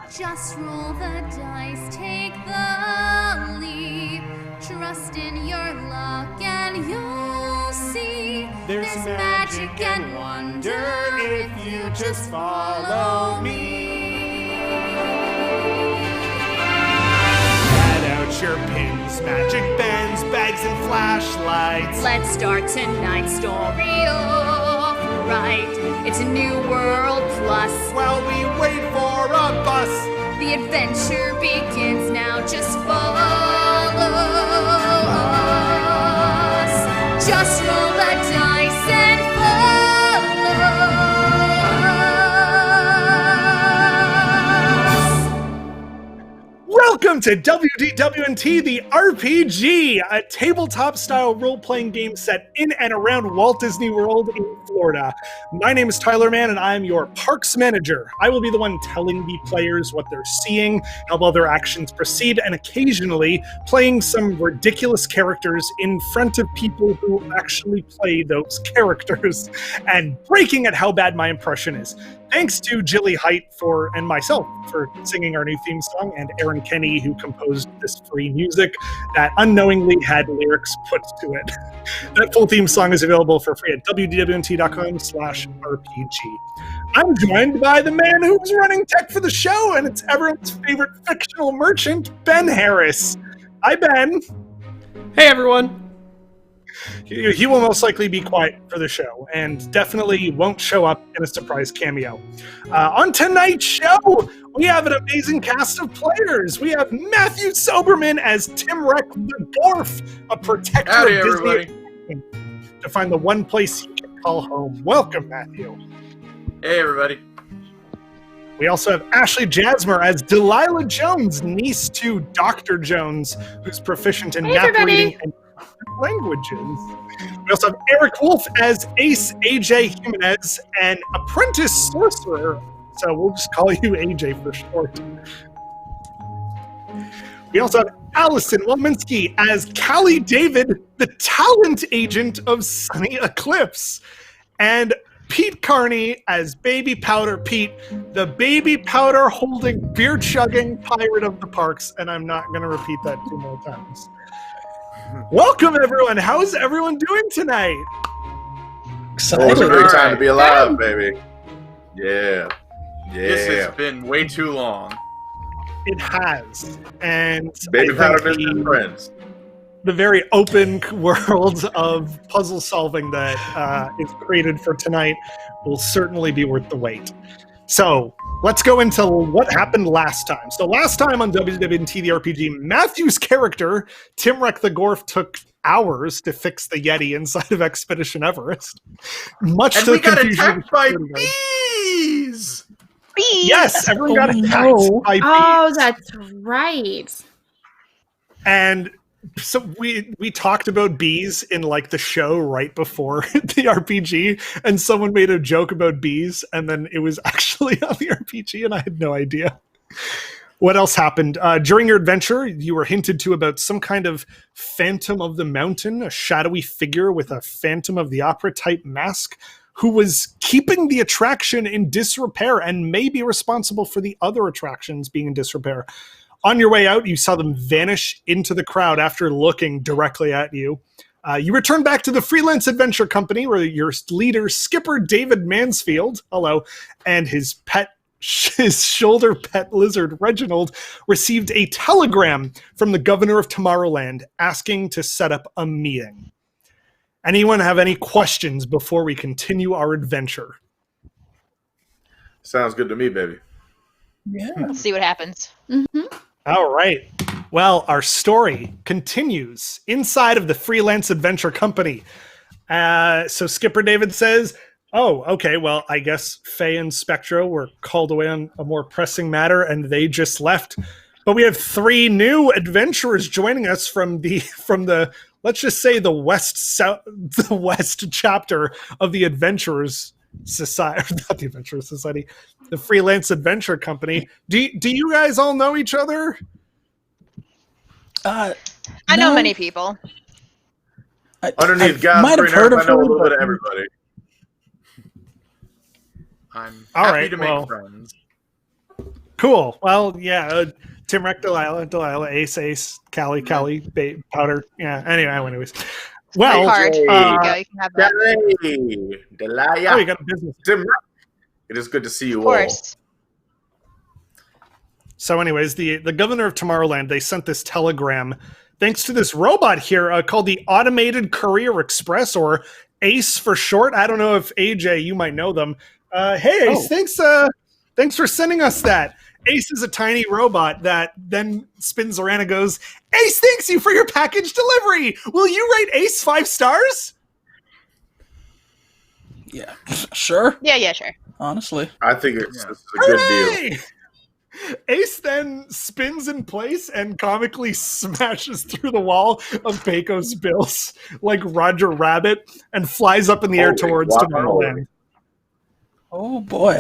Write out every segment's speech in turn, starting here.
Just roll the dice, take the leap. Trust in your luck and you'll see. There's magic and wonder if you just follow me. Get out your pins, magic bands, bags and flashlights. Let's start tonight's story off right. It's a new world plus. While we wait for a bus, the adventure begins now. Just follow us. Just roll the dice and Welcome to WDWNT, the RPG, a tabletop-style role-playing game set in and around Walt Disney World in Florida. My name is Tyler Mann, and I'm your parks manager. I will be the one telling the players what they're seeing, how well their actions proceed, and occasionally playing some ridiculous characters in front of people who actually play those characters, and breaking at how bad my impression is. Thanks to Jilly Height and myself for singing our new theme song, and Aaron Kenny, who composed this free music that unknowingly had lyrics put to it. That full theme song is available for free at wdwnt.com/RPG. I'm joined by the man who's running tech for the show, and it's everyone's favorite fictional merchant, Ben Harris. Hi, Ben. Hey, everyone. He will most likely be quiet for the show and definitely won't show up in a surprise cameo. On tonight's show, we have an amazing cast of players. We have Matthew Soberman as Timwreck the Dwarf, a protector Howdy, of Disney everybody. to find the one place he can call home. Welcome, Matthew. Hey, everybody. We also have Ashley Jasmer as Delilah Jones, niece to Dr. Jones, who's proficient in math reading and languages. We also have Eric Wolf as Ace AJ Jimenez, an apprentice sorcerer. So we'll just call you AJ for short. We also have Allison Walminski as Callie David, the talent agent of Sunny Eclipse. And Pete Carney as Baby Powder Pete, the baby powder holding, beer chugging pirate of the parks. And I'm not going to repeat that 2 more times. Welcome, everyone. How's everyone doing tonight? Excited. It's a great time to be alive, baby. Yeah. This has been way too long. It has. And Baby powder business friends. The very open world of puzzle solving that is created for tonight will certainly be worth the wait. So let's go into what happened last time. So last time on WDWNT the RPG, Matthew's character, Timwreck the Dwarf, took hours to fix the Yeti inside of Expedition Everest. Much And to we the got confusion attacked by of the bees! Yes, everyone got attacked by bees. Oh, that's right. And so we talked about bees in like the show right before the RPG, and someone made a joke about bees, and then it was actually on the RPG, and I had no idea. What else happened? During your adventure, you were hinted to about some kind of Phantom of the Mountain, a shadowy figure with a Phantom of the Opera type mask, who was keeping the attraction in disrepair and may be responsible for the other attractions being in disrepair. On your way out, you saw them vanish into the crowd after looking directly at you. You return back to the Freelance Adventure Company, where your leader, Skipper David Mansfield, hello, and his shoulder pet lizard, Reginald, received a telegram from the governor of Tomorrowland asking to set up a meeting. Anyone have any questions before we continue our adventure? Sounds good to me, baby. Yeah. Let's see what happens. Mm-hmm. All right. Well, our story continues inside of the Freelance Adventure Company. So Skipper David says, oh, okay, well, I guess Faye and Spectro were called away on a more pressing matter, and they just left. But we have 3 new adventurers joining us from the let's just say the west chapter of the Adventurers Society, not the Adventurers Society, the Freelance Adventure Company. Do you guys all know each other? I know many people. Underneath I God's might have green heard earth, of I know a her, little but- bit of everybody. I'm All happy right, to make well. friends. Cool. Well, yeah. Tim Rec, Delilah, Ace, Callie, Powder. Yeah. Anyways. Well, Hard. There you go. You can have that. Delilah. Oh, you got a business. Tim Rec. It is good to see you Of course. So anyways, the governor of Tomorrowland, they sent this telegram thanks to this robot here called the Automated Courier Express, or ACE for short. I don't know if AJ, you might know them. Hey, Ace, thanks for sending us that. Ace is a tiny robot that then spins around and goes, Ace, thanks you for your package delivery. Will you rate Ace 5 stars? Yeah, sure. Yeah, sure. Honestly. I think it's a good deal. Ace then spins in place and comically smashes through the wall of Pecos Bills like Roger Rabbit and flies up in the air towards Tomorrowland. Oh boy.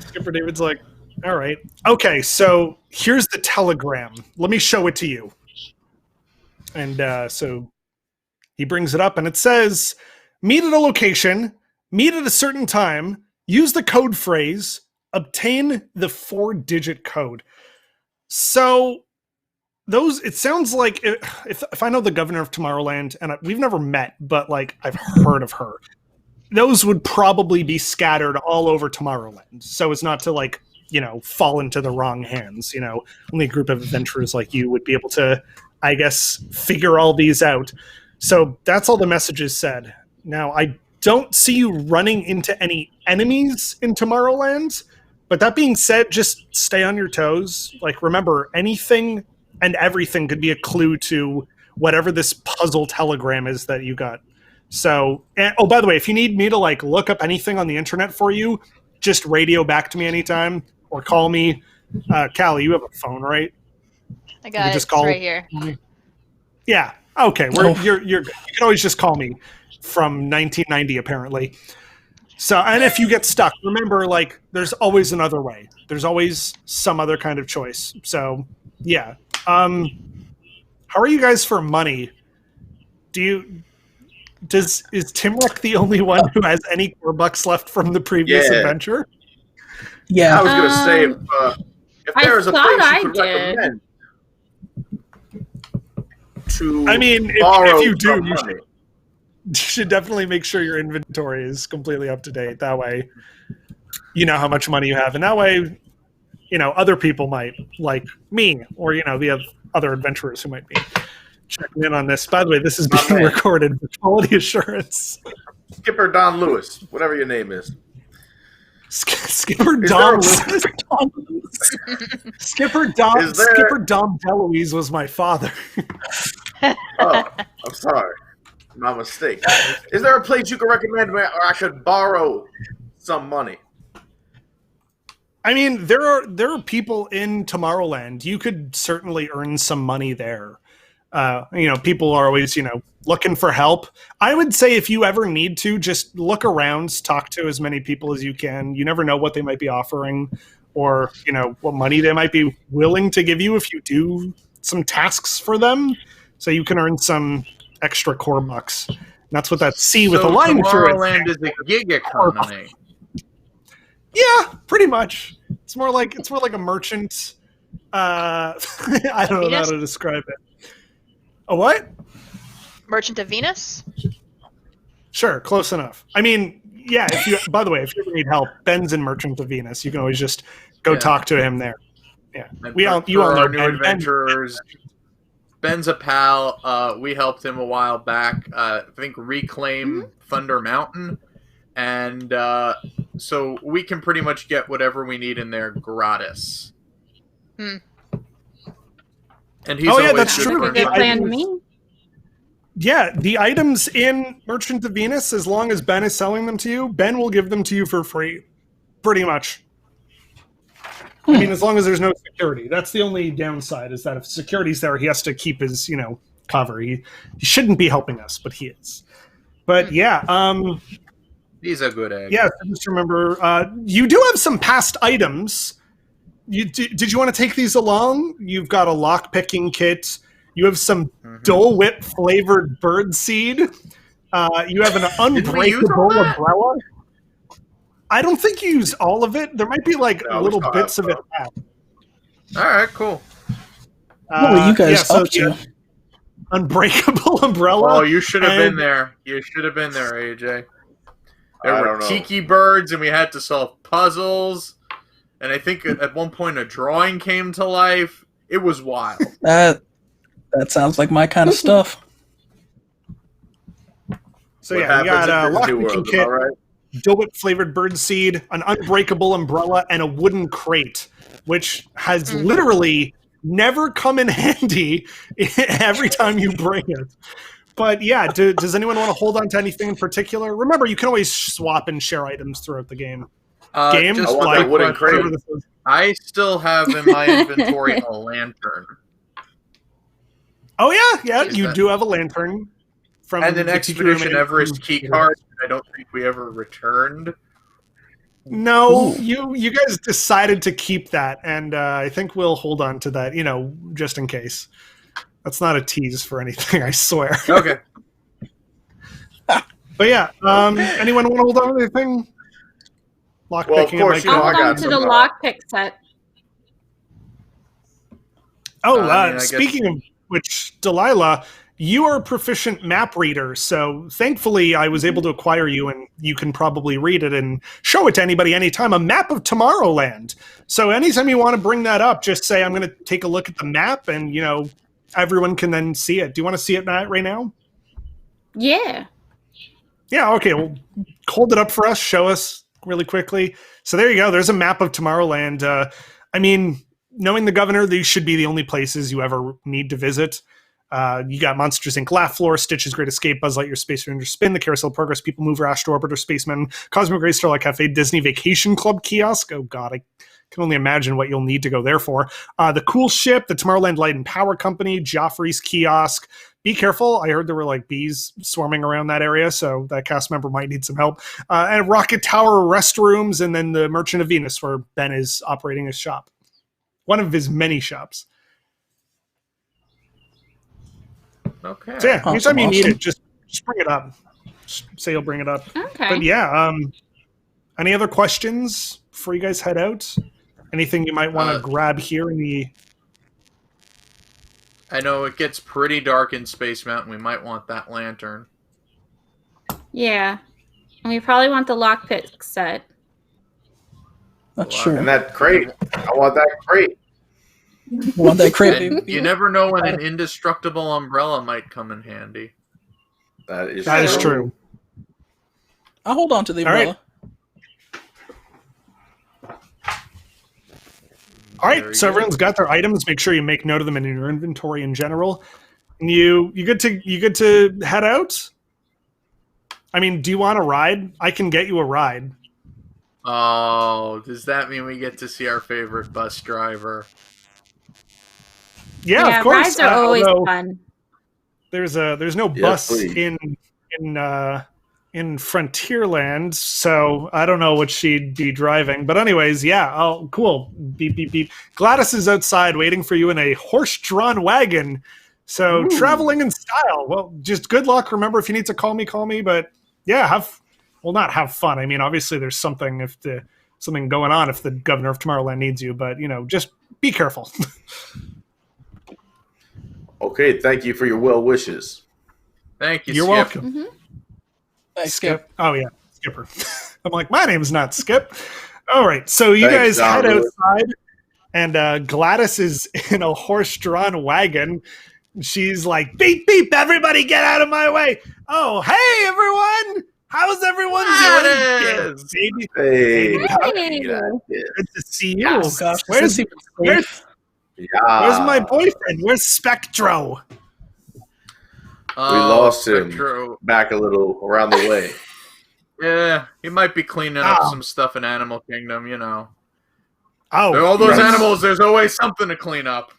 Skipper David's like, all right. Okay, so here's the telegram. Let me show it to you. And so he brings it up and it says, meet at a location, meet at a certain time, use the code phrase, obtain the 4-digit code. So those, it sounds like if I know the governor of Tomorrowland, and we've never met, but like I've heard of her, those would probably be scattered all over Tomorrowland. So it's not to like, fall into the wrong hands. Only a group of adventurers like you would be able to, I guess, figure all these out. So that's all the messages said. Now, I don't see you running into any enemies in Tomorrowland. But that being said, just stay on your toes. Like, remember, anything and everything could be a clue to whatever this puzzle telegram is that you got. So, by the way, if you need me to like look up anything on the internet for you, just radio back to me anytime or call me. Callie, you have a phone, right? I got it. Just call. It's right here. Yeah. Okay. You're good. You can always just call me from 1990, apparently. So, and if you get stuck, remember, like, there's always another way. There's always some other kind of choice. So, yeah. How are you guys for money? Is Timrek the only one who has any core bucks left from the previous adventure? Yeah. I was going to say, if there's a place you could recommend to if you do, money. You should definitely make sure your inventory is completely up to date. That way, you know how much money you have. And that way, other people might, like me, or, we have other adventurers who might be checking in on this. By the way, this is being recorded for quality assurance. Skipper Don Lewis, whatever your name is. Skipper Dom. Skipper Dom DeLuise was my father. Oh, I'm sorry. My mistake. Is there a place you can recommend where I could borrow some money? I mean, there are people in Tomorrowland. You could certainly earn some money there. People are always, looking for help. I would say if you ever need to, just look around, talk to as many people as you can. You never know what they might be offering or, what money they might be willing to give you if you do some tasks for them. So you can earn some extra core bucks. And that's what that C with the line through it. Tomorrowland is a gig economy. Yeah, pretty much. It's more like a merchant. I don't know how to describe it. A what? Merchant of Venus? Sure, close enough. I mean, yeah. By the way, if you ever need help, Ben's in Merchant of Venus. You can always just go talk to him there. Yeah, you all know new adventurers. Ben's a pal. We helped him a while back. I think reclaim Thunder Mountain, and so we can pretty much get whatever we need in there gratis. And he's always that's good true. for Good money. plan to me. Yeah, the items in Merchant of Venus, as long as Ben is selling them to you, Ben will give them to you for free, pretty much. I mean, as long as there's no security. That's the only downside, is that if security's there, he has to keep his, cover. He shouldn't be helping us, but he is. But yeah, He's a good egg. yeah, just remember, you do have some past items. Did you want to take these along? You've got a lock-picking kit. You have some Dole Whip flavored bird seed. You have an unbreakable umbrella. I don't think you used all of it. There might be like No, we little still bits have of it some. left. All right, cool. What were you guys up to? Unbreakable umbrella. Oh, you should have and- been there. You should have been there, AJ. There I were don't know. tiki birds, and we had to solve puzzles. And I think at one point a drawing came to life. It was wild. That sounds like my kind of stuff. So What yeah, we happens got in a Disney lock picking World, am I kit, right? Dilbit flavored birdseed, an unbreakable umbrella, and a wooden crate, which has literally never come in handy every time you bring it. But yeah, does anyone want to hold on to anything in particular? Remember, you can always swap and share items throughout the game. Game, Just I want like that wooden whatever crate. this is. I still have in my inventory a lantern. Oh yeah, Is you that- do have a lantern from And an the Expedition TQM Everest key card that I don't think we ever returned. No, you guys decided to keep that, and I think we'll hold on to that, just in case. That's not a tease for anything, I swear. Okay. But yeah, anyone want to hold on to anything? Lock Well, of picking. course, I'll I hold got on to some, the lockpick set. Oh, I guess- speaking of which, Delilah, you are a proficient map reader, so thankfully I was able to acquire you, and you can probably read it and show it to anybody anytime. A map of Tomorrowland. So anytime you want to bring that up, just say, I'm going to take a look at the map, and, everyone can then see it. Do you want to see it right now? Yeah. Yeah, okay. Well, hold it up for us. Show us really quickly. So there you go. There's a map of Tomorrowland. Knowing the governor, these should be the only places you ever need to visit. You got Monsters Inc. Laugh Floor, Stitch's Great Escape, Buzz Lightyear Space Ranger Spin, the Carousel Progress, People Mover, Astro Orbiter, Spaceman, Cosmic Ray Starlight Cafe, Disney Vacation Club Kiosk. Oh god, I can only imagine what you'll need to go there for. The Cool Ship, the Tomorrowland Light and Power Company, Joffrey's Kiosk. Be careful. I heard there were like bees swarming around that area, so that cast member might need some help. And Rocket Tower Restrooms, and then the Merchant of Venus, where Ben is operating his shop. One of his many shops. Okay. So yeah, anytime you need Awesome. it, just bring it up. Just say you'll bring it up. Okay. But yeah, any other questions before you guys head out? Anything you might want to grab here in the... I know it gets pretty dark in Space Mountain. We might want that lantern. Yeah. And we probably want the lockpick set. That's Wow. true. And that crate. I want that crate. Want that crate? And you never know when an indestructible umbrella might come in handy. That is true. I'll hold on to the All right. umbrella. All right, Very so good. everyone's got their items. Make sure you make note of them in your inventory in general. And you good to head out? I mean, do you want a ride? I can get you a ride. Oh, does that mean we get to see our favorite bus driver? Yeah, of course. rides are always although fun. There's no Yes, bus please. in Frontierland, so I don't know what she'd be driving. But anyways, yeah. Oh, cool. Beep beep beep. Gladys is outside waiting for you in a horse-drawn wagon. So traveling in style. Well, just good luck. Remember, if you need to call me. But yeah, not have fun. I mean, obviously, there's something something going on if the governor of Tomorrowland needs you. But just be careful. Okay, thank you for your well wishes. Thank you, You're Skip. welcome. Thanks, Skip. Oh yeah, Skipper. I'm like, my name's not Skip. All right, so you Thanks, guys head Don. outside, and Gladys is in a horse-drawn wagon. She's like, beep beep, everybody get out of my way. Oh, hey everyone, how's everyone doing? Gladys! Yeah, baby, Hey. Hey. good to see you. Oh gosh, where's this is even safe. Yeah. my boyfriend? Where's Spectro? We lost him. Spectro. Back a little around the way. Yeah, he might be cleaning up Oh. some stuff in Animal Kingdom, Oh, All those yes. animals, there's always something to clean up.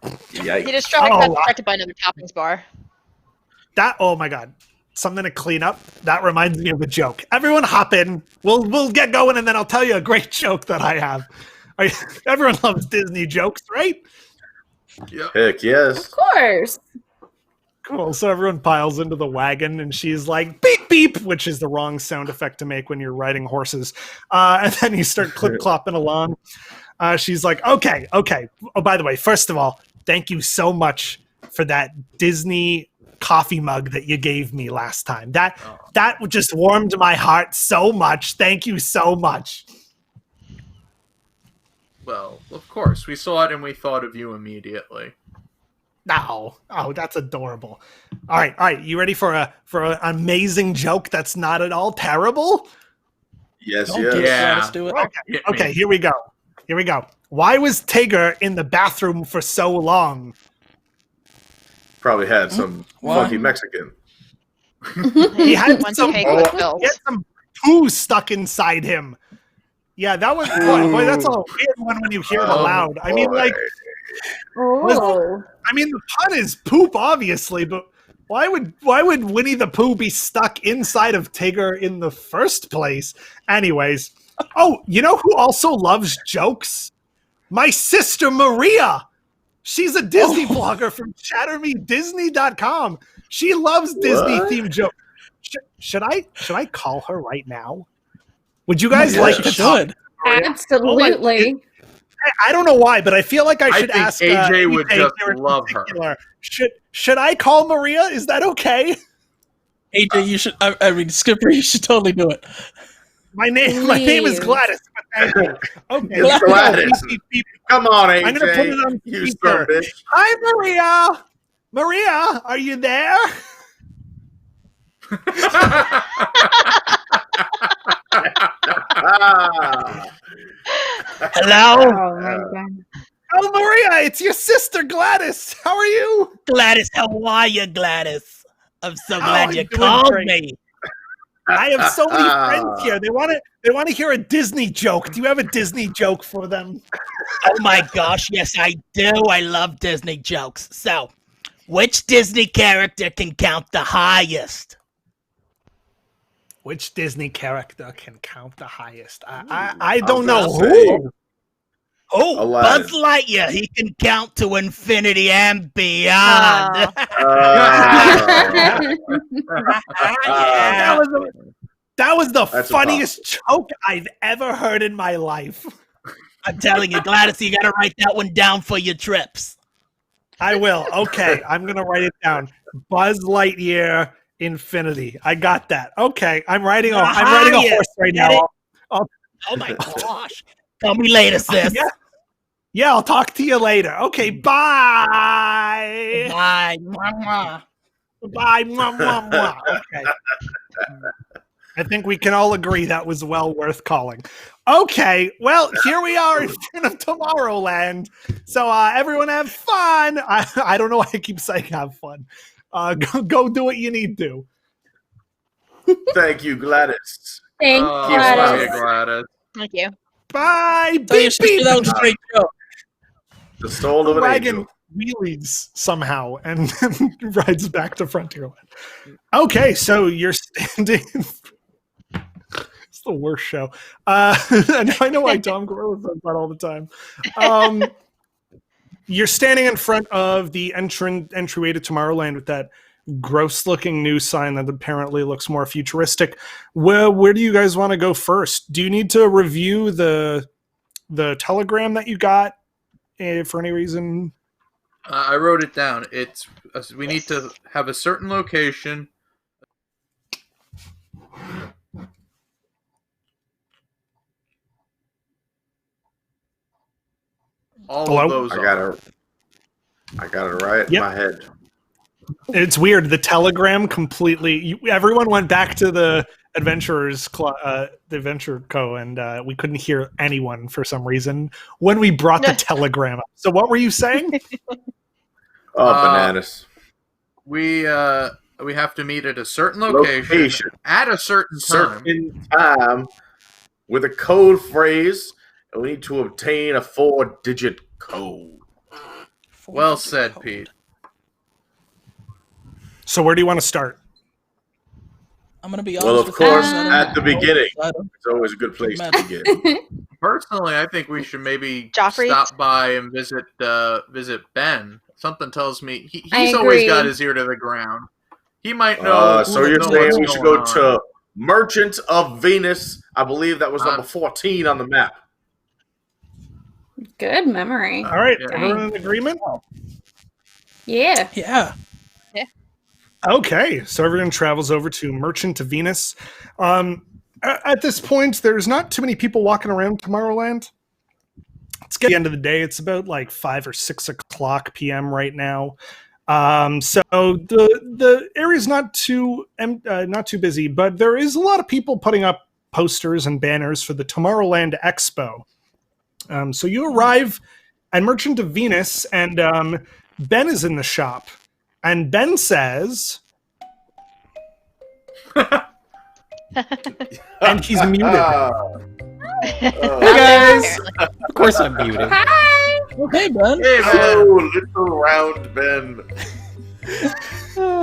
Yikes. He just Oh, got distracted by another toppings bar. oh my god, something to clean up. That reminds me of a joke. Everyone hop in. We'll get going, and then I'll tell you a great joke that I have. Everyone loves Disney jokes, right? Yep. Heck yes. Of course. Cool. So everyone piles into the wagon, and she's like, beep beep, which is the wrong sound effect to make when you're riding horses. And then you start clip-clopping along. She's like, okay. Oh, by the way, first of all, thank you so much for that Disney coffee mug that you gave me last time. That just warmed my heart so much. Thank you so much. Well, of course. We saw it and we thought of you immediately. No. Oh, that's adorable. All right. You ready for an amazing joke that's not at all terrible? Yes, Don't yes. do it, Yeah. Gladys, do it. Okay, here we go. Why was Tigger in the bathroom for so long? Probably had some Why? funky Mexican. He had Once some, cake Oh. with he pills. had some poo stuck inside him. Yeah, that was boy. That's a weird one when you hear it Oh, aloud. I mean, boy. like, Oh. the pun is poop, obviously, but why would Winnie the Pooh be stuck inside of Tigger in the first place? Anyways, oh, you know who also loves jokes? My sister Maria. She's a Disney blogger from ChatterMeDisney.com. She loves Disney-themed jokes. Should I call her right now? Would you guys Yeah, like you to talk? should. Absolutely. I don't know why, but I feel like I should think ask AJ would EJ just here in love her. particular. Should I call Maria? Is that okay? AJ, you should. I mean, Skipper, you should totally do it. My name is Please. Gladys. But thank you. Okay, It's here we go. Gladys. Beep, beep, beep. Come on, AJ. I'm gonna put it on You speaker. son of a bitch. Hi, Maria. Maria, are you there? Ah. Hello, Oh my god. Oh, Maria, it's your sister Gladys. How are you? Gladys. How are you, Gladys? I'm so glad I'm you doing called great. me. I have so many friends here. They want to hear a Disney joke. Do you have a Disney joke for them? Oh my gosh, yes I do. I love Disney jokes. So, which Disney character can count the highest? Which Disney character can count the highest? I don't gonna know say- who. Oh, Aladdin. Buzz Lightyear. He can count to infinity and beyond. Ah. Yeah. That was the That's funniest joke I've ever heard in my life. I'm telling you, Gladys, you gotta write that one down for your trips. I will. Okay, I'm gonna write it down. Buzz Lightyear Infinity. I got that. Okay, I'm writing a horse right Get now. Oh my gosh. Call me later, sis. Yeah, I'll talk to you later. Okay, bye. Bye. Mwah, mwah. Bye. Mwah, mwah, mwah. Okay. I think we can all agree that was well worth calling. Okay, well, here we are in front of Tomorrowland. So everyone have fun. I don't know why I keep saying have fun. Go do what you need to. Thank you, Gladys. Thank Oh, you, Gladys. Gladys. Thank you. Bye. Tell your Beep, sister beep. that was a great joke. The soul of an Wagon angel. wheelies somehow and then rides back to Frontierland. Okay, so you're standing. It's the worst show. And I know why Tom Gorilla says that all the time. You're standing in front of the entryway to Tomorrowland with that gross-looking new sign that apparently looks more futuristic. Where do you guys want to go first? Do you need to review the telegram that you got for any reason? I wrote it down. We need to have a certain location. All Hello? of those. I are. got it right in Yep. my head. It's weird. The telegram completely. Everyone went back to the Adventurers, the Adventure Co, and we couldn't hear anyone for some reason when we brought the telegram up. So what were you saying? Oh, bananas. We have to meet at a certain location. At a certain time. Certain time with a code phrase, and we need to obtain a 4-digit code. Well said, Pete. So where do you want to start? I'm gonna be honest. Well, of with you, course, I don't at the know. beginning. I don't- It's always a good place to begin. Personally, I think we should maybe Joffrey? stop by and visit Ben. Something tells me I he's always agree. got his ear to the ground. He might know. So you're know saying what's we should going go on. to Merchant of Venus? I believe that was number 14 on the map. Good memory. All right, Yeah. everyone in agreement? Yeah. Yeah. Okay, so everyone travels over to Merchant of Venus. At this point, there's not too many people walking around Tomorrowland. It's getting the end of the day. It's about like 5 or 6 o'clock p.m. right now. So the area's not too busy, but there is a lot of people putting up posters and banners for the Tomorrowland Expo. So you arrive at Merchant of Venus, and Ben is in the shop. And Ben says, and he's muted. Hey guys! Of course I'm muted. Hi. Hey, Ben. Hey, man. Hello, little round Ben.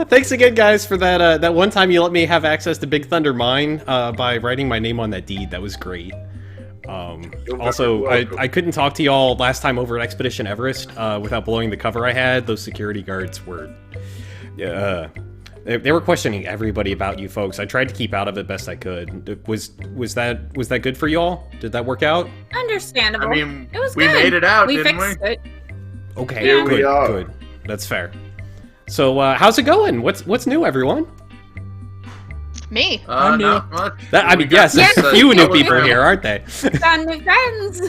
Thanks again, guys, for that one time you let me have access to Big Thunder Mine by writing my name on that deed. That was great. Also, I couldn't talk to y'all last time over at Expedition Everest without blowing the cover I had. Those security guards were... they were questioning everybody about you folks. I tried to keep out of it best I could. Was that good for y'all? Did that work out? Understandable. I mean, it was we good. made it out, We didn't we? fixed it. Okay, Here good, we are. good. That's fair. So, how's it going? What's new, everyone? Me. I'm new. Not much. I mean, yes, Yes. a few new people telegram. here, aren't they? Got new friends.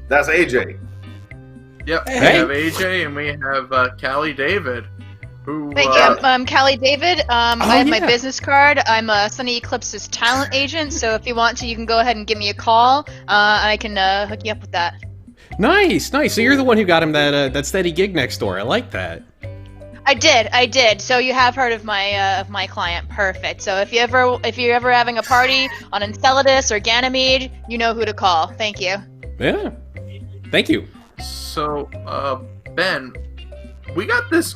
That's AJ. Yep. Hey. We have AJ and we have Callie David, who. Thank you. I'm Callie David. I have my yeah. business card. I'm Sunny Eclipse's talent agent, so if you want to, you can go ahead and give me a call. I can hook you up with that. Nice. So you're the one who got him that steady gig next door. I like that. I did. So you have heard of my client. Perfect. So if you're ever having a party on Enceladus or Ganymede, you know who to call. Thank you. Yeah. Thank you. So, Ben, we got this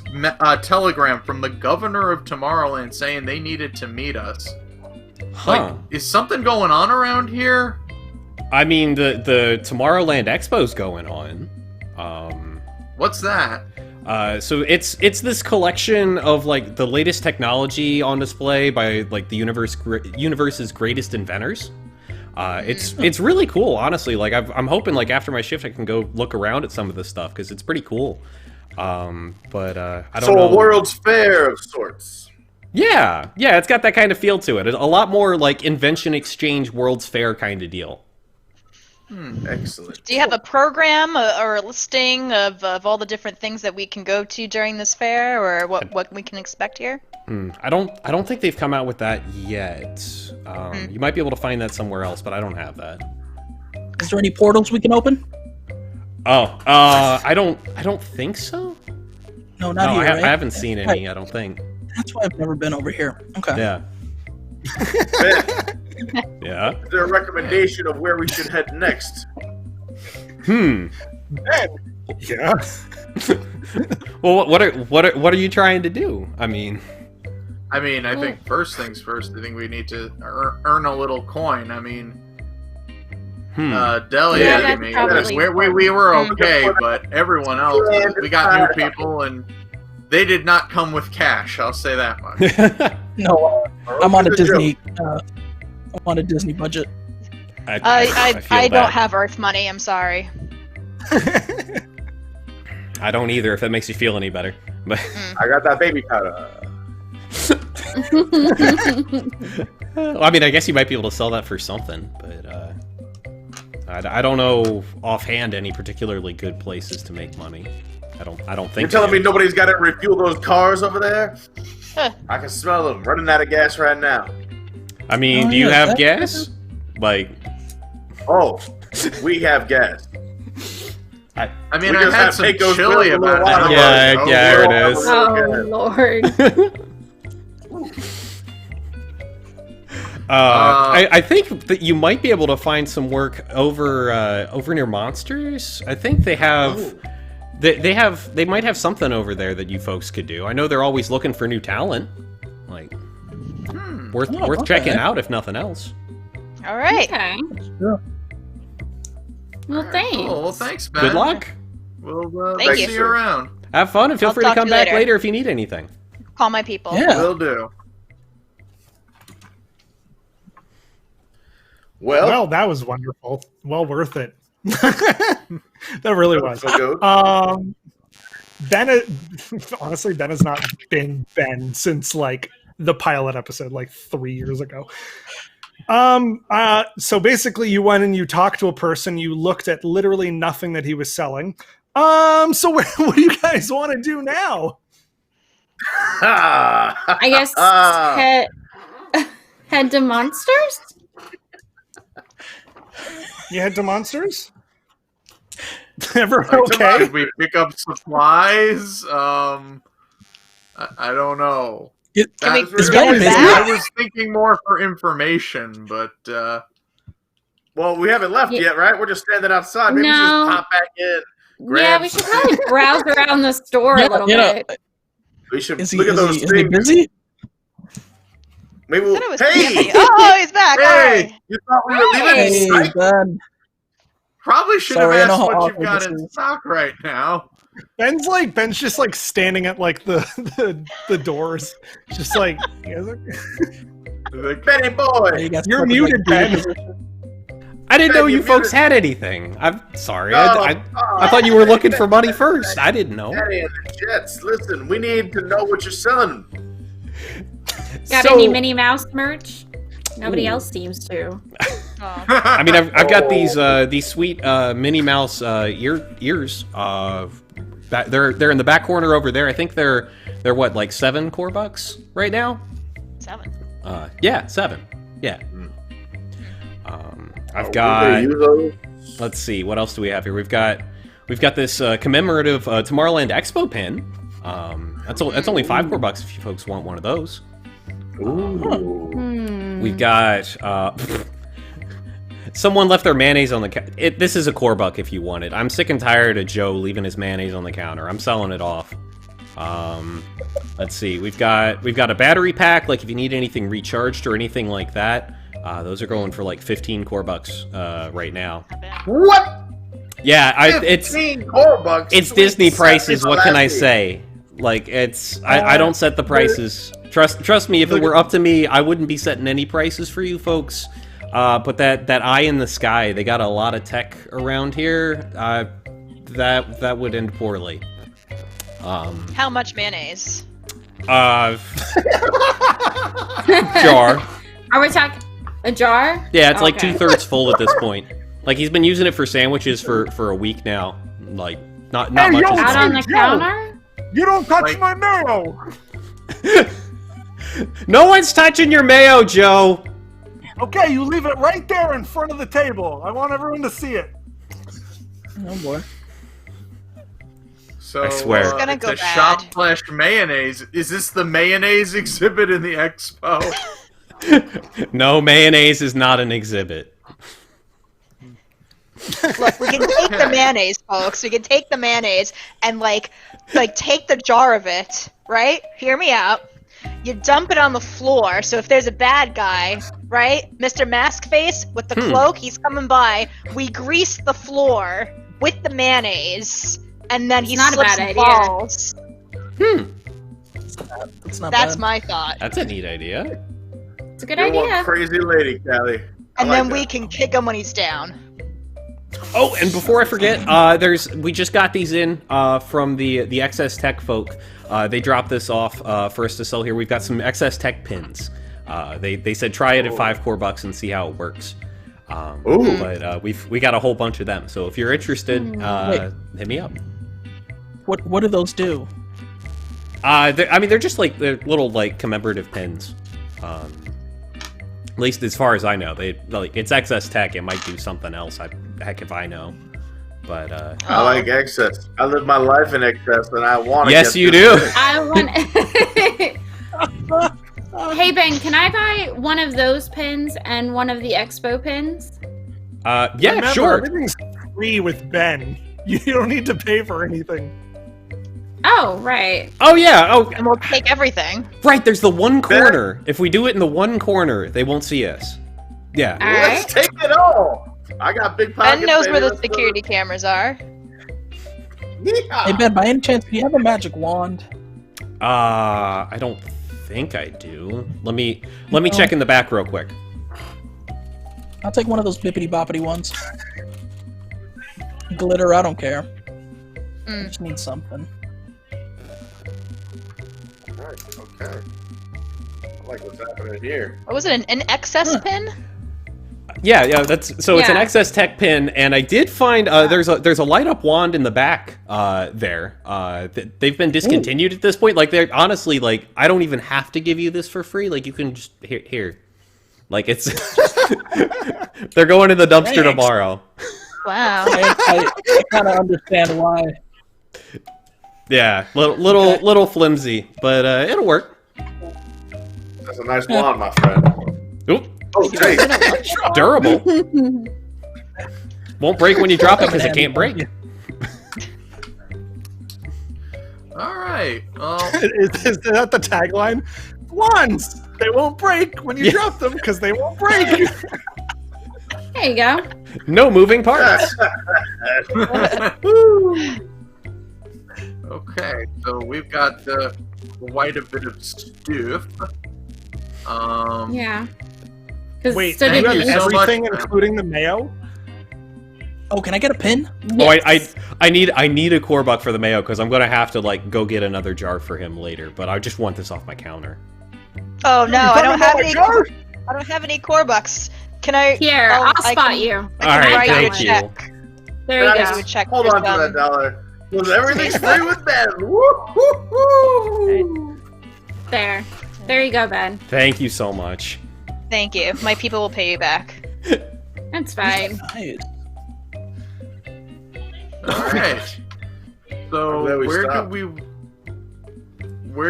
telegram from the governor of Tomorrowland saying they needed to meet us. Huh. Like, is something going on around here? I mean, the Tomorrowland Expo's going on. What's that? So it's this collection of like the latest technology on display by like the universe's greatest inventors. It's really cool, honestly. Like I'm hoping like after my shift I can go look around at some of this stuff because it's pretty cool. But I don't So know. a World's Fair of sorts. Yeah, it's got that kind of feel to it. It's a lot more like Invention Exchange World's Fair kind of deal. Excellent. Do you have a program or a listing of all the different things that we can go to during this fair, or what we can expect here? I don't think they've come out with that yet. You might be able to find that somewhere else, but I don't have that. Is there any portals we can open? Oh, I don't think so. No, not No, here. I right? haven't seen any. I don't think. That's why I've never been over here. Okay. Yeah. Ben, Yeah. is there a recommendation of where we should head next? Yeah. Well, what are you trying to do? I mean, I think first things first. I think we need to earn a little coin. I mean, Delia, Yeah, that's made probably- us. We were okay, but everyone else, we got new people, and they did not come with cash. I'll say that much. No, I'm on a Where's the Disney. I'm on a Disney budget. I feel I bad. don't have Earth money. I'm sorry. I don't either. If that makes you feel any better, but I got that baby powder. well, I mean, I guess you might be able to sell that for something, but I don't know offhand any particularly good places to make money. I don't think. You're telling me there is. nobody's got to refuel those cars over there? Huh. I can smell them running out of gas right now. I mean, Oh, do you yeah, have that- gas? Like, Oh, we have gas. I mean, We I just had have some Pecos chili Bill for a about while. it. Yeah, there it is. Oh Lord. I think that you might be able to find some work over near Monsters. I think they have. They might have something over there that you folks could do. I know they're always looking for new talent. Like, worth okay. checking out if nothing else. All right. Okay. Sure. Well, thanks. Cool. Well, thanks, Ben. Good luck. We'll Thank see you. you around. Have fun and feel I'll free to talk come to you back later. later if you need anything. Call my people. Yeah. Will do. Well, Well, that was wonderful. Well worth it. That really was. so good. Ben, honestly, Ben has not been Ben since like the pilot episode, like 3 years ago. So basically, you went and you talked to a person. You looked at literally nothing that he was selling. So what do you guys want to do now? I guess head to monsters. You head to monsters? Everyone Like, okay? Should we pick up supplies? I don't know. Is we Ben get it busy? back? I was thinking more for information, but Well, we haven't left yet, right? We're just standing outside. Maybe we should No. just pop back in. Yeah, Grab we should probably browse around the store a little bit. We should Is he, look at those is he things. busy? Maybe I we'll. thought it was Hey! Andy. Oh, he's back. All Hey! right. You thought we were Hey. leaving? Hey, Ben. probably should Sorry, I have know asked how what you've awkward got this in is. stock right now. Ben's just like standing at like the doors, just like you guys are- Like, Benny boy! Hey, you guys You're put, muted, like, Ben. position. I didn't know Ben, you you folks muted. had anything. I'm sorry. No, I thought you were looking for money first. I didn't know. Benny and the Jets, listen, we need to know what you're selling. Got So- any Minnie Mouse merch? Nobody else seems to. Oh. I mean, I've got these sweet Minnie Mouse ears. They're in the back corner over there. I think they're what, like $7 core bucks right now. 7. Yeah, 7. Yeah. I've Are we got. gonna use those? Let's see, what else do we have here? We've got this commemorative Tomorrowland Expo pin. That's only 5 core bucks if you folks want one of those. Ooh. We've got someone left their mayonnaise on the this is a core buck if you want it. I'm sick and tired of Joe leaving his mayonnaise on the counter. I'm selling it off. Let's see, we've got a battery pack, like if you need anything recharged or anything like that. Those are going for like 15 core bucks right now. What? Yeah, it's 15 core bucks? it's Sweet Disney Saturday prices. What can I Saturday. say? Like I don't set the prices. Trust me, if it were up to me, I wouldn't be setting any prices for you folks. But that eye in the sky, they got a lot of tech around here. That would end poorly. How much mayonnaise? Jar. Are we talking a jar? Yeah, it's like Okay. 2/3 full at this point. Like he's been using it for sandwiches for a week now. Like not much. yo, has Out on been- the counter? You don't touch Like- my mayo. No one's touching your mayo, Joe. Okay, you leave it right there in front of the table. I want everyone to see it. Oh boy. So I swear. It's gonna it's go a bad. shop flash mayonnaise. Is this the mayonnaise exhibit in the expo? No, mayonnaise is not an exhibit. Look, we can take the mayonnaise, folks. We can take the mayonnaise and like take the jar of it, right? Hear me out. You dump it on the floor, so if there's a bad guy, right? Mr. Mask Face with the cloak, he's coming by. We grease the floor with the mayonnaise, and then he Not a slips bad and idea. falls. It's not That's bad. my thought. That's a neat idea. It's a good You're one idea. crazy lady, Callie. I And like then that. we can kick him when he's down. Oh, and before I forget, we just got these in from the XS Tech folk. They dropped this off for us to sell here. We've got some XS Tech pins. They said try it at 5 core bucks and see how it works. Ooh. But we got a whole bunch of them. So if you're interested, hit me up. What do those do? They're just like they're little like commemorative pins. At least as far as I know, it's XS Tech. It might do something else. Heck if I know. But I like excess. I live my life in excess, and I want to. yes, you do. I want. Hey Ben, can I buy one of those pins and one of the expo pins? Yeah, Remember, sure. Everything's free with Ben. You don't need to pay for anything. Oh, right. Oh yeah. Oh, And we'll take everything. right. There's the one corner. If we do it in the one corner, they won't see us. Yeah. All Let's take it all. I got big pockets. Ben knows baby. where the Let's go. security cameras are. Hey Ben, by any chance, do you have a magic wand? I don't think I do. Let me check in the back real quick. I'll take one of those bippity boppity ones. Glitter, I don't care. I just need something. Nice. Okay. I like what's happening here. What was it? An excess pin? Yeah, it's an excess tech pin, and I did find there's a light up wand in the back there. They've been discontinued at this point. Like they're honestly like I don't even have to give you this for free. Like you can just here. Like it's they're going in the dumpster tomorrow. Wow. I kind of understand why. Yeah, little flimsy, but it'll work. That's a nice wand, my friend. Oop. Oh, Jake. Durable. Won't break when you drop it because it can't break. All right. Well, Is that the tagline? Wands! They won't break when you drop them because they won't break. There you go. No moving parts. okay, so we've got quite a bit of stuff. Yeah. 'Cause Wait, so you did have you. so much. everything, including the mayo? Oh, can I get a pin? Oh, Yes. I need a Korbuck for the mayo because I'm gonna have to like go get another jar for him later. But I just want this off my counter. Oh no, I don't have any. jar? I don't have any Korbucks. Can I? Here, Oh, I'll I spot can- you. All I can right, write you a thank you. check. There you Write go. you a check. Hold for on to some- that dollar. Because everything's free with Ben. Woo-hoo-hoo. There. There you go, Ben. Thank you so much. Thank you. My people will pay you back. That's fine. Nice. All right. So I'm glad we where stopped.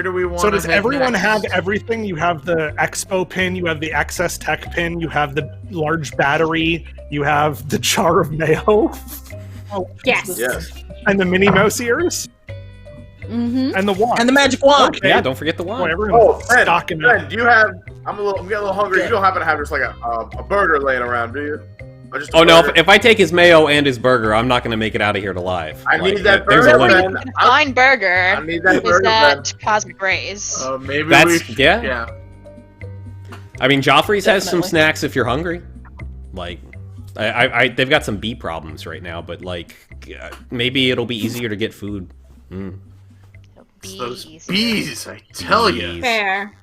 do we want? So does head everyone next? have everything? You have the Expo pin, you have the Excess Tech pin, you have the large battery, you have the jar of mayo, Yes. Yes. and the Minnie Mouse ears, Mm-hmm. and the wand. And the magic wand. Okay. Yeah, don't forget the Boy, wand. everyone's Oh, Ben, stocking Ben, up. do you have... I'm getting a little hungry. Yeah. You don't happen to have just like a burger laying around, do you? Or just a Oh no! burger? If I take his mayo and his burger, I'm not gonna make it out of here alive. I need that there's a burger, limit. Ben. Fine burger. I need that Is burger, Ben. that Cosmic Rays? Maybe That's- we. yeah. Yeah. I mean, Joffrey's has some Definitely. snacks if you're hungry. Like, they've got some bee problems right now, but like, maybe it'll be easier to get food. Mm. It's those Bees. bees, I tell you. Bees. Fair.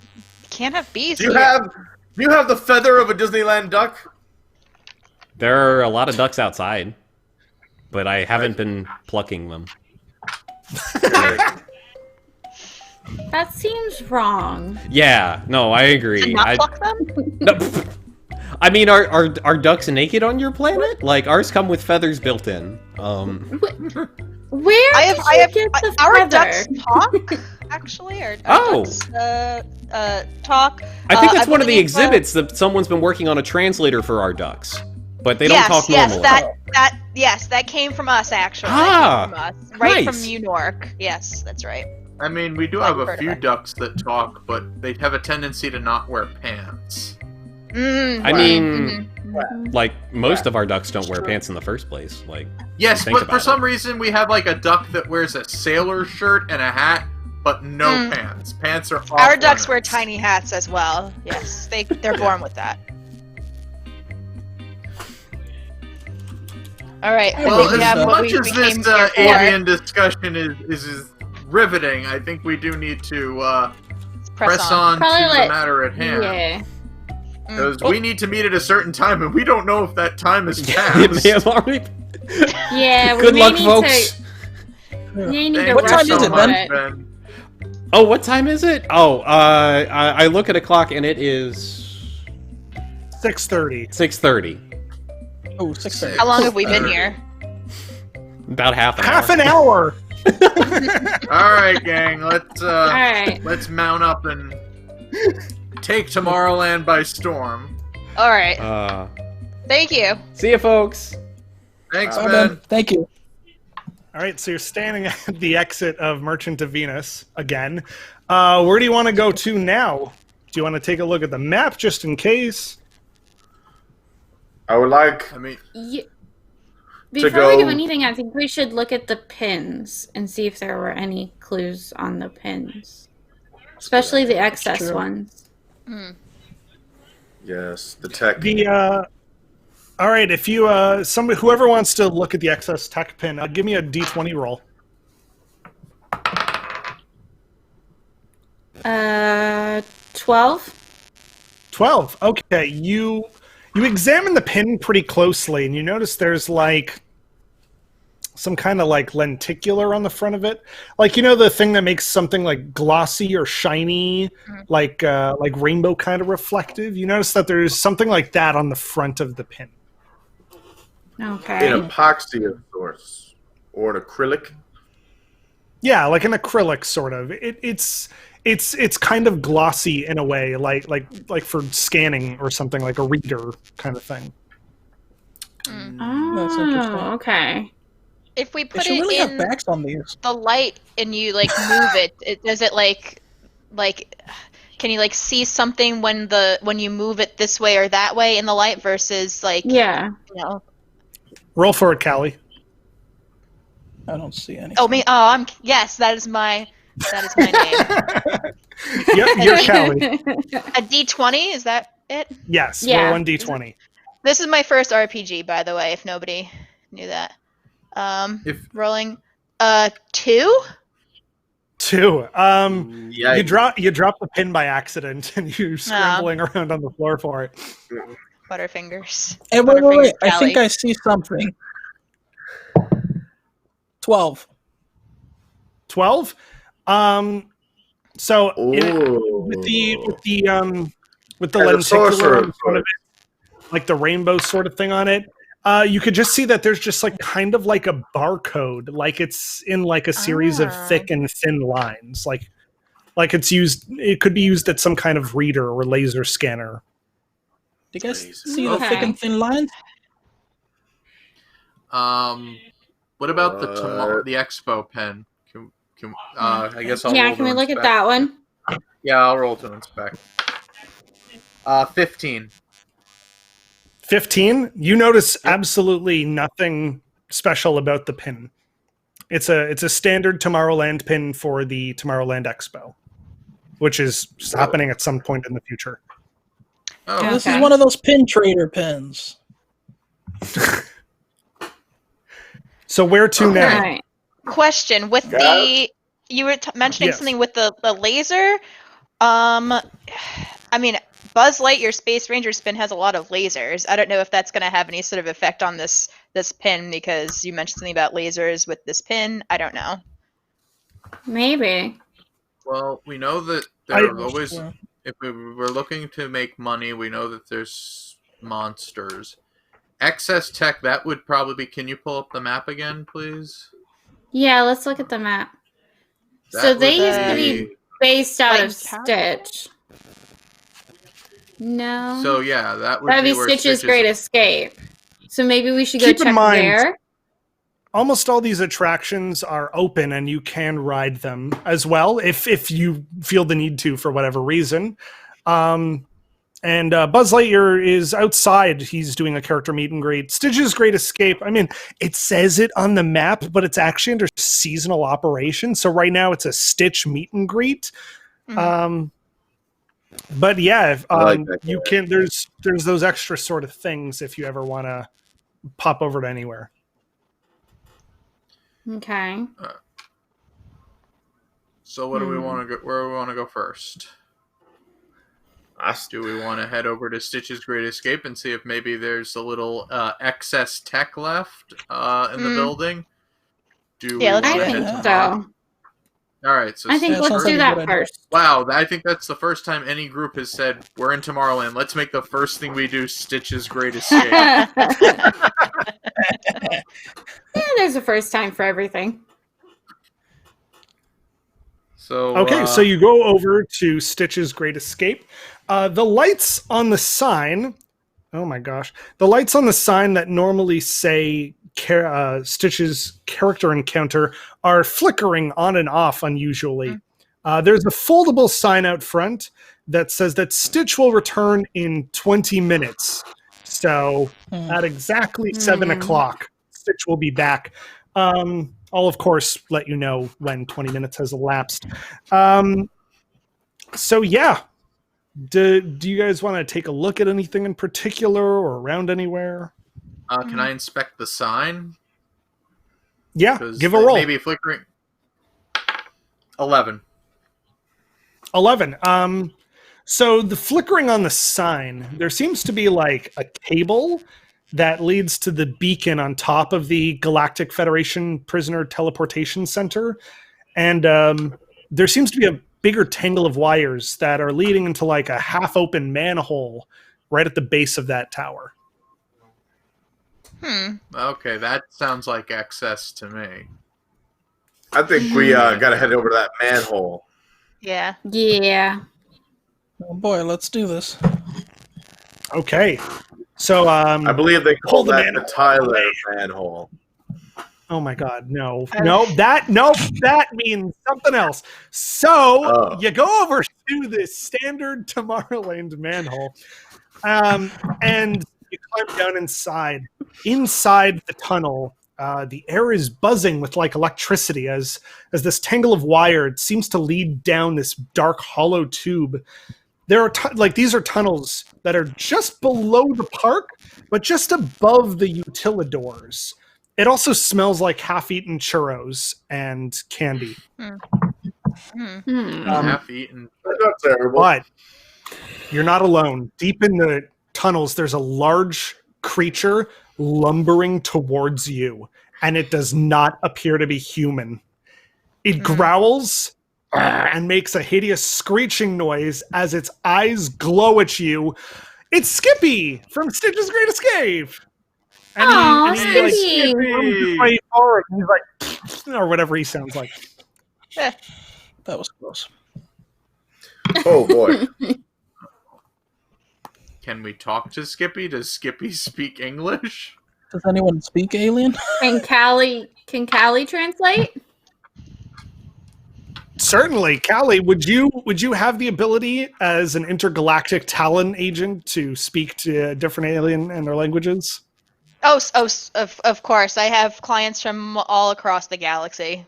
Can't have bees. Do you here. have the feather of a Disneyland duck? There are a lot of ducks outside, but I haven't been plucking them. That seems wrong. Yeah, no, I To agree. not pluck them? No, I mean, are ducks naked on your planet? Like ours come with feathers built in. Where I have. did I you have. get the Our feather? ducks talk. Actually, our Oh. ducks talk. I think that's one of the believe, exhibits that someone's been working on a translator for our ducks, but they don't yes, talk yes, normally. that came from us actually. Ah, That came from us. Right nice. from New York. Yes, that's right. I mean, we do I've have a heard of few it. ducks that talk, but they have a tendency to not wear pants. I mean, Mhm. like most of our ducks don't wear pants in the first place. Like, Yes, think but for about some reason we have like a duck that wears a sailor shirt and a hat, but no Mm. pants. Pants are off Our ducks wear limits. tiny hats as well. Yes, they're born with that. All right. I Well, think we have as what much we as came this here for. alien discussion is riveting, I think we do need to Let's press on to Probably the let- matter at hand. Yeah. Because we need to meet at a certain time, and we don't know if that time is it passed. may have already. Yeah, we Good may luck, need folks. to. We need Thank to you What time rush is it, on Ben? it. Ben? Oh, what time is it? Oh, I look at a clock and it is 6:30. 6:30. Oh, 6:30. How long have we been here? About half an hour. Half an hour. All right, gang. Let's All right. let's mount up and take Tomorrowland by storm. All right. Thank you. See you, folks. Thanks, Bye, Ben. Ben. Thank you. All right, so you're standing at the exit of Merchant of Venus again. Where do you want to go to now? Do you want to take a look at the map just in case? I would like... I mean, Before we do anything, I think we should look at the pins and see if there were any clues on the pins, especially the excess ones. Yes, the tech. All right, if you whoever wants to look at the excess tech pin, give me a D20 roll. 12. 12. Okay, you examine the pin pretty closely, and you notice there's like some kind of like lenticular on the front of it, like the thing that makes something like glossy or shiny, like rainbow kind of reflective. You notice that there's something like that on the front of the pin. Okay. An epoxy of sorts, or an acrylic. Yeah, like an acrylic sort of. It's kind of glossy in a way, like for scanning or something, like a reader kind of thing. That's interesting. Okay. If we put They should really it have in backs on these. the light and you like move it, does it like can you like see something when you move it this way or that way in the light versus like Roll for it, Callie. I don't see any. Oh me! Oh, yes. That is my name. Yep, you're Callie. A D20, is that it? Yes. Yeah. Roll 1d20. This is my first RPG, by the way. If nobody knew that. Rolling 2. 2. Yeah. You drop the pin by accident, and you're scrambling around on the floor for it. Butterfingers. Hey, wait. I think I see something. 12. 12. So with the lenticular in front of it, like the rainbow sort of thing on it, you could just see that there's just like kind of like a barcode, like it's in like a series of thick and thin lines, like it's used. It could be used at some kind of reader or laser scanner. Do you guys see the thick and thin lines? What about the expo pen? I guess I'll roll can we look inspect. at that one? Yeah, I'll roll to inspect. 15. 15. You notice absolutely nothing special about the pin. It's a standard Tomorrowland pin for the Tomorrowland Expo, which is happening at some point in the future. Oh, This is one of those pin trader pins. So where to now? Right. Question with you were mentioning something with the laser. I mean, Buzz Lightyear Space Ranger spin has a lot of lasers. I don't know if that's going to have any sort of effect on this pin, because you mentioned something about lasers with this pin. I don't know. Maybe. Well, we know that there are always, if we were looking to make money, we know that there's monsters. Excess tech, that would probably be, can you pull up the map again, please? Yeah, let's look at the map. So they used to be based out of Stitch. No. So yeah, that would That'd be where Stitch's Great Escape. So maybe we should go Keep check in mind, there. almost all these attractions are open, and you can ride them as well if you feel the need to for whatever reason. And Buzz Lightyear is outside. He's doing a character meet and greet. Stitch's Great Escape, I mean, it says it on the map, but it's actually under seasonal operation. So right now it's a Stitch meet and greet. But yeah, you can. There's those extra sort of things if you ever want to pop over to anywhere. Okay. So what do we want to go? Where do we want to go first? Do we want to head over to Stitch's Great Escape and see if maybe there's a little excess tech left in the building? I think so. All right, so I think let's do that first. Wow, I think that's the first time any group has said, we're in Tomorrowland. Let's make the first thing we do Stitch's Great Escape. Yeah, there's a first time for everything. So okay, so you go over to Stitch's Great Escape. The lights on the sign, oh my gosh, the lights on the sign that normally say Stitch's character encounter are flickering on and off unusually. There's a foldable sign out front that says that Stitch will return in 20 minutes. So at exactly 7 o'clock, Stitch will be back. I'll of course let you know when 20 minutes has elapsed. So yeah, do you guys want to take a look at anything in particular or around anywhere? Can I inspect the sign? Yeah, give a roll. Maybe flickering. 11. 11. So the flickering on the sign, there seems to be like a cable that leads to the beacon on top of the Galactic Federation Prisoner Teleportation Center. And there seems to be a bigger tangle of wires that are leading into like a half-open manhole right at the base of that tower. Okay, that sounds like excess to me. I think we gotta head over to that manhole. Yeah. Yeah. Oh boy, let's do this. Okay. So I believe they call pull the that manhole the Tyler away. manhole. Oh my God, no, that means something else. So you go over to the standard Tomorrowland manhole, and you climb down inside. Inside the tunnel, the air is buzzing with like electricity as this tangle of wire seems to lead down this dark hollow tube. There are these are tunnels that are just below the park, but just above the utilidors. It also smells like half-eaten churros and candy. Half-eaten. Not terrible. But you're not alone. Deep in the tunnels, there's a large creature lumbering towards you, and it does not appear to be human. It growls and makes a hideous screeching noise as its eyes glow at you. It's Skippy from Stitch's Great Escape. And Skippy! Like, he's like, or whatever he sounds like. That was close. Oh boy. Can we talk to Skippy? Does Skippy speak English? Does anyone speak alien? Can Callie translate? Certainly, Callie. Would you have the ability as an intergalactic Talon agent to speak to different alien and their languages? Of course. I have clients from all across the galaxy.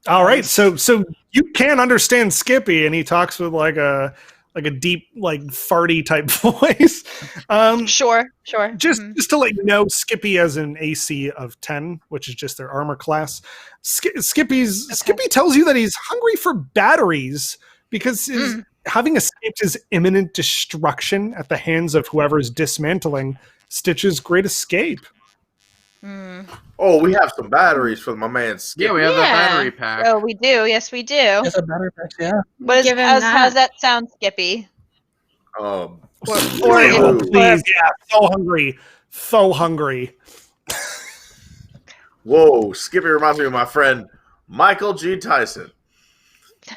All right, so you can understand Skippy, and he talks with like a deep, like farty type voice. Sure. Just to let you know, Skippy has an AC of 10, which is just their armor class. Skippy tells you that he's hungry for batteries because having escaped his imminent destruction at the hands of whoever's dismantling Stitch's Great Escape. Oh, we have some batteries for my man Skippy. Yeah, we have that battery pack. Oh, we do. Yes, we do. Yes, a battery pack, yeah. How's that sound, Skippy? Please, Please. yeah, so hungry. Whoa, Skippy reminds me of my friend Michael G. Tyson.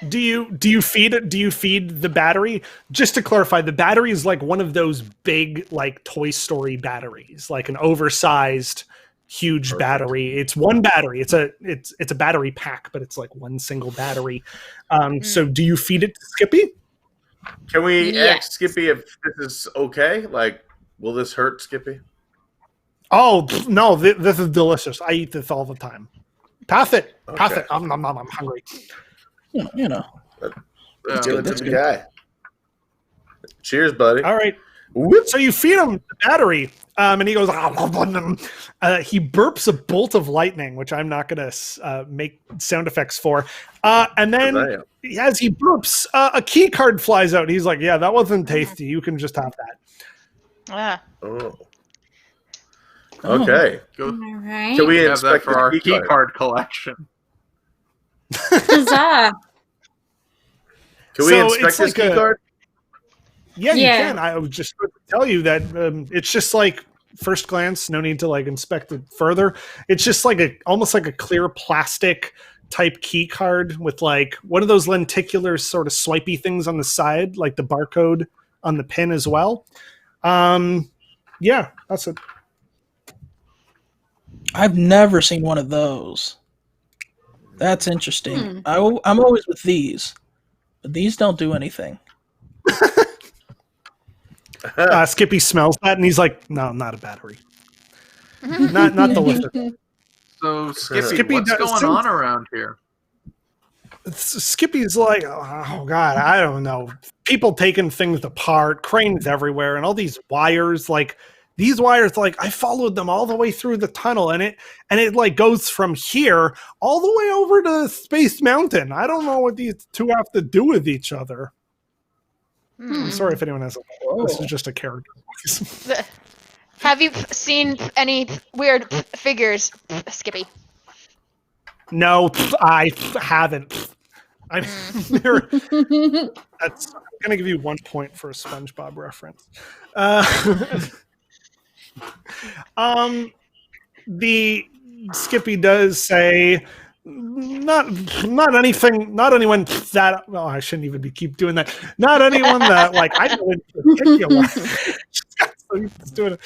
Do you feed it? Do you feed the battery? Just to clarify, the battery is like one of those big, like Toy Story batteries, like an oversized, huge battery. It's one battery. It's a battery pack, but it's like one single battery. So do you feed it to Skippy? Can we ask Skippy if this is okay? Like, will this hurt Skippy? Oh no, this is delicious. I eat this all the time. Pass it. I'm hungry. You know. Let's give it to the guy. Cheers, buddy. All right. Whoop. So you feed him the battery, and he goes. He burps a bolt of lightning, which I'm not going to make sound effects for. And then, as he burps, a key card flies out. He's like, "Yeah, that wasn't tasty. You can just have that." Oh. Okay. All right. Can we have that inspect for our key card collection? Huzzah. Can we inspect this key card? Yeah, you can. I was just going to tell you that it's just like first glance, no need to like inspect it further. It's just like almost like a clear plastic type key card with like one of those lenticular sort of swipey things on the side, like the barcode on the pin as well. Yeah, that's it. I've never seen one of those. That's interesting. I'm always with these, but these don't do anything. Skippy smells that and he's like, "No, not a battery." not the lizard. So, Skippy, Skippy what's does- going on around here? Skippy's like, oh god, I don't know. People taking things apart, cranes everywhere, and all these wires. Like these wires, like I followed them all the way through the tunnel, and it like goes from here all the way over to Space Mountain. I don't know what these two have to do with each other. I'm sorry if anyone has. This is just a character voice. Have you seen any weird figures, Skippy? No, I haven't. I'm gonna give you 1 point for a SpongeBob reference. The Skippy does say not anything, not anyone that. Well, I shouldn't even keep doing that. Not anyone that like I know in particular. So he's doing it.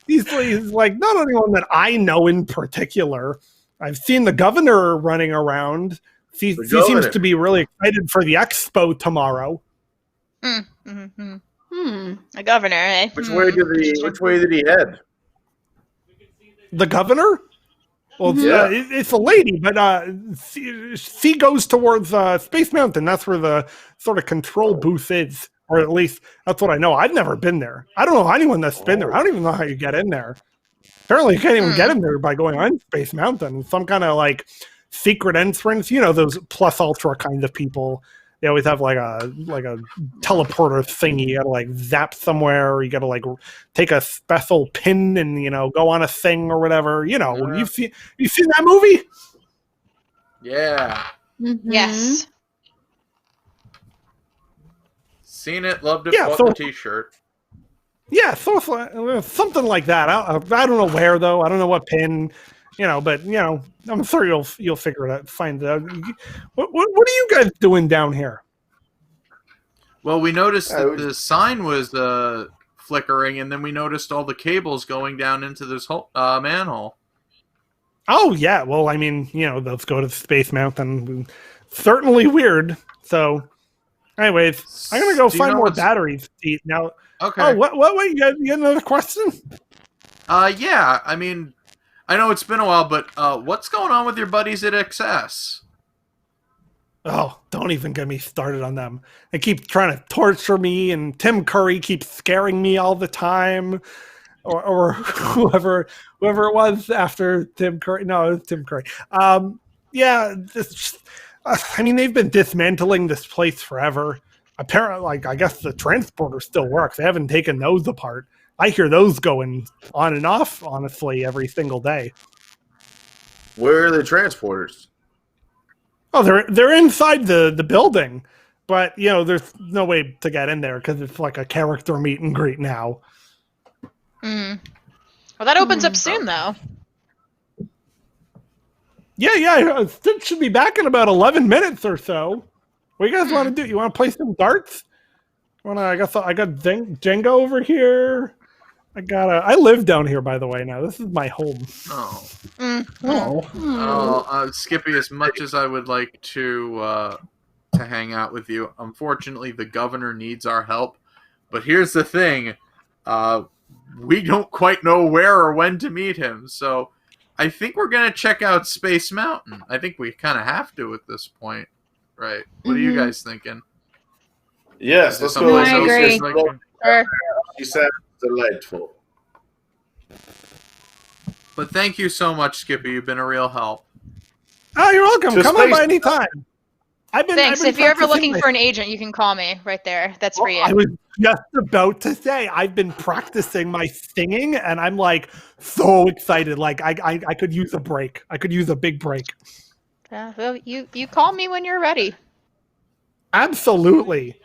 He's like not anyone that I know in particular. I've seen the governor running around. He seems to be really excited for the expo tomorrow. A governor, eh? Which way did he head? The governor? Well, it's a lady, but she goes towards Space Mountain. That's where the sort of control booth is, or at least that's what I know. I've never been there. I don't know anyone that's been there. I don't even know how you get in there. Apparently, you can't even get in there by going on Space Mountain. Some kind of like secret entrance. You know, those plus ultra kind of people. They always have like a teleporter thingy. You gotta like zap somewhere. Or you gotta like take a special pin and go on a thing or whatever. You know, you seen that movie? Yeah. Mm-hmm. Yes. Seen it, loved it, bought the t-shirt. Yeah, so something like that. I don't know where though. I don't know what pin. But I'm sure you'll figure it out. Find it out. What are you guys doing down here? Well, we noticed that the sign was flickering, and then we noticed all the cables going down into this manhole. Oh yeah, well I mean let's go to Space Mountain. Certainly weird. So, anyways, I'm gonna go find more batteries now. Okay. Oh, what? You got another question? Yeah. I mean, I know it's been a while, but what's going on with your buddies at XS? Oh, don't even get me started on them. They keep trying to torture me, and Tim Curry keeps scaring me all the time. Or whoever it was after Tim Curry. No, it was Tim Curry. Yeah, I mean, they've been dismantling this place forever. Apparently, I guess the transporter still works. They haven't taken those apart. I hear those going on and off, honestly, every single day. Where are the transporters? Oh, they're inside the building, but there's no way to get in there because it's like a character meet and greet now. Well, that opens up soon, though. Yeah. It should be back in about 11 minutes or so. What do you guys want to do? You want to play some darts? I got Jenga over here. I live down here, by the way. Now this is my home. Skippy, as much as I would like to hang out with you, unfortunately, the governor needs our help. But here's the thing: we don't quite know where or when to meet him. So I think we're gonna check out Space Mountain. I think we kind of have to at this point, right? What are you guys thinking? Yes, let's go. I agree. She said delightful. But thank you so much, Skippy. You've been a real help. Oh, you're welcome. Come on by anytime. Thanks. If you're ever looking for an agent, you can call me right there. That's for you. I was just about to say I've been practicing my singing, and I'm like so excited. Like I could use a break. I could use a big break. Well, you call me when you're ready. Absolutely.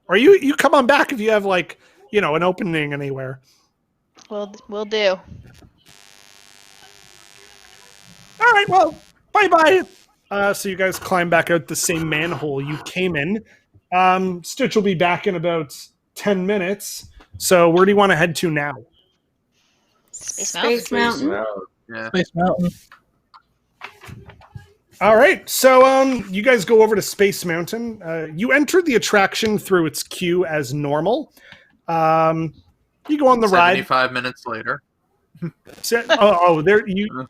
Or you come on back if you have an opening anywhere. We'll do. All right. Well, bye. So you guys climb back out the same manhole you came in. Stitch will be back in about 10 minutes. So where do you want to head to now? Space Mountain. Yeah. Space Mountain. All right. So you guys go over to Space Mountain. You enter the attraction through its queue as normal. You go on the ride. 75 minutes later. There you.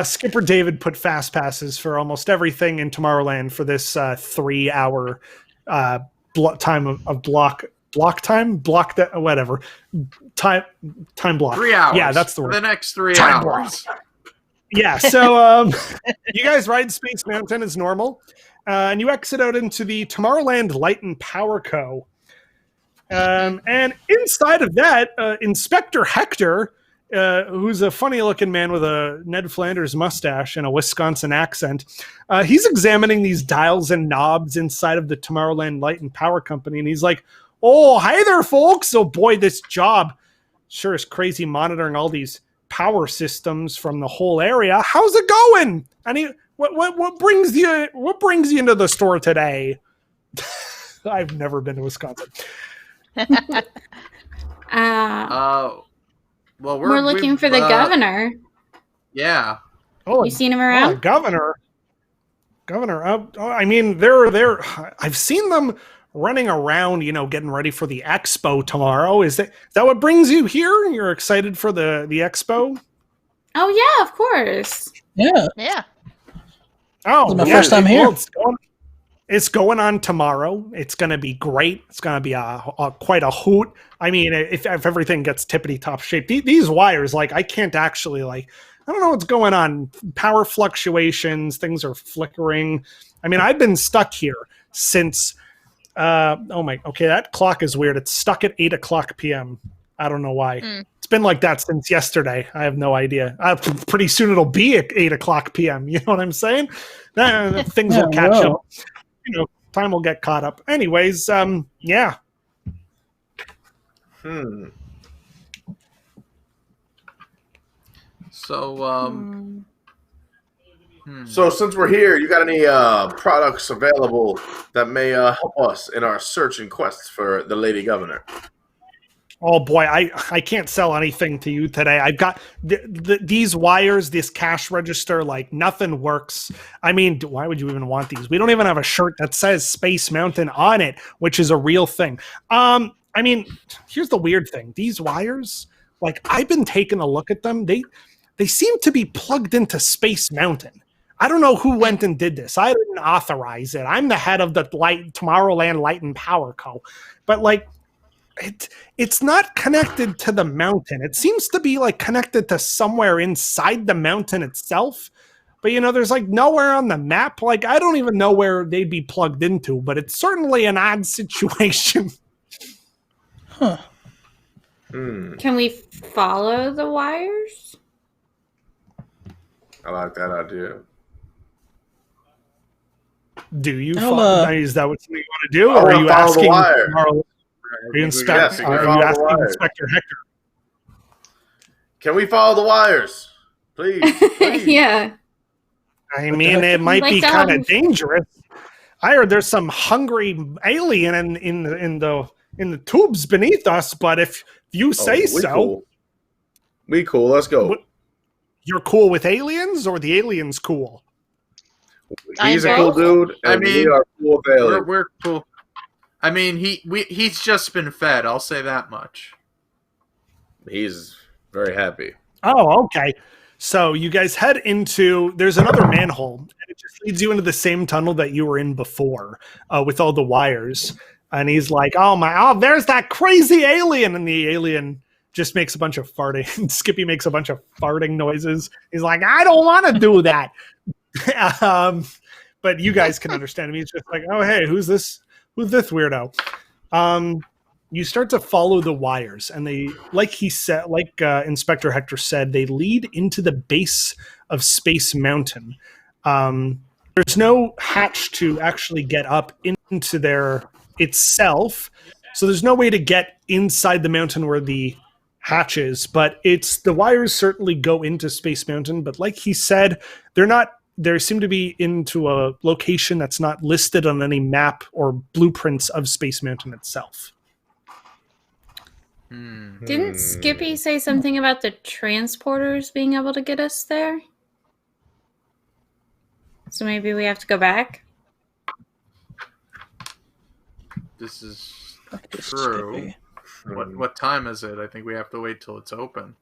Skipper David put fast passes for almost everything in Tomorrowland for this 3-hour time of block whatever time block. 3 hours. Yeah, that's the word. For the next 3 Time hours. block. Yeah, so you guys ride Space Mountain as normal, and you exit out into the Tomorrowland Light and Power Co. And inside of that, Inspector Hector, who's a funny-looking man with a Ned Flanders mustache and a Wisconsin accent, he's examining these dials and knobs inside of the Tomorrowland Light and Power Company, and he's like, "Oh, hi there, folks! Oh boy, this job sure is crazy monitoring all these power systems from the whole area. How's it going? And what brings you into the store today?" I've never been to Wisconsin. Well, we're looking for the governor. Yeah. Oh, you seen him around? Governor. I mean, they're. I've seen them running around, getting ready for the expo tomorrow. Is that what brings you here? You're excited for the expo? Oh yeah, of course. Yeah. Oh, this is my first time here. It's going on tomorrow. It's going to be great. It's going to be quite a hoot. I mean, if everything gets tippity top shape, these wires, I can't actually I don't know what's going on. Power fluctuations, things are flickering. I mean, I've been stuck here since. That clock is weird. It's stuck at 8:00 p.m. I don't know why. It's been like that since yesterday. I have no idea. Pretty soon it'll be at 8:00 p.m. You know what I'm saying? Things will catch up. Time will get caught up. Anyways, yeah. So, So since we're here, you got any products available that may help us in our search and quests for the Lady Governor? Oh boy, I can't sell anything to you today. I've got these wires, this cash register, nothing works. I mean, why would you even want these? We don't even have a shirt that says Space Mountain on it, which is a real thing. I mean, here's the weird thing. These wires, I've been taking a look at them. They seem to be plugged into Space Mountain. I don't know who went and did this. I didn't authorize it. I'm the head of the Tomorrowland Light and Power Co. But it's not connected to the mountain. It seems to be connected to somewhere inside the mountain itself. But there's nowhere on the map. I don't even know where they'd be plugged into, but it's certainly an odd situation. Huh. Can we follow the wires? I like that idea. Do you? Is that what you want to do, or are you asking? Are you asking Inspector Hector? Can we follow the wires, please? Yeah. I mean, it might be kind of dangerous. I heard there's some hungry alien in the tubes beneath us, but if you say so, cool. We cool. Let's go. You're cool with aliens, or the aliens cool? He's a cool dude. And we are cool with aliens. We're cool. I mean, he's just been fed. I'll say that much. He's very happy. Oh, okay. So you guys head into. There's another manhole, and it just leads you into the same tunnel that you were in before, with all the wires. And he's like, "Oh, there's that crazy alien," and the alien just makes a bunch of farting. Skippy makes a bunch of farting noises. He's like, "I don't want to do that." But you guys can understand him. He's just like, "Oh, hey, who's this weirdo?" You start to follow the wires, and they, Inspector Hector said, they lead into the base of Space Mountain. There's no hatch to actually get up into there itself, so there's no way to get inside the mountain where the hatch is. But the wires certainly go into Space Mountain. But like he said, they seem to be into a location that's not listed on any map or blueprints of Space Mountain itself. Didn't Skippy say something about the transporters being able to get us there? So maybe we have to go back? This is true. What time is it? I think we have to wait till it's open.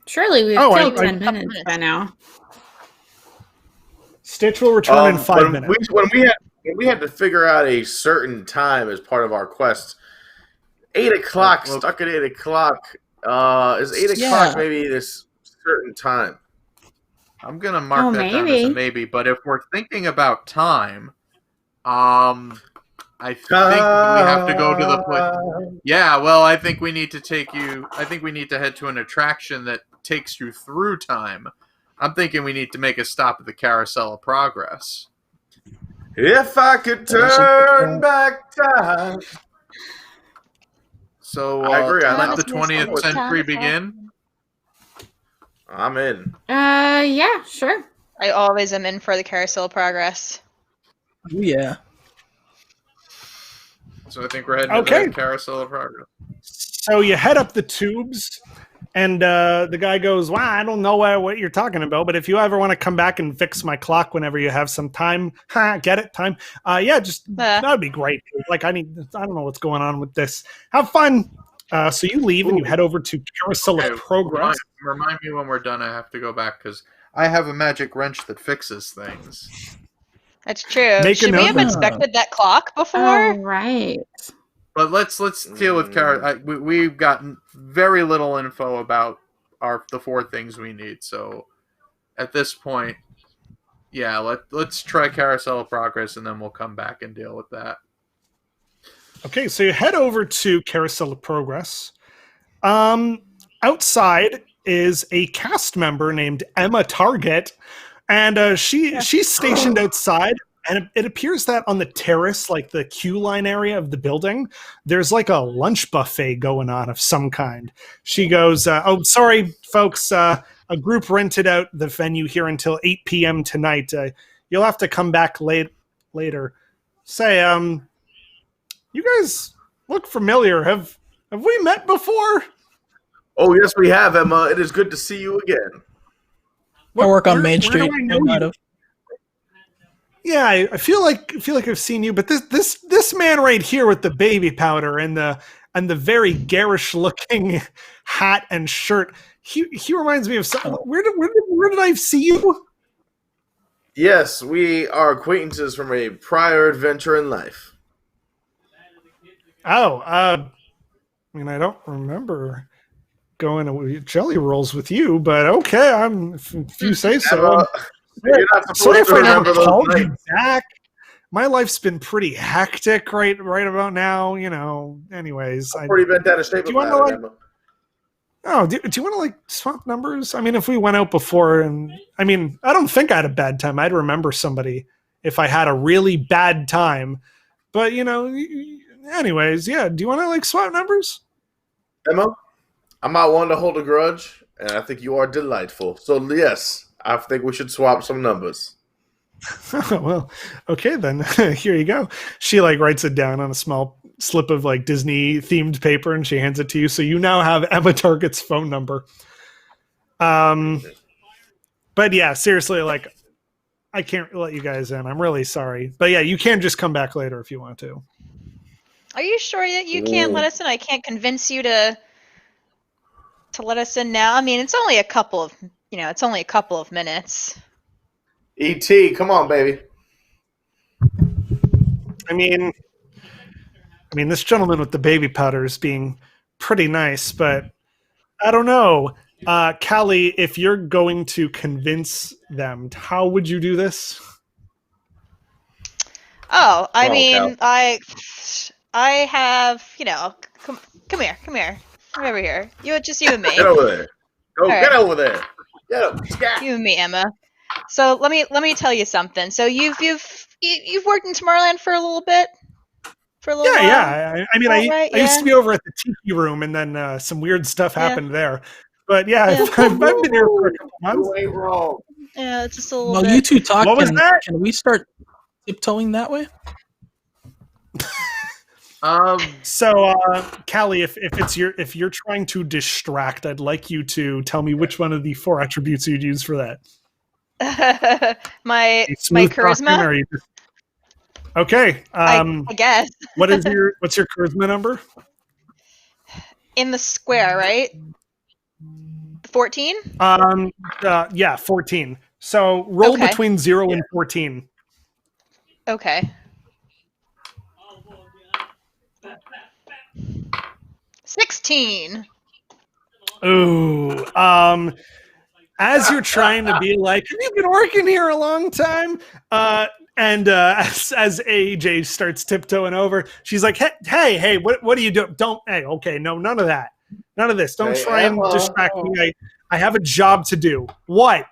Surely we've killed 10 minutes by now. Stitch will return in 5 minutes. When we had to figure out a certain time as part of our quest, 8 o'clock, stuck at 8 o'clock. Is 8 o'clock maybe this certain time? I'm going to mark that down as a maybe, but if we're thinking about time, I think we have to go to the place. Yeah, well, I think we need to head to an attraction that takes you through time. I'm thinking we need to make a stop at the Carousel of Progress. If I could turn back time. So I agree. Let the 20th century begin. I'm in. Yeah, sure. I always am in for the Carousel of Progress. Oh, yeah. So I think we're heading to the Carousel of Progress. So you head up the tubes, and the guy goes, "Wow, I don't know what you're talking about, but if you ever want to come back and fix my clock whenever you have some time, get it, time? Yeah, that would be great. Like, I don't know what's going on with this. Have fun." So you leave and you head over to Carousel of Progress. Remind me when we're done. I have to go back because I have a magic wrench that fixes things. That's true. Should we have inspected that clock before? Oh, right. But let's deal with we've gotten very little info about the 4 things we need. So at this point, yeah, let's try Carousel of Progress and then we'll come back and deal with that. Okay, so you head over to Carousel of Progress. Outside is a cast member named Emma Target, and she's stationed outside. And it appears that on the terrace, like the queue line area of the building, there's like a lunch buffet going on of some kind. She goes, "Oh, sorry, folks. A group rented out the venue here until 8 p.m. tonight. You'll have to come back later." Say, you guys look familiar. Have we met before? Oh, yes, we have, Emma. It is good to see you again. I work on Main Street. Yeah, I feel like I've seen you, but this man right here with the baby powder and the very garish looking hat and shirt, he reminds me of something. Where did I see you? Yes, we are acquaintances from a prior adventure in life. Oh, I mean, I don't remember going to Jelly Rolls with you, but okay, if you say so. You're not Sorry if I never those called you nights. back. My life's been pretty hectic right about now. Anyways, I've already been down a shape. Do you want to swap numbers? I mean, if we went out before, and I mean, I don't think I had a bad time. I'd remember somebody if I had a really bad time. But anyways, yeah. Do you want to swap numbers? Emma, I'm not one to hold a grudge, and I think you are delightful. So yes. I think we should swap some numbers. Well, okay then. Here you go. She writes it down on a small slip of Disney themed paper and she hands it to you. So you now have Emma Target's phone number. But yeah, seriously, I can't let you guys in. I'm really sorry. But yeah, you can just come back later if you want to. Are you sure that you can't let us in? I can't convince you to let us in now. I mean, it's only a couple of minutes. E.T., come on, baby. I mean, this gentleman with the baby powder is being pretty nice, but I don't know. Callie, if you're going to convince them, how would you do this? Oh, I mean, Cal. I have, come here. Come over here. You and me. Get over there. Go, right. Get over there. Get up. Scat. You and me, Emma. So let me tell you something. So you've worked in Tomorrowland for a little bit. While? Yeah. I mean, I used to be over at the Tiki Room, and then some weird stuff happened there. But I've been here for a couple months. You ain't wrong. Yeah, just a little Well, bit. you two talk. What was that? Can we start tiptoeing that way? So, Callie, if you're trying to distract, I'd like you to tell me which one of the 4 attributes you'd use for that. my charisma. Okay. I guess. what's your charisma number? In the square, right? 14? Yeah, 14. So roll Okay. between 0 and 14. Okay. 16. Ooh. As you're trying to be like, have you been working here a long time? And as AJ starts tiptoeing over, she's like, hey, what are you doing? Hey, okay, no, none of that. None of this. Don't try and distract me. I have a job to do. What?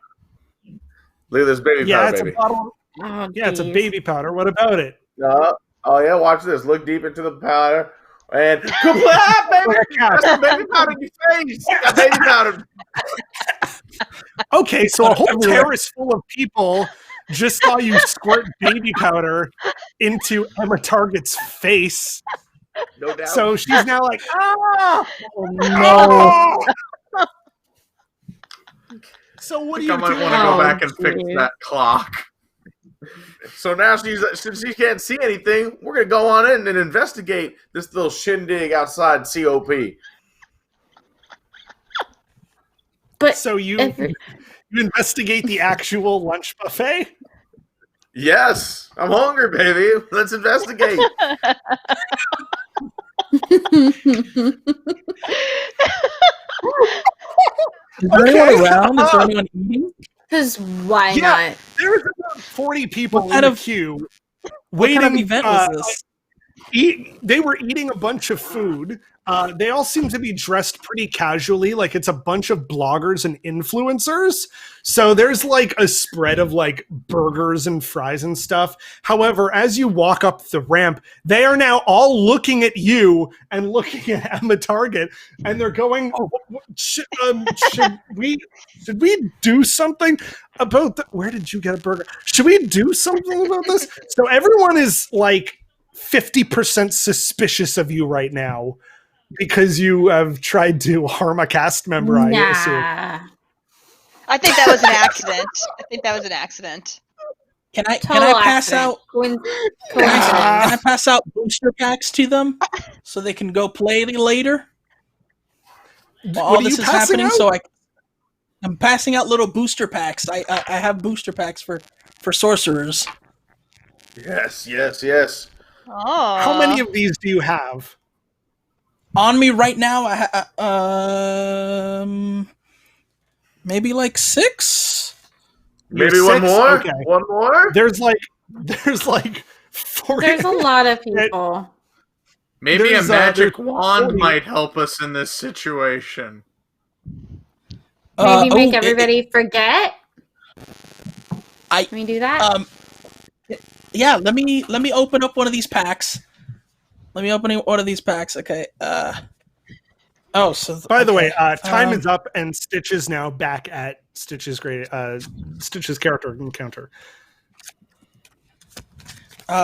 Look at this baby powder, baby. It's a bottle. It's a baby powder. What about it? Oh, yeah, watch this. Look deep into the powder. And comply, baby! That's the baby powder in your face. Got baby powder. Okay, so a whole terrace full of people just saw you squirt baby powder into Emma Target's face. No doubt. So she's now like, oh No. So what do I you might do? want to go back and fix that clock. So now since she can't see anything, we're going to go on in and investigate this little shindig outside COP. But So you investigate the actual lunch buffet? Yes, I'm hungry, baby. Let's investigate. Is there anyone around? Is there anyone eating? Because why not? There's about 40 people What kind in the of- queue What waiting. kind of event was this? They were eating a bunch of food. They all seem to be dressed pretty casually, like it's a bunch of bloggers and influencers. So there's like a spread of like burgers and fries and stuff. However, as you walk up the ramp, they are now all looking at you and looking at Emma Target, and they're going, should we do something about where did you get a burger? Should we do something about this? So everyone is like 50% suspicious of you right now because you have tried to harm a cast member, I assume. I think that was an accident. Can I Total pass accident. out? Can Ah. I pass out booster packs to them so they can go play later? While all What are this you is passing happening, out? so I'm passing out little booster packs. I have booster packs for sorcerers. Yes. Oh. How many of these do you have? On me right now, maybe like 6. Maybe You're one 6? more? Okay. One more? There's like 40. There's a lot of people. Maybe a There's, magic there's wand 40. might help us in this situation. Maybe make everybody forget. Can we do that? Yeah, let me open up one of these packs. Okay. By the way, time is up, and Stitch is now back at Stitch's Stitch's character encounter.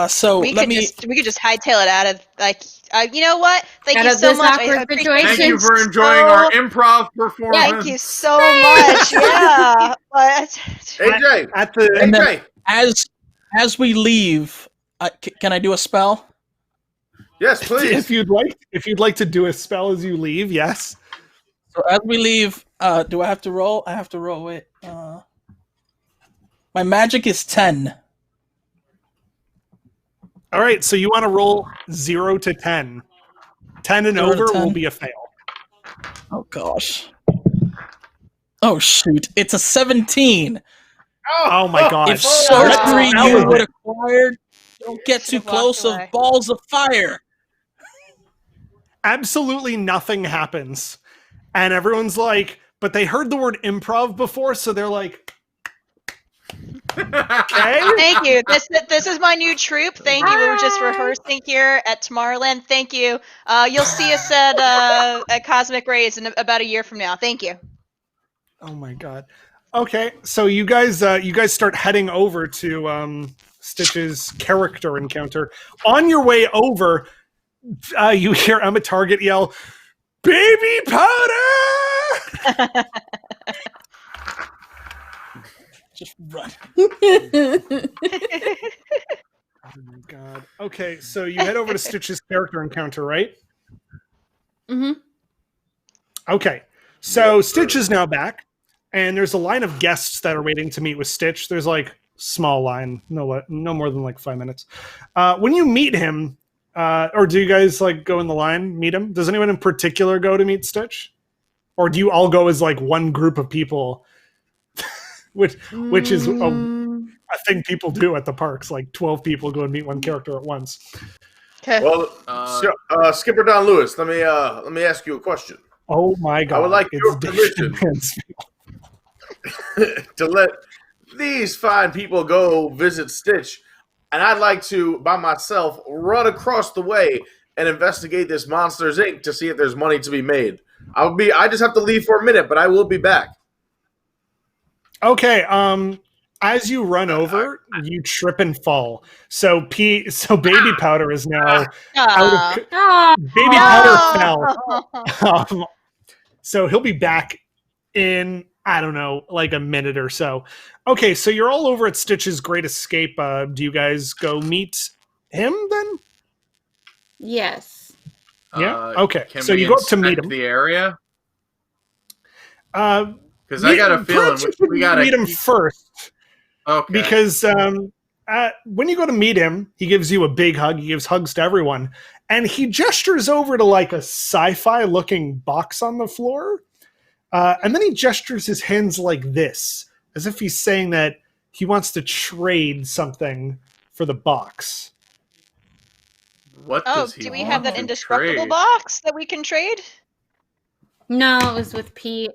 So we let could me. just hightail it out of you know what? Thank Out you of so this much. awkward situation. Thank you for enjoying our improv performance. Thank you so much. Yeah. But AJ, And then AJ. as we leave, can I do a spell? Yes, please. If you'd like to do a spell as you leave, yes. So as we leave, do I have to roll? I have to roll. Wait. My magic is 10. All right, so you want to roll 0 to 10. 10 and 0 to over 10. will be a fail. Oh gosh. Oh shoot! It's a 17. Oh my god! If sorcery That you was would it. acquired, don't get too close of balls of fire. Absolutely nothing happens, and everyone's like, but they heard the word improv before, so they're like, okay. thank you. This is my new troupe. Thank you. We were just rehearsing here at Tomorrowland. Thank you. You'll see us at Cosmic Rays in about a year from now. Thank you. Oh my god. Okay, so you guys start heading over to Stitch's character encounter. On your way over, you hear Emma Target yell, "Baby powder!" Just run. Oh my god. Okay, so you head over to Stitch's character encounter, right? Mm-hmm. Okay. So Yes, Stitch sir. is now back, and there's a line of guests that are waiting to meet with Stitch. There's like small line, no more than like 5 minutes. When you meet him, or do you guys like go in the line, meet him? Does anyone in particular go to meet Stitch, or do you all go as like one group of people? which is a thing people do at the parks. Like 12 people go and meet one character at once. Okay. Well, Skipper Don Lewis, let me ask you a question. Oh my god! I would like your Dave permission to let these fine people go visit Stitch, and I'd like to, by myself, run across the way and investigate this Monsters Inc. to see if there's money to be made. I just have to leave for a minute, but I will be back. Okay. As you run over, you trip and fall. So Baby Powder is now out of Baby Powder fell. So he'll be back in, I don't know, like a minute or so. Okay, so you're all over at Stitch's Great Escape. Do you guys go meet him then? Yes. Yeah. Okay. Can So we you go up to meet inspect him. the area? Because I got a feeling we got to meet him first. Okay. Because when you go to meet him, he gives you a big hug. He gives hugs to everyone. And he gestures over to like a sci-fi looking box on the floor. And then he gestures his hands like this, as if he's saying that he wants to trade something for the box. What does he do we want have that to indestructible trade? box that we can trade? No, it was with Pete.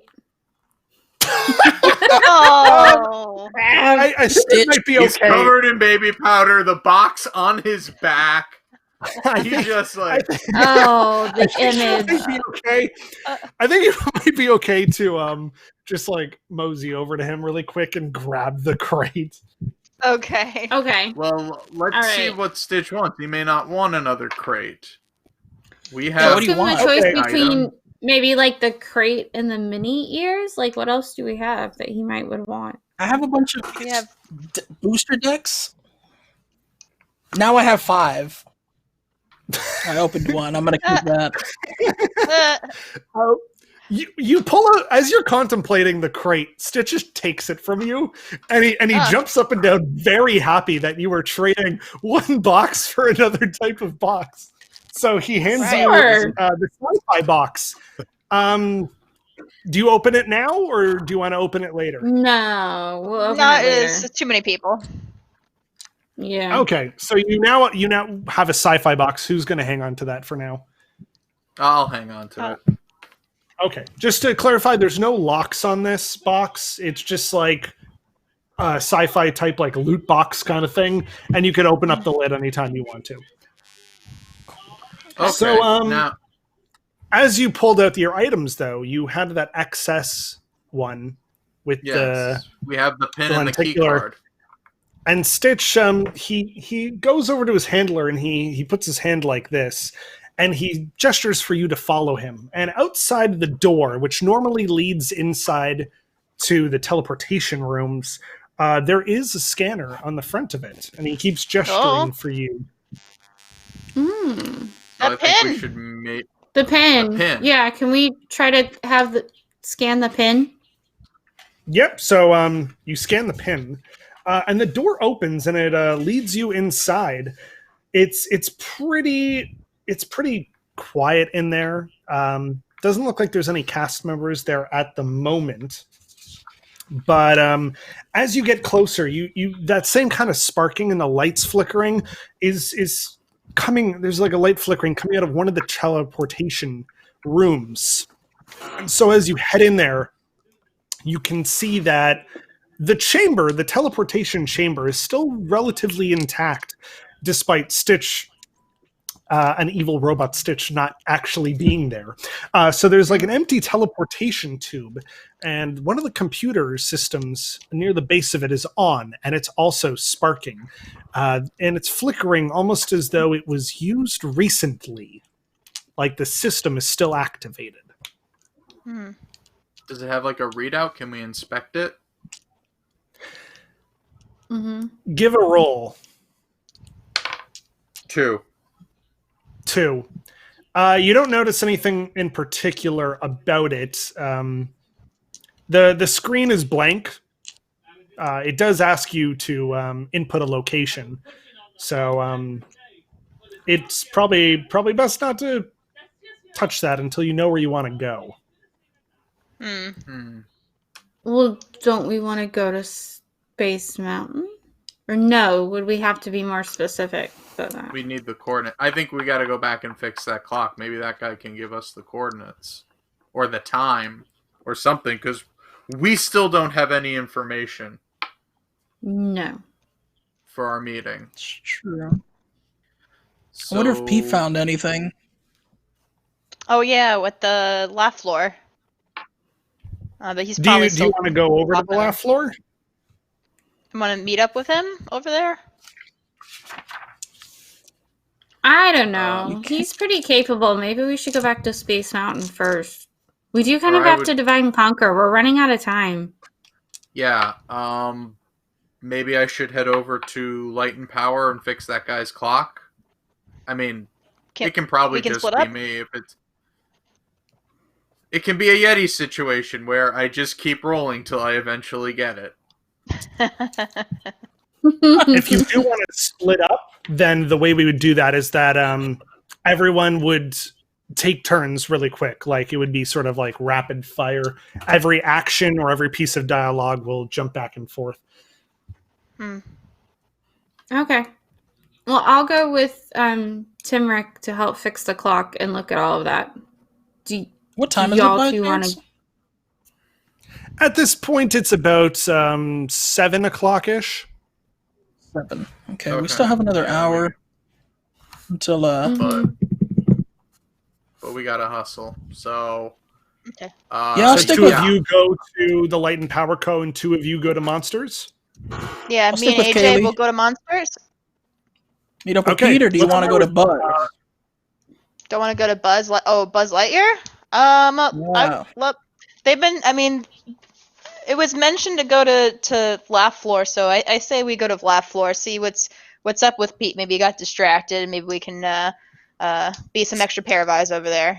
Oh. I think it might be He's okay. covered in baby powder, the box on his back. He's just like, Oh, the image. Might be okay. I think it might be okay to just like mosey over to him really quick and grab the crate. Okay. Okay. well, let's All see right. what Stitch wants. He may not want another crate. We So have what do you give him a want? choice Okay. between maybe like the crate and the mini ears. Like, what else do we have that he might would want? I have a bunch of We have booster decks. Now I have 5. I opened one. I'm gonna keep that. You pull out as you're contemplating the crate. Stitch just takes it from you, and he jumps up and down, very happy that you were trading one box for another type of box. So he hands Sure. you the sci-fi box. Do you open it now, or do you want to open it later? No, we'll open no, it later. it's too many people. Yeah. Okay, so you now have a sci-fi box. Who's going to hang on to that for now? I'll hang on to it. Okay, just to clarify, there's no locks on this box. It's just like a sci-fi type, like loot box kind of thing, and you can open up the lid anytime you want to. Okay, So, now as you pulled out your items, though, you had that XS one with yes, we have the pin the and the key lenticular- card. and Stitch. He goes over to his handler and he puts his hand like this, and he gestures for you to follow him. And outside the door, which normally leads inside to the teleportation rooms, there is a scanner on the front of it, and he keeps gesturing for you. Mm. I think we pin. should make. The pin. The pin. Yeah. Can we try to have scan the pin? Yep. So you scan the pin, and the door opens, and it leads you inside. It's pretty quiet in there. Doesn't look like there's any cast members there at the moment. But as you get closer, you that same kind of sparking and the lights flickering is coming. There's like a light flickering coming out of one of the teleportation rooms. And so as you head in there, you can see that the teleportation chamber, is still relatively intact, despite Stitch, an evil robot Stitch, not actually being there. So there's like an empty teleportation tube, and one of the computer systems near the base of it is on, and it's also sparking. And it's flickering almost as though it was used recently, like the system is still activated. Does it have like a readout? Can we inspect it? Mm-hmm. Give a roll. 2. You don't notice anything in particular about it. The screen is blank. It does ask you to input a location, so it's probably best not to touch that until you know where you want to go. Well, don't we want to go to Space Mountain? Or no, would we have to be more specific than that? We need the coordinate. I think we got to go back and fix that clock. Maybe that guy can give us the coordinates or the time or something, because we still don't have any information. No. For our meeting. It's true. So... I wonder if Pete found anything. Oh yeah, with the laugh floor. But he's Do probably you want to go over to the laugh floor? You want to meet up with him over there? I don't know. He's pretty capable. Maybe we should go back to Space Mountain first. We do kind of have to divide and conquer. We're running out of time. Yeah. Maybe I should head over to Light and Power and fix that guy's clock. I mean, it can probably just be me if it's. It can be a Yeti situation where I just keep rolling till I eventually get it. If you do want to split up, then the way we would do that is that everyone would take turns really quick. Like it would be sort of like rapid fire. Every action or every piece of dialogue will jump back and forth. Okay. Well, I'll go with Timrick to help fix the clock and look at all of that. What time is it by chance? At this point, it's about 7 o'clock-ish. 7. Okay, we still have another hour until... But we gotta hustle, so... Okay. I'll stick two with of you go to the Light and Power Co. and 2 of you go to Monsters? Yeah, I'll me and stick with AJ Kaylee. will go to Monsters. Meet up with Pete, or do you want to go to Buzz? Don't want to go to Buzz. Buzz Lightyear. They've been. I mean, it was mentioned to go to Laugh Floor, so I say we go to Laugh Floor. See what's up with Pete. Maybe he got distracted. Maybe we can be some extra pair of eyes over there.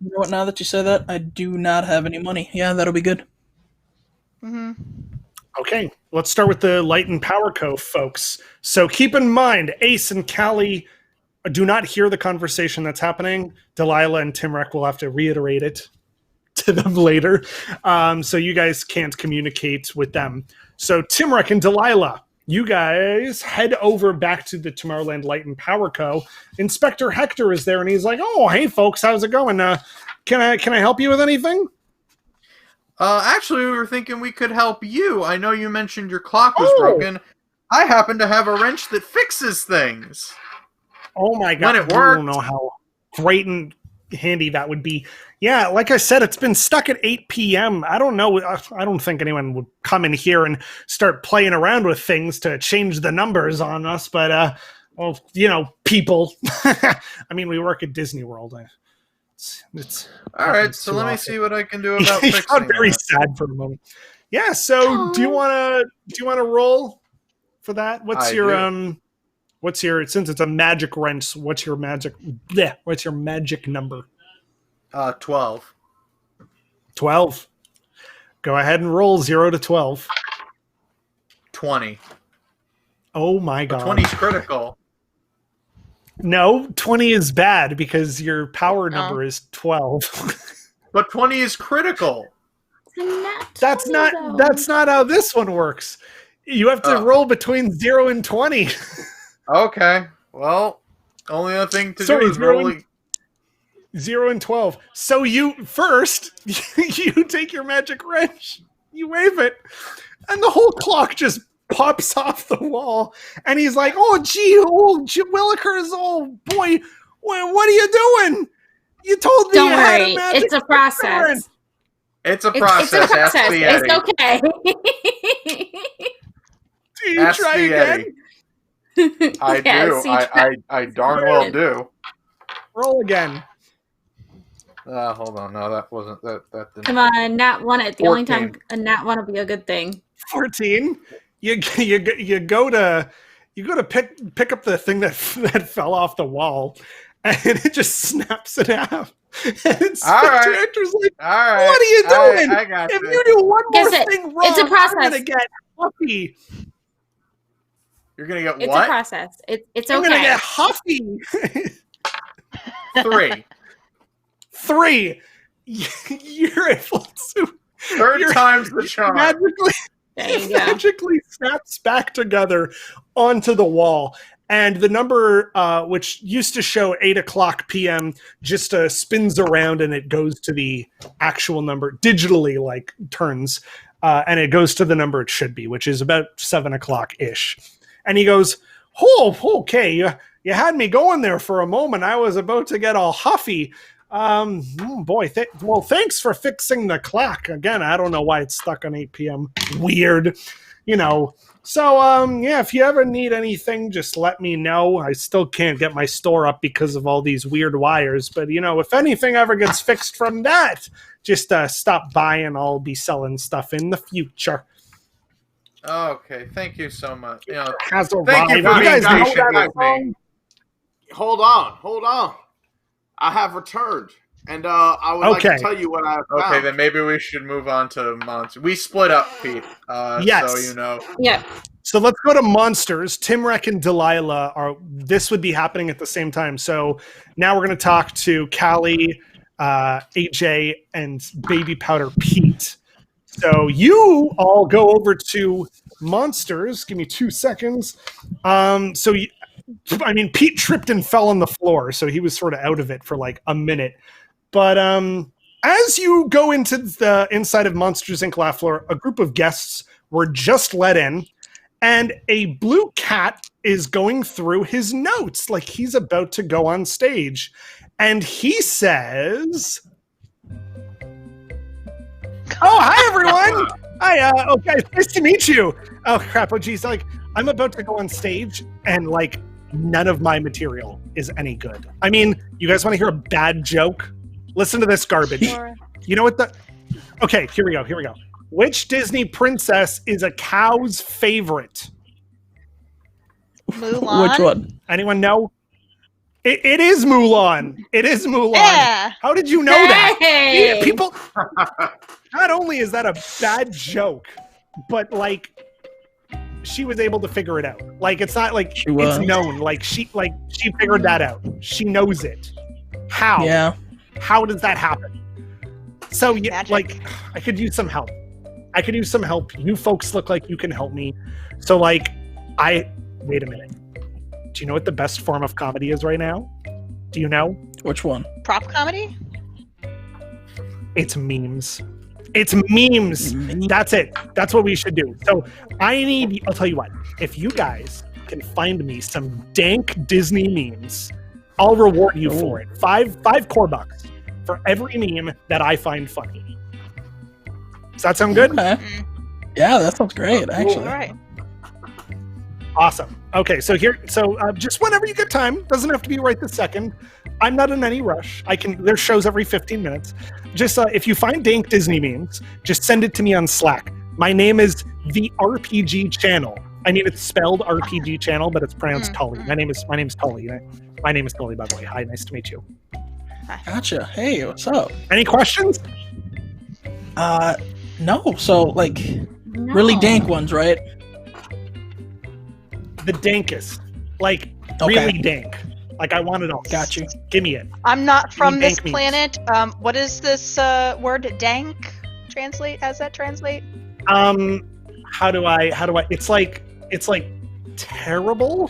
You know what? Now that you say that, I do not have any money. Yeah, that'll be good. Okay, let's start with the Light and Power Co. folks. So keep in mind, Ace and Callie do not hear the conversation that's happening. Delilah and Timrek will have to reiterate it to them later. So you guys can't communicate with them. So Timrek and Delilah, you guys head over back to the Tomorrowland Light and Power Co. Inspector Hector is there, and he's like, "Oh, hey folks, how's it going? Can I help you with anything?" Actually, we were thinking we could help you. I know you mentioned your clock was broken. I happen to have a wrench that fixes things. Oh my god! When it I worked. don't know how great and handy that would be. Yeah, like I said, it's been stuck at 8 p.m. I don't know. I don't think anyone would come in here and start playing around with things to change the numbers on us. But, well, you know, people. I mean, we work at Disney World. It's all right. So let me see what I can do about fixing. I'm very sad for a moment. Yeah. So, do you want to roll for that? What's your since it's a magic wrench? What's your magic number? 12. 12. Go ahead and roll 0 to 12. 20. Oh my god. 20 is critical. No, 20 is bad because your power number is 12. But 20 is critical. That's not how this one works. You have to roll between 0 and 20. Okay. Well, only other thing to do is rolling 0 and 12. So you first you take your magic wrench, you wave it, and the whole clock just pops off the wall. And he's like, "Oh gee, Willikers, oh boy, what are you doing? You told me Don't you worry, had a magic it's a process. It's a process. It's a process. It's okay. Do you try again? I do. I darn well do. Roll again. Hold on. No, that wasn't that. That didn't. Come on, nat one. At the 14. only time a nat one will be a good thing. 14. You go to pick up the thing that fell off the wall, and it just snaps in half. And Inspector All right. Ector's like, All right. what are you doing? I got If this. you do one more Guess it. thing wrong, It's a I'm process. gonna get huffy. You're gonna get It's what? a process. It's I'm gonna okay. get huffy. 3. 3. You're able to. Third You're- time's the charm. Magically, There you it go. magically snaps back together onto the wall. And the number, which used to show 8:00 p.m., just spins around and it goes to the actual number digitally, like turns, and it goes to the number it should be, which is about 7:00 ish. And he goes, "Oh, okay, you had me going there for a moment. I was about to get all huffy. Boy, well, thanks for fixing the clock again. I don't know why it's stuck on 8 p.m. Weird, you know." So, yeah, if you ever need anything, just let me know. I still can't get my store up because of all these weird wires. But, you know, if anything ever gets fixed from that, just stop by and I'll be selling stuff in the future. Okay, thank you so much. You know, Has thank arrived. you for You being guys know patient that with me. Hold on. I have returned, and I would like Okay. to tell you what I found. Okay, then maybe we should move on to monsters. We split up, Pete. Yes. So you know. Yeah. So let's go to monsters. Timrek and Delilah this would be happening at the same time. So now we're going to talk to Callie, AJ, and Baby Powder Pete. So you all go over to monsters. Give me 2 seconds. Pete tripped and fell on the floor, so he was sort of out of it for like a minute. But as you go into the inside of Monsters Inc. Laugh Floor, a group of guests were just let in, and a blue cat is going through his notes like he's about to go on stage. And he says, "Oh, hi, everyone. Hi, okay, nice to meet you. Oh, crap. Oh, geez. Like, I'm about to go on stage, and, like, none of my material is any good. I mean, you guys want to hear a bad joke? Listen to this garbage. You know what Okay, here we go. Which Disney princess is a cow's favorite? Mulan. Which one? Anyone know? It is Mulan. It is Mulan. Yeah. How did you know that? Hey! People. Not only is that a bad joke, but like she was able to figure it out. Like it's not like She was. it's known. Like she figured that out. She knows it. How? Yeah. How does that happen? So yeah, Magic. like I could use some help. You folks look like you can help me. So like wait a minute. Do you know what the best form of comedy is right now? Do you know? Which one? Prop comedy? It's memes. It's memes. That's it. That's what we should do. So I'll tell you what, if you guys can find me some dank Disney memes, I'll reward you for it. Five core bucks for every meme that I find funny. Does that sound good? Okay. Yeah, that sounds great, actually. All right. Awesome. Okay, so just whenever you get time, doesn't have to be right this second. I'm not in any rush. There's shows every 15 minutes. Just if you find dank Disney memes, just send it to me on Slack. My name is the RPG Channel. I mean, it's spelled RPG Channel, but it's pronounced Tully. My name is Tully. My name is Tully, by the way. Hi, nice to meet you. Gotcha. Hey, what's up? Any questions? No. So, like, really dank ones, right? The dankest, like Okay. really dank. Like I want it all. Got you. Give me it. I'm not from this dank memes. planet. What is this word? Dank? Translate? How's that translate? How do I? It's like terrible.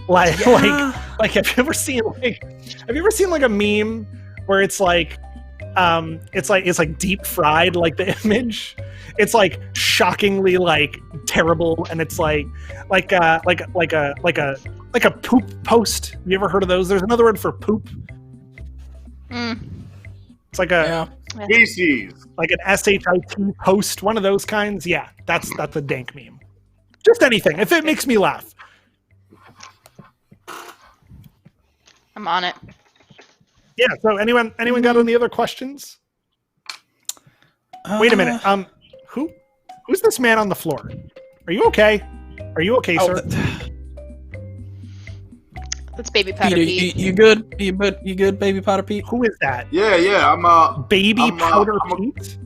Like have you ever seen like a meme where it's like deep fried, like the image? It's like shockingly like terrible, and it's like a poop post. Have you ever heard of those? There's another word for poop. It's like a Feces. like an SHIT post, one of those kinds. Yeah, that's a dank meme. Just anything, if it makes me laugh. I'm on it. Yeah. So anyone got any other questions? Wait a minute. Who's this man on the floor? Are you okay? Are you okay, sir? That's Baby Powder Peter, Pete. you good? You good, Baby Powder Pete? Who is that? Yeah. Baby Powder Pete?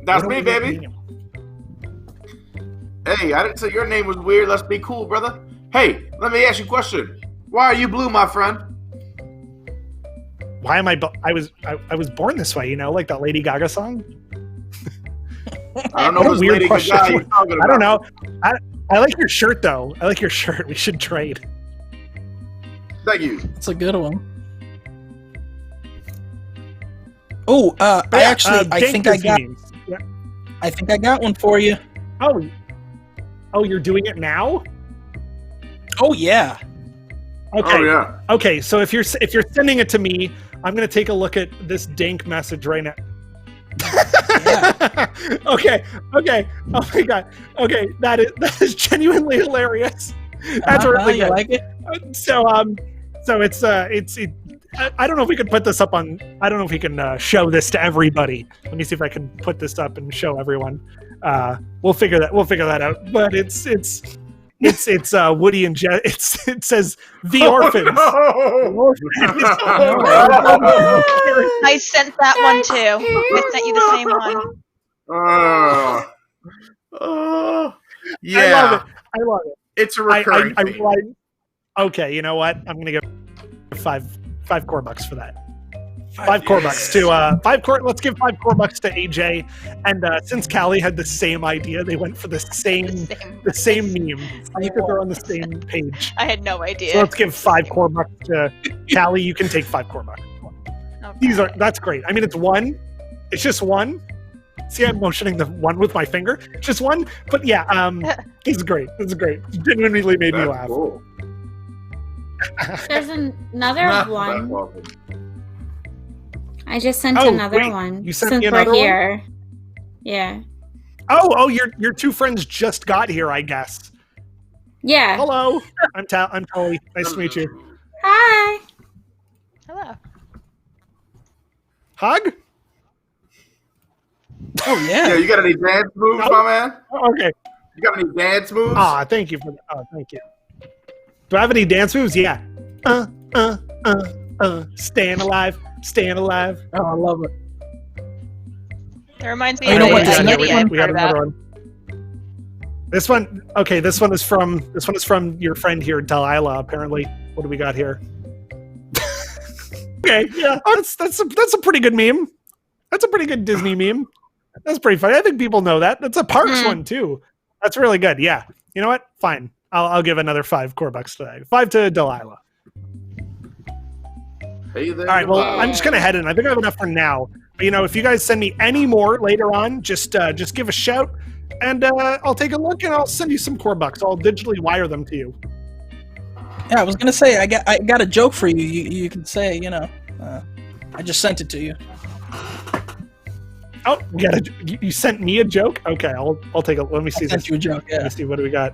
That's What me, a weird baby. name. Hey, I didn't say your name was weird. Let's be cool, brother. Hey, let me ask you a question. Why are you blue, my friend? Why am I was born this way, like that Lady Gaga song? I don't know What a who's weird Lady question. Gaga you're talking about. I don't know. I like your shirt though. I like your shirt. We should trade. Thank you. It's a good one. Oh, I think I got. Yeah. I think I got one for you. Oh, you're doing it now? Oh yeah. Okay. Oh yeah. Okay, so if you're sending it to me, I'm gonna take a look at this dank message right now. Yeah. Okay. Oh my god. Okay, that is genuinely hilarious. That's really you good. like it? So it's I don't know if we could put this up on. I don't know if we can show this to everybody. Let me see if I can put this up and show everyone. We'll figure that out. But it's Woody and Jess. It says the orphans. I sent that one too. I sent you the same one. Yeah. I love it. It's a recurring theme. Okay, you know what? I'm gonna give five core bucks for that. Five core bucks to let's give 5 core bucks to AJ. And since Callie had the same idea, they went for the same meme. Because they're on the same page. I had no idea. So let's give 5 core bucks to Callie. You can take 5 core bucks. Okay. That's great. I mean, it's one. It's just one. See, I'm motioning the one with my finger. It's just one. But yeah, it's great. It's great. It genuinely made me laugh. Cool. There's another one. Welcome. I just sent Oh, another wait, one. you sent since me we're another one? here. Yeah. Oh, your 2 friends just got here, I guess. Yeah. Hello, I'm Tully. Nice to meet you. Hi. Hello. Hug? Oh Yeah, yeah. you got any dance moves, No. my man? Oh, okay. You got any dance moves? Thank you for that. Oh, thank you. Do I have any dance moves? Yeah. Staying alive. Oh, I love it. That reminds me You of know the what, this idiot next I one- we got heard about. another one. This one is from your friend here, Delilah. Apparently, what do we got here? Okay, yeah, that's a pretty good meme. That's a pretty good Disney meme. That's pretty funny. I think people know that. That's a Parks one too. That's really good. Yeah. You know what? Fine. I'll give another 5 core bucks to that. 5 to Delilah. Hey there. All right. Well, I'm just gonna head in. I think I have enough for now. But if you guys send me any more later on, just give a shout, and I'll take a look and I'll send you some core bucks. I'll digitally wire them to you. Yeah, I was gonna say I got a joke for you. You can say I just sent it to you. Oh, you sent me a joke? Okay, I'll take a. Let me see I sent this. you a joke. Let Yeah. me see what do we got.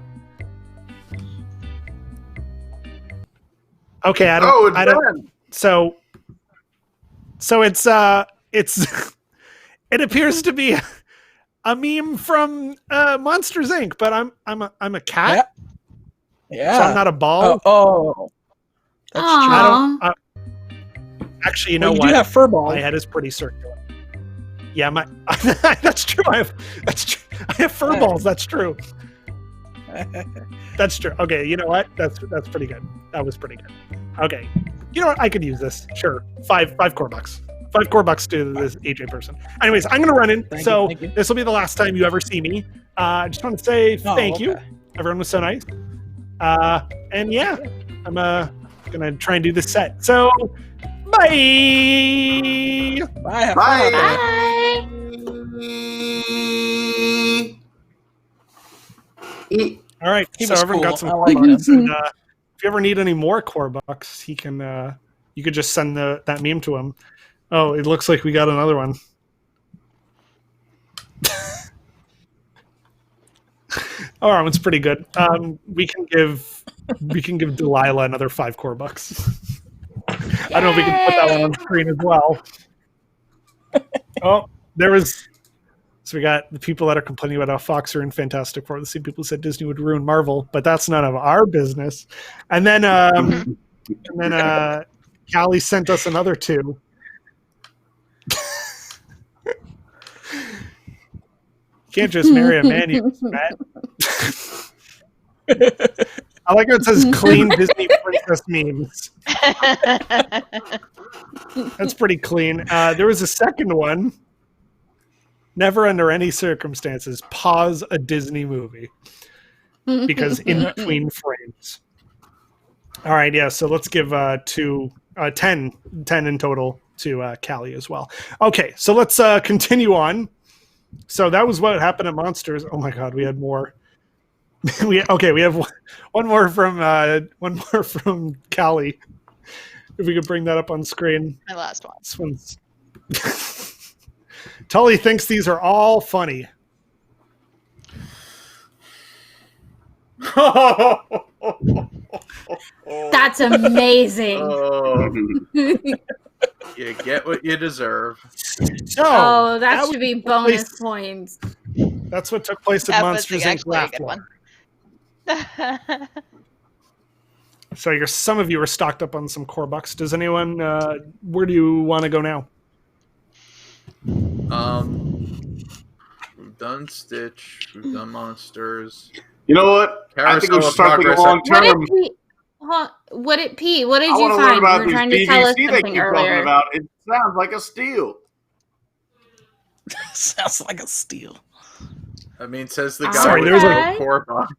Okay, I don't. Ben. So it's it appears to be a meme from Monsters Inc. But I'm a cat, Yeah. so I'm not a ball. Oh. That's true. Aw. Actually, you know You what? do have fur balls. My head is pretty circular. Yeah, that's true. I have fur balls. That's true. That's true. Okay, you know what? That's pretty good. That was pretty good. Okay, you know what? I could use this. Sure, 5 core bucks. 5 core bucks to this AJ person. Anyways, I'm gonna run in. Thank you. This will be the last time you ever see me. I just want to say thank you. Okay. Everyone was so nice. And yeah, I'm gonna try and do this set. So, bye. Bye. Have Bye. fun. Bye. All right, He so was everyone cool. got some I core like bucks. him. And, if you ever need any more core bucks, he can. You could just send that meme to him. Oh, it looks like we got another one. Oh, that one's pretty good. We can give Delilah another 5 core bucks. I don't know if we can put that one on screen as well. Oh, there was So we got the people that are complaining about how Fox are in Fantastic Four. The same people who said Disney would ruin Marvel, but that's none of our business. And then Callie sent us another 2. Can't just marry a man you met. I like how it says clean Disney princess memes. That's pretty clean. There was a second one. Never under any circumstances pause a Disney movie. Because in between frames. All right, yeah, so let's give 10 in total to Callie as well. Okay, so let's continue on. So that was what happened at Monsters. Oh my God, we had more. We have one more from Callie. If we could bring that up on screen. My last one. This one's Tully thinks these are all funny. That's amazing. You get what you deserve. So, that should be bonus points. That's what took place at Monsters Inc. Laughter. So some of you are stocked up on some core bucks. Does anyone? Where do you want to go now? We've done Stitch. We've done Monsters. You know what? I think we should start thinking long term. What did you I want to find? learn about You were this trying to tell us DVC they something keep earlier. talking about. It sounds like a steal. Sounds like a steal. I mean, says the guy Sorry, with there's the core box.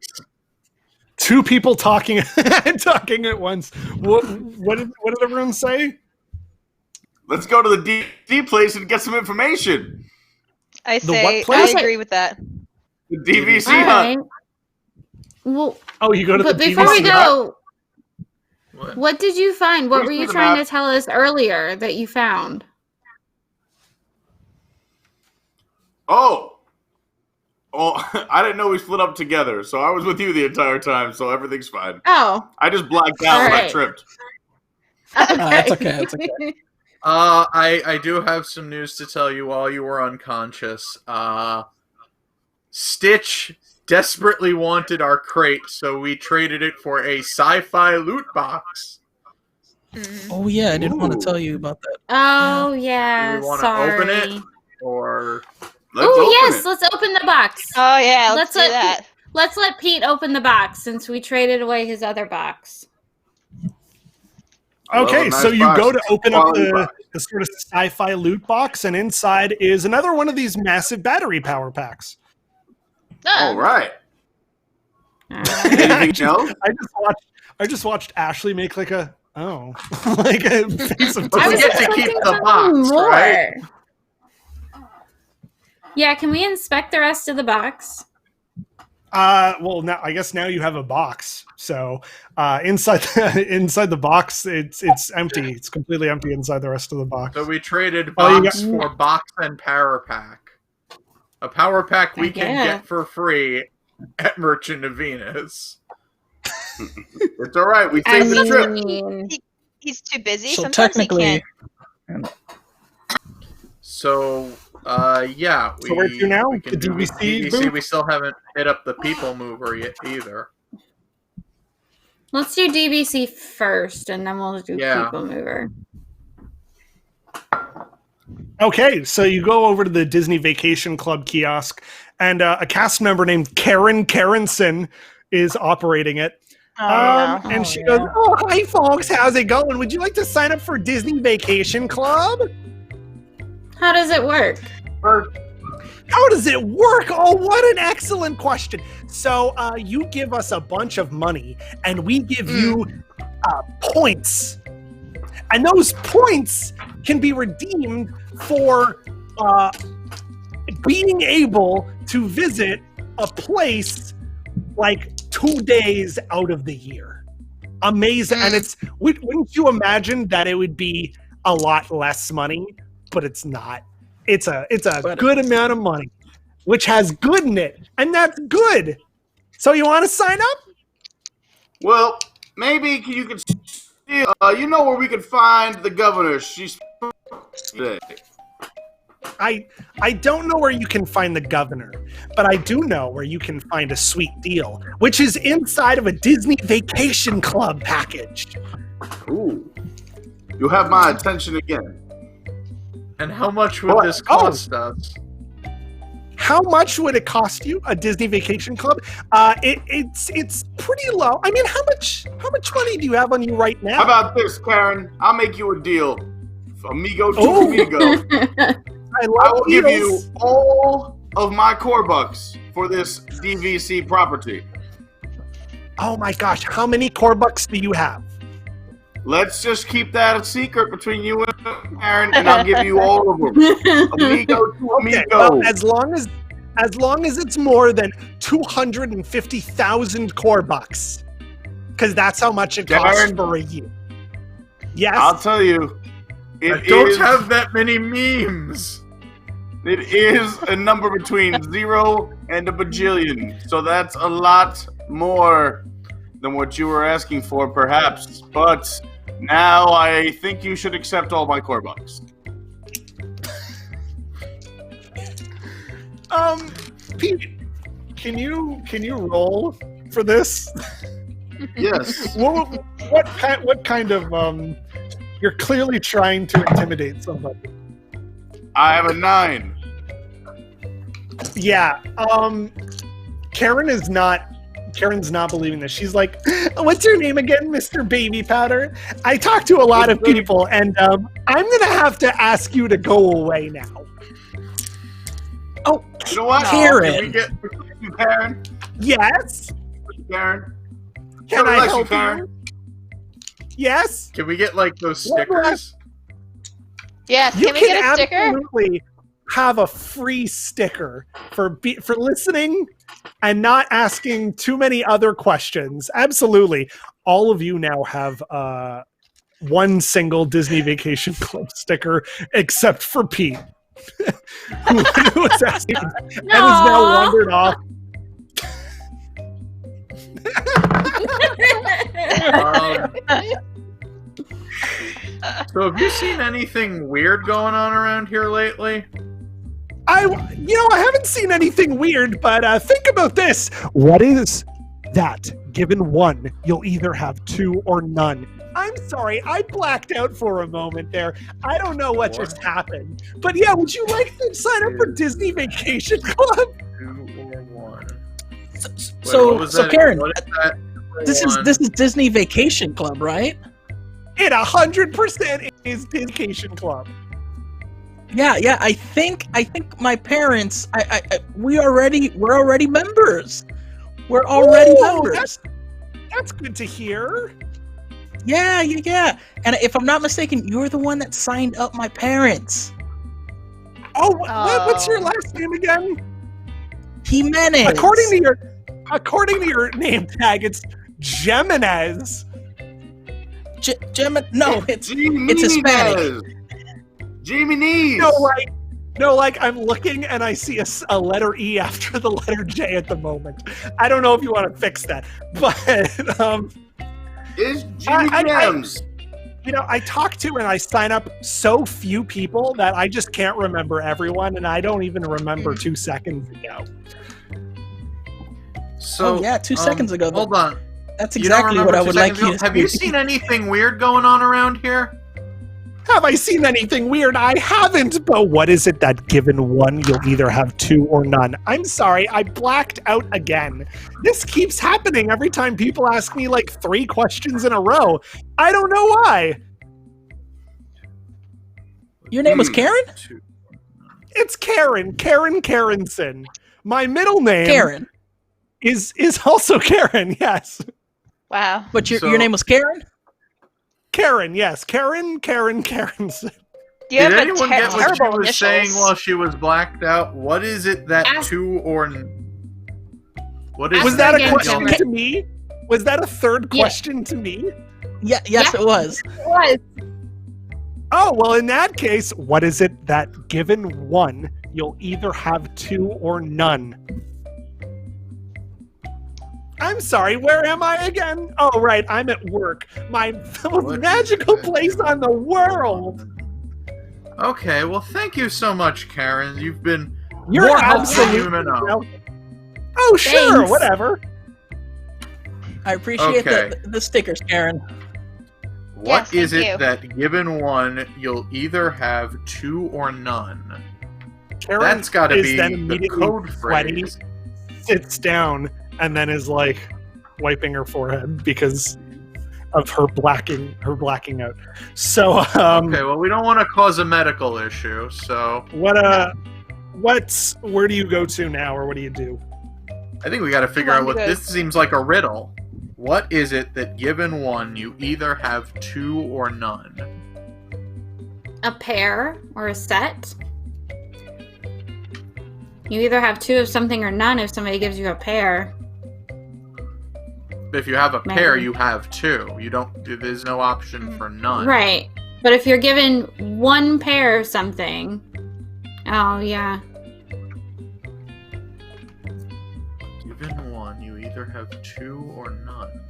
2 people talking at once. What did everyone say? Let's go to the DVD place and get some information. I The what say place? I agree with that. The DVC All right. hunt. Well, you go to but the before DVC we hut? go, what did you find? What were you Who's trying the to tell us earlier that you found? Oh, I didn't know we split up together, so I was with you the entire time, so everything's fine. Oh, I just blacked out when I Alright. tripped. That's okay. That's okay. I do have some news to tell you while you were unconscious. Stitch desperately wanted our crate, so we traded it for a sci-fi loot box. Oh yeah, I didn't want to tell you about that. Oh yeah. Do we want to Sorry. open it, or Oh yes, let's open the box. Oh yeah, let's do let that. Let's let Pete open the box since we traded away his other box. Okay, Well, so nice you box. go to open up Quality the box. sort of sci-fi loot box, and inside is another one of these massive battery power packs. All right. Alright. Anything else? I just watched Ashley make like a like a face of I was get to expecting keep the something box, more. right? Yeah, can we inspect the rest of the box? Well, now I guess now you have a box. So inside the box, it's empty. It's completely empty inside the rest of the box. So we traded Oh, you box for box and power pack. A power pack we can Yeah. get for free at Merchant of Venus. It's all right. We I saved the trip. mean, He's too busy. So Sometimes he technically, can't. So, yeah. So where to now? We can The do DVC DVC. booth? We still haven't hit up the people mover yet either. let's do DVC first, and then we'll do Yeah. People Mover. Okay, so you go over to the Disney Vacation Club kiosk, and a cast member named Karen Karenson is operating it. And she goes, "Oh, hi, folks. How's it going? Would you like to sign up for Disney Vacation Club?" How does it work? How does it work? Oh, what an excellent question. So you give us a bunch of money, and we give you points. And those points can be redeemed for being able to visit a place like 2 days out of the year. Amazing. And wouldn't you imagine that it would be a lot less money? But it's not. It's a good amount of money, which has good in it, and that's good. So you want to sign up? Well, maybe you could steal. You know where we can find the governor? She's today. I don't know where you can find the governor, but I do know where you can find a sweet deal, which is inside of a Disney Vacation Club package. Ooh. You have my attention again. And how much would this cost us? How much would it cost you, a Disney Vacation Club? It's pretty low. I mean, how much money do you have on you right now? How about this, Karen? I'll make you a deal. Amigo to amigo. I will give you all of my core bucks for this DVC property. Oh my gosh, how many core bucks do you have? Let's just keep that a secret between you and Karen, and I'll give you all of them. Amigo to amigo. Okay, well, as long as it's more than 250,000 core bucks, because that's how much it costs Karen, for a year. Yes, I'll tell you. I don't have that many memes. It is a number between 0 and a bajillion, so that's a lot more than what you were asking for, perhaps. But now I think you should accept all my core bucks. Pete, can you roll for this? Yes. What kind of you're clearly trying to intimidate somebody. I have a 9. Yeah. Karen's not believing this. She's like, what's your name again, Mr. Baby Powder? I talk to a lot of people, and I'm gonna have to ask you to go away now. Oh, you know what? Karen. Can we get you, Karen? Yes. Karen. Can I help Karen? you? Yes. Can we get like those stickers? Yes, You can we get a sticker? absolutely have a free sticker for listening and not asking too many other questions. Absolutely. All of you now have one single Disney Vacation Club sticker, except for Pete, who was asking and has now wandered off. So have you seen anything weird going on around here lately? I haven't seen anything weird, but think about this. What is that? Given one, you'll either have two or none. I'm sorry, I blacked out for a moment there. I don't know what just happened. But yeah, would you like to sign up for Disney Vacation Club? 2 or 1. So Karen, What is that? this is Disney Vacation Club, right? It 100% is Vacation Club. Yeah. I think my parents. We're already members. We're already members. That's good to hear. Yeah. And if I'm not mistaken, you're the one that signed up my parents. Oh, what's your last name again? Jimenez. According to your name tag, it's Jimenez. No, it's Hispanic. Jimenez. No, I'm looking and I see a letter E after the letter J at the moment. I don't know if you want to fix that, but It's Jimenez. I talk to and I sign up so few people that I just can't remember everyone, and I don't even remember 2 seconds ago. So 2 seconds ago. Hold on. That's exactly what I would like you to Have you seen anything weird going on around here? Have I seen anything weird? I haven't, but what is it that given one, you'll either have two or none? I'm sorry, I blacked out again. This keeps happening every time people ask me like 3 questions in a row. I don't know why. Your name was Karen? It's Karen Karenson. My middle name Karen is also Karen, yes. Wow. But your name was Karen? Karen, yes. Karen Karenson. You Did have anyone get what she terrible was saying initials. while she was blacked out? What is it that what is Was that that a again, question y'all? to me? Was that a third question to me? Yeah, yes, it was. It was. Oh, well, in that case, what is it that given one, you'll either have two or none? I'm sorry, where am I again? Oh, right, I'm at work. The most magical place on the world. Okay, well, thank you so much, Karen. You've been You're more helpful than you absolutely even know. welcome. Oh, sure, Thanks. whatever. I appreciate Okay. the stickers, Karen. What Yes, is thank it you. that given one, you'll either have two or none? Karen That's got to is be then the immediately code sweaty, phrase. sits down, and then is like wiping her forehead because of her blacking out. So, Okay, well, we don't want to cause a medical issue, so where do you go to now, or what do you do? I think we got to figure out what Wondergood. this seems like a riddle. What is it that given one, you either have two or none? A pair or a set. You either have two of something or none if somebody gives you a pair. If you have a pair, Maybe. you have two. You don't. There's no option for none. Right. But if you're given one pair of something, oh yeah. Given one, you either have two or none.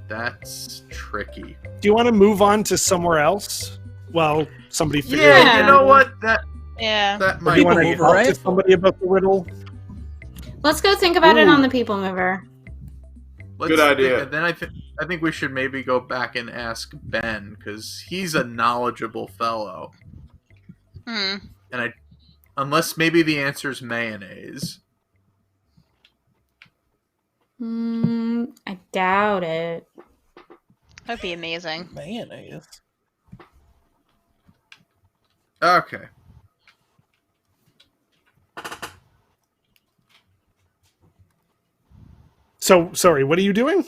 That's tricky. Do you want to move on to somewhere else? Well, somebody figure Yeah, out. you know what? Yeah. That Or do might you People want to mover, talk right? to somebody about the riddle? Let's go think about it Ooh. on the people mover. Good idea. Then I think we should maybe go back and ask Ben because he's a knowledgeable fellow. Hmm. And unless maybe the answer's mayonnaise. I doubt it. That'd be amazing. Mayonnaise. Okay. So, sorry, what are you doing?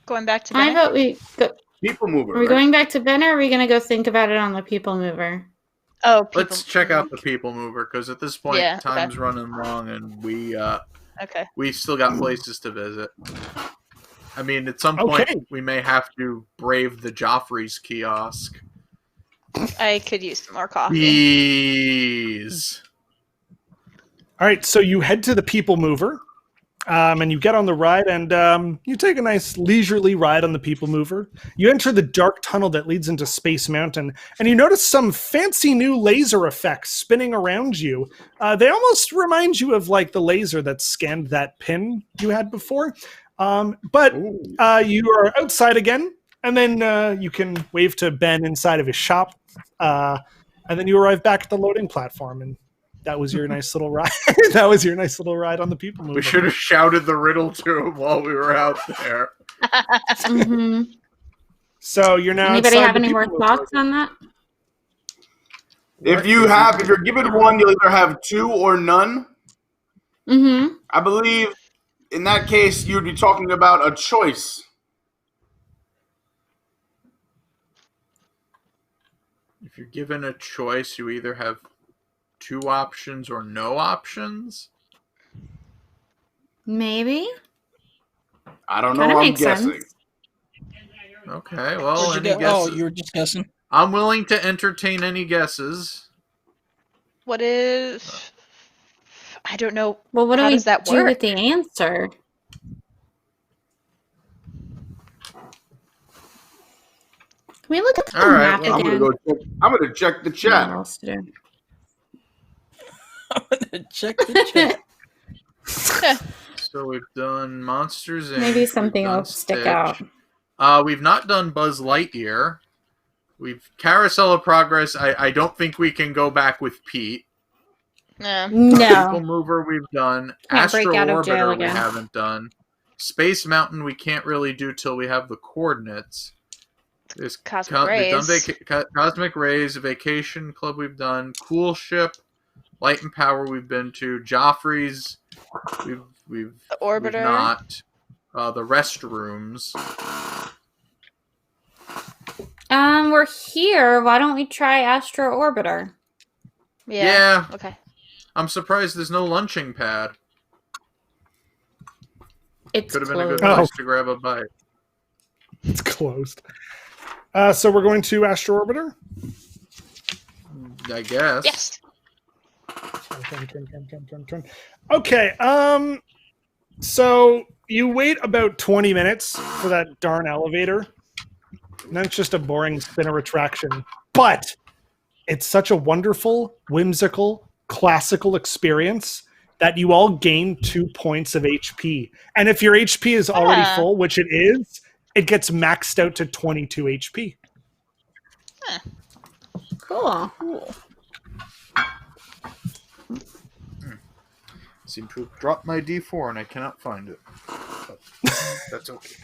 Going back to I Bennett? vote we go. People mover. Are we right? going back to Ben, or are we gonna go think about it on the people mover? Oh, people. Let's check out the people mover because at this point Yeah, okay. time's running long and Okay. we still got places to visit. I mean, at some point Okay. we may have to brave the Joffrey's kiosk. I could use some more coffee. Please. All right, so you head to the people mover, and you get on the ride, and you take a nice leisurely ride on the people mover. You enter the dark tunnel that leads into Space Mountain, and you notice some fancy new laser effects spinning around you. They almost remind you of like the laser that scanned that pin you had before. But you are outside again, and then you can wave to Ben inside of his shop, and then you arrive back at the loading platform, and that was your nice little ride. That was your nice little ride on the people mover. We should have shouted the riddle to him while we were out there. hmm So you're now. Anybody outside have the any more people mover. thoughts on that? If you're given one, you'll either have two or none. Mm-hmm. I believe in that case you'd be talking about a choice. If you're given a choice, you either have two options or no options. Maybe. I don't know. Kinda I'm makes guessing. sense. Okay, well, Where'd any you go? Oh, guesses? you were just guessing. I'm willing to entertain any guesses. What is? I don't know. Well, what How do we does that do work? with the answer? Can we look at the All right, map well, again? I'm gonna check the What chat. else to do? I'm gonna check the chat. So we've done Monsters Inc. Maybe we've something done will stick Stitch. out. We've not done Buzz Lightyear. We've Carousel of Progress. I don't think we can go back with Pete. No. People No. Mover we've done. Can't break Astro out of jail Orbiter we again. haven't done. Space Mountain we can't really do till we have the coordinates. There's Cosmic we've done Rays. Cosmic Rays, Vacation Club we've done. Cool Ship, Light and Power we've been to. Joffrey's we've The we've Orbiter. not. The restrooms. We're here. Why don't we try Astro Orbiter? Yeah. Okay. I'm surprised there's no lunching pad. It's Could have been a good closed. place to grab a bite. It's closed. So we're going to Astro Orbiter. I guess. Yes. Okay. So you wait about 20 minutes for that darn elevator And then it's just a boring spinner attraction. But it's such a wonderful, whimsical, classical experience that you all gain 2 points of HP. And if your HP is already full, which it is, it gets maxed out to 22 HP. Cool. Seem to have dropped my D4 and I cannot find it. But that's okay.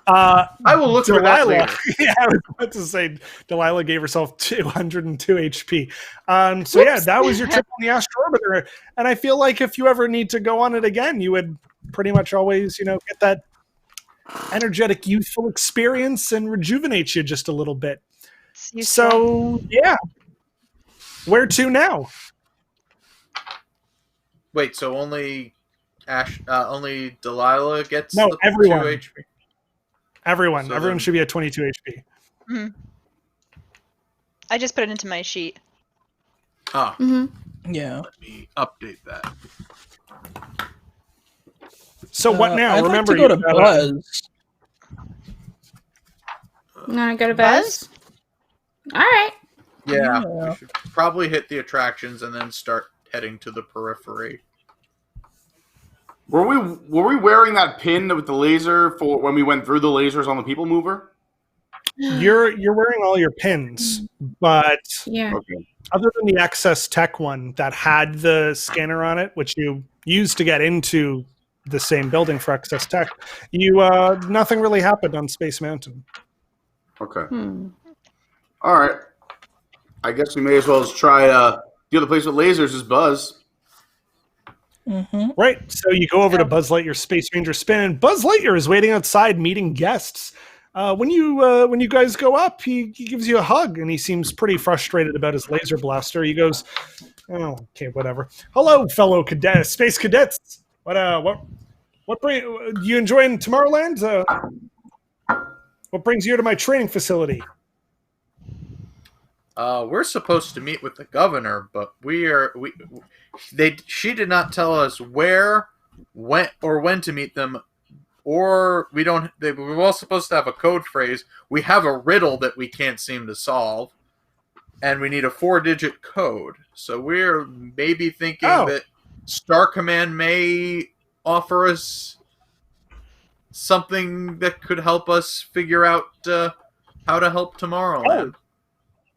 I will look for that later. Yeah, I was about to say Delilah gave herself 202 HP. So yeah, that was your trip on the Astro Orbiter. And I feel like if you ever need to go on it again, you would pretty much always, get that energetic, youthful experience and rejuvenate you just a little bit. So yeah, where to now? Wait, so only Delilah gets everyone. 2 HP? Everyone should be at 22 HP. Mm-hmm. I just put it into my sheet. Oh. Mm-hmm. Yeah. Let me update that. So what now? I'd Remember, like to go to Buzz. Want to go to Buzz? All right. Yeah, we should probably hit the attractions and then start heading to the periphery. Were we wearing that pin with the laser for when we went through the lasers on the People Mover? You're wearing all your pins, but Okay. other than the Access Tech one that had the scanner on it, which you used to get into the same building for Access Tech, nothing really happened on Space Mountain. Okay. All right. I guess we may as well just try the other place with lasers is Buzz. Mm-hmm. Right. So you go over to Buzz Lightyear's Space Ranger spin, and Buzz Lightyear is waiting outside meeting guests. When you guys go up, he gives you a hug, and he seems pretty frustrated about his laser blaster. He goes, "Oh, okay, whatever. Hello, fellow space cadets. What bring you enjoying Tomorrowland? What brings you to my training facility?" We're supposed to meet with the governor, but she did not tell us where, when to meet them, or we don't. We're all supposed to have a code phrase. We have a riddle that we can't seem to solve, and we need a 4-digit code. So we're maybe thinking that Star Command may offer us something that could help us figure out how to help Tomorrowland.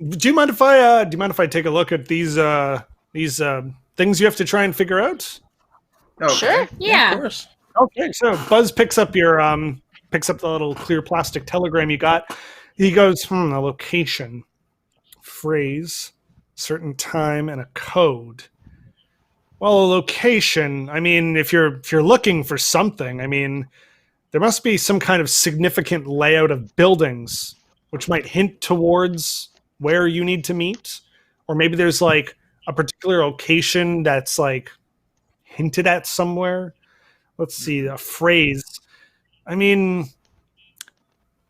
Do you mind if I take a look at these things you have to try and figure out? Okay. Sure. Yeah. Of course. Okay, so Buzz picks up the little clear plastic telegram you got. He goes, a location, phrase, certain time, and a code. Well, a location, I mean, if you're looking for something, I mean, there must be some kind of significant layout of buildings which might hint towards where you need to meet. Or maybe there's like a particular location that's like hinted at somewhere. Let's see, a phrase. I mean,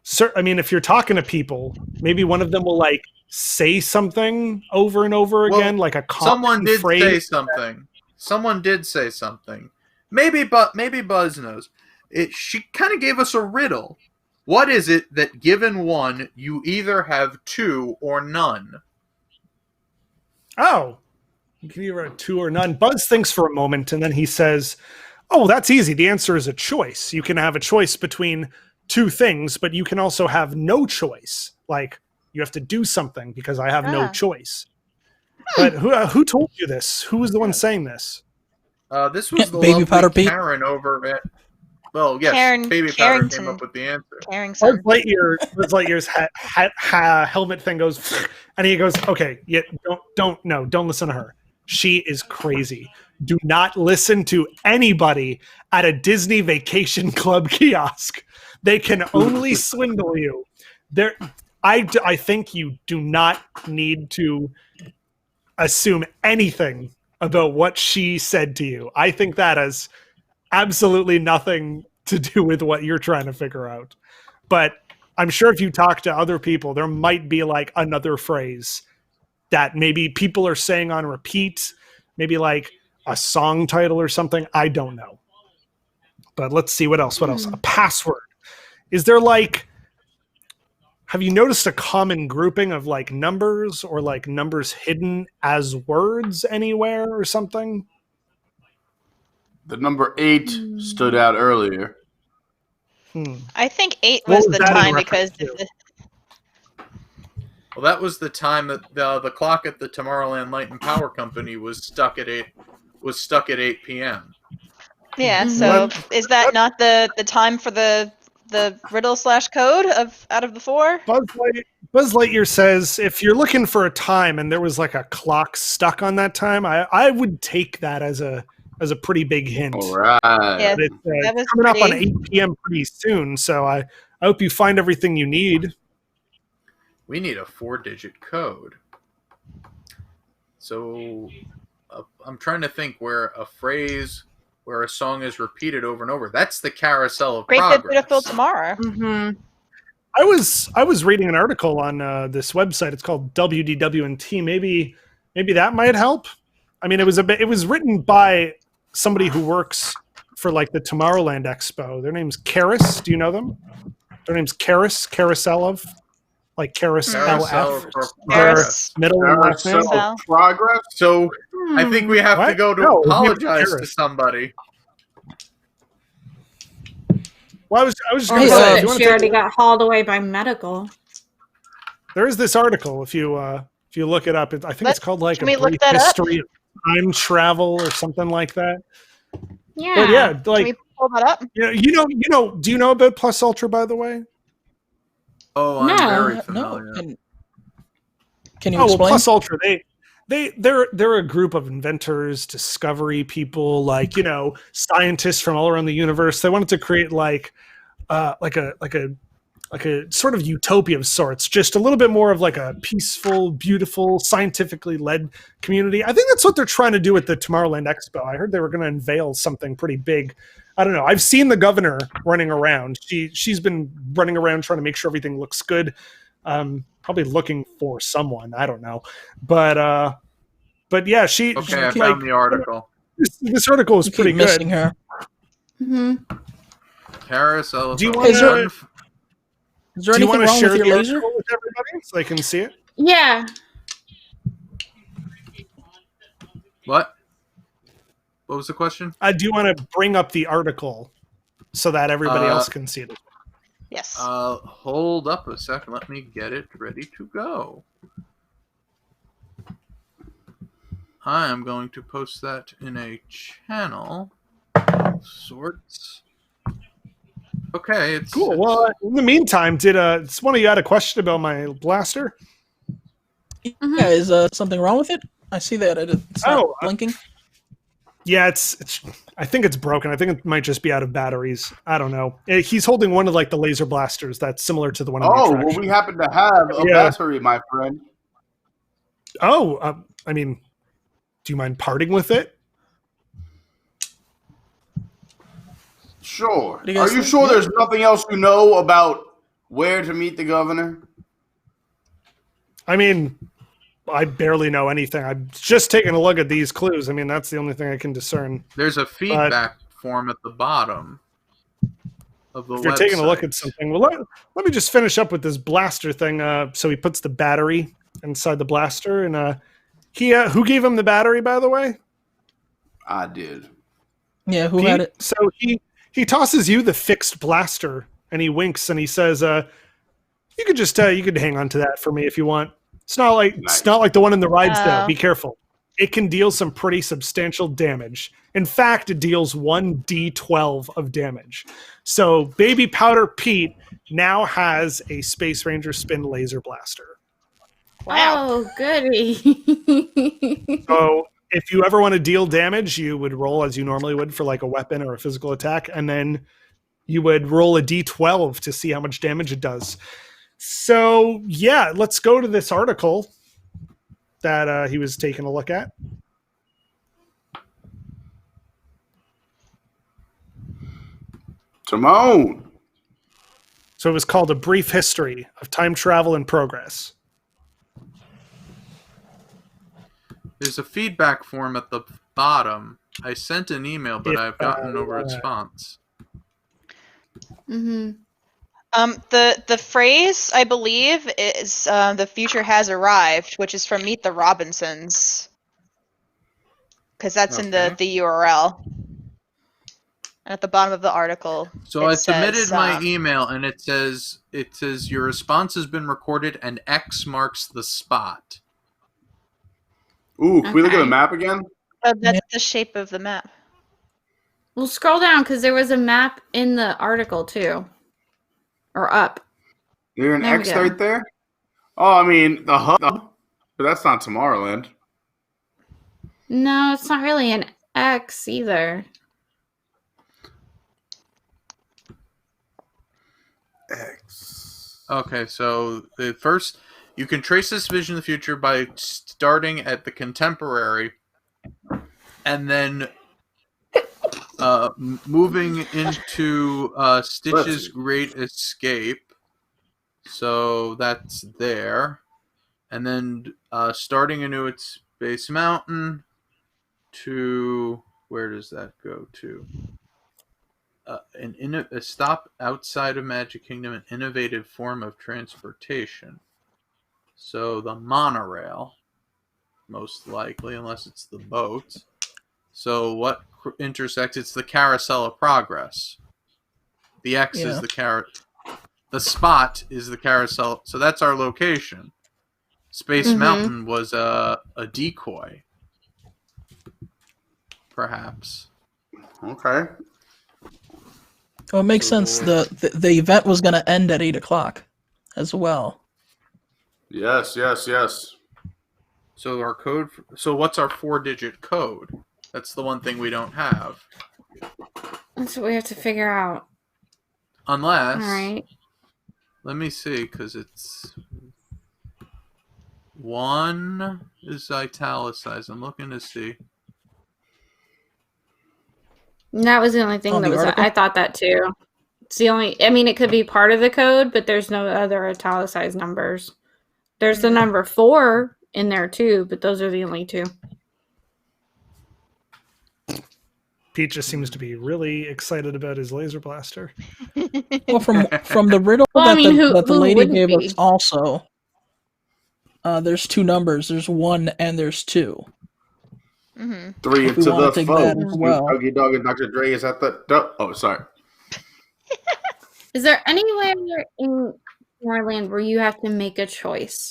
if you're talking to people, maybe one of them will like say something over and over again, like a common phrase. Someone did say something. Maybe Buzz knows. She kind of gave us a riddle. What is it that given one, you either have 2 or none? Oh, you can either have 2 or none. Buzz thinks for a moment, and then he says, "Oh, that's easy. The answer is a choice. You can have a choice between 2 things, but you can also have no choice. Like, you have to do something because I have no choice." But who told you this? Who was the one saying this? This was the Baby lovely Powder Pete. Karen over at... Well, yes, Baby Powder Carrington. came up with the answer. Carrington. Buzz Lightyear's helmet thing goes, and he goes, "Okay, yeah, don't listen to her. She is crazy. Do not listen to anybody at a Disney Vacation Club kiosk. They can only swindle you. I think you do not need to assume anything about what she said to you. I think that has absolutely nothing to do with what you're trying to figure out. But I'm sure if you talk to other people, there might be like another phrase that maybe people are saying on repeat, maybe like a song title or something. I don't know. But let's see what else. A password. Is there like have you noticed a common grouping of like numbers or like numbers hidden as words anywhere or something? The number 8 stood out earlier. I think 8 What was was the that in time because reference Well, that was the time that the clock at the Tomorrowland Light and Power Company was stuck at 8 p.m. yeah. So is that not the time for the riddle / code of out of the 4? Buzz Lightyear says if you're looking for a time and there was like a clock stuck on that time, I would take that as a pretty big hint. All right. Yeah, But it's that was coming up on pretty- 8 p.m. pretty soon, so I hope you find everything you need. We need a 4-digit code. So I'm trying to think where a phrase, where a song is repeated over and over. That's the carousel of Great progress. Big Beautiful Tomorrow. I was reading an article on this website. It's called WDWNT. Maybe that might help. I mean, it was written by somebody who works for like the Tomorrowland Expo. Their name's Karis. Do you know them? Their name's Karis Karaselov, like Karis Carousel LF. of Their progress. middle and last name. Carousel of progress. So I think we have to What? go to No, apologize to Karis. somebody. Well, I was just Or going to say, if you want she to already got hauled away by medical. there is this article. If you look it up, I think it's called like can a we look brief that up? history of time travel or something like that. Yeah. But yeah, Can like we pull that up? you know, do you know about Plus Ultra, by the way? Oh, I'm very familiar. No. Can you Oh well, explain? Plus Ultra, they're a group of inventors, discovery people, like, you know, scientists from all around the universe. They wanted to create like a sort of utopia of sorts, just a little bit more of like a peaceful, beautiful, scientifically led community. I think that's what they're trying to do at the Tomorrowland Expo. I heard they were going to unveil something pretty big. I don't know. I've seen the governor running around. She's been running around trying to make sure everything looks good. Probably looking for someone. I don't know, but yeah, she. Okay, I like, found the article. This article is You keep pretty missing good. her. Carousel of Do you progress. want Is there Do you anything want to wrong share with the your laser? article with everybody so they can see it? Yeah. What? What was the question? I do want to bring up the article so that everybody else can see it. Yes. Hold up a second. Let me get it ready to go. I am going to post that in a channel of sorts. Okay, it's Cool. it's- Well, in the meantime, did one of you had a question about my blaster? Yeah, is something wrong with it? I see that it's not blinking. Yeah, it's. I think it's broken. I think it might just be out of batteries. I don't know. He's holding one of like the laser blasters that's similar to the one. Oh, in the well, attraction. we happen to have a battery, my friend. Oh, I mean, do you mind parting with it? Sure. do you Are guys you think? sure Yeah. there's nothing else you know about where to meet the governor? I mean, I barely know anything. I'm just taking a look at these clues. I mean, that's the only thing I can discern. there's a feedback form at the bottom of the If you're website. taking a look at something, well, let me just finish up with this blaster thing. So he puts the battery inside the blaster, and who gave him the battery, by the way? I did. Yeah, who Pete? had it? So he tosses you the fixed blaster, and he winks and he says, "You could just you could hang on to that for me if you want. It's not like the one in the rides though. Be careful. It can deal some pretty substantial damage. In fact, it deals 1d12 of damage. So Baby Powder Pete now has a Space Ranger spin laser blaster. Wow. Oh, goody. So if you ever want to deal damage, you would roll as you normally would for like a weapon or a physical attack, and then you would roll a d12 to see how much damage it does. So yeah, let's go to this article that he was taking a look at. Timon. So it was called A Brief History of Time Travel and Progress. There's a feedback form at the bottom. I sent an email, but I've gotten no response. The phrase I believe is "the future has arrived," which is from Meet the Robinsons, because that's in the URL. And at the bottom of the article, So it I submitted says, my email, and it says your response has been recorded, and X marks the spot. Ooh, can we look at the map again? Oh, that's the shape of the map. Well, scroll down because there was a map in the article too, or up. There's an There we X go. right there? Oh, I mean, the hub. But that's not Tomorrowland. No, it's not really an X either. X. Okay, so the first, you can trace this vision of the future by starting at the contemporary, and then moving into Stitch's Great Escape. So that's there. And then starting anew at Space Mountain to... Where does that go to? A stop outside of Magic Kingdom, an innovative form of transportation. So the monorail, most likely, unless it's the boat. So what intersects? It's the Carousel of Progress. The X is the The spot is the carousel. So that's our location. Space Mountain was a decoy, perhaps. Okay. Well, it makes sense. The event was going to end at 8 o'clock as well. Yes. So our code. So what's our 4-digit code? That's the one thing we don't have. That's what we have to figure out. Unless. All right. Let me see, because it's 1 is italicized. I'm looking to see. That was the only thing that was. article? I thought that too. It's the only. I mean, it could be part of the code, but there's no other italicized numbers. There's the number 4 in there too, but those are the only 2. Pete just seems to be really excited about his laser blaster. Well, from the riddle Well, I mean, that the who lady wouldn't gave be? us also, there's 2 numbers. There's 1 and there's 2. 3 If we into wanna the take foe. that as well. Huggy Dog and Dr. Dre is at the... Oh, sorry. Is there anywhere in Tomorrowland where you have to make a choice?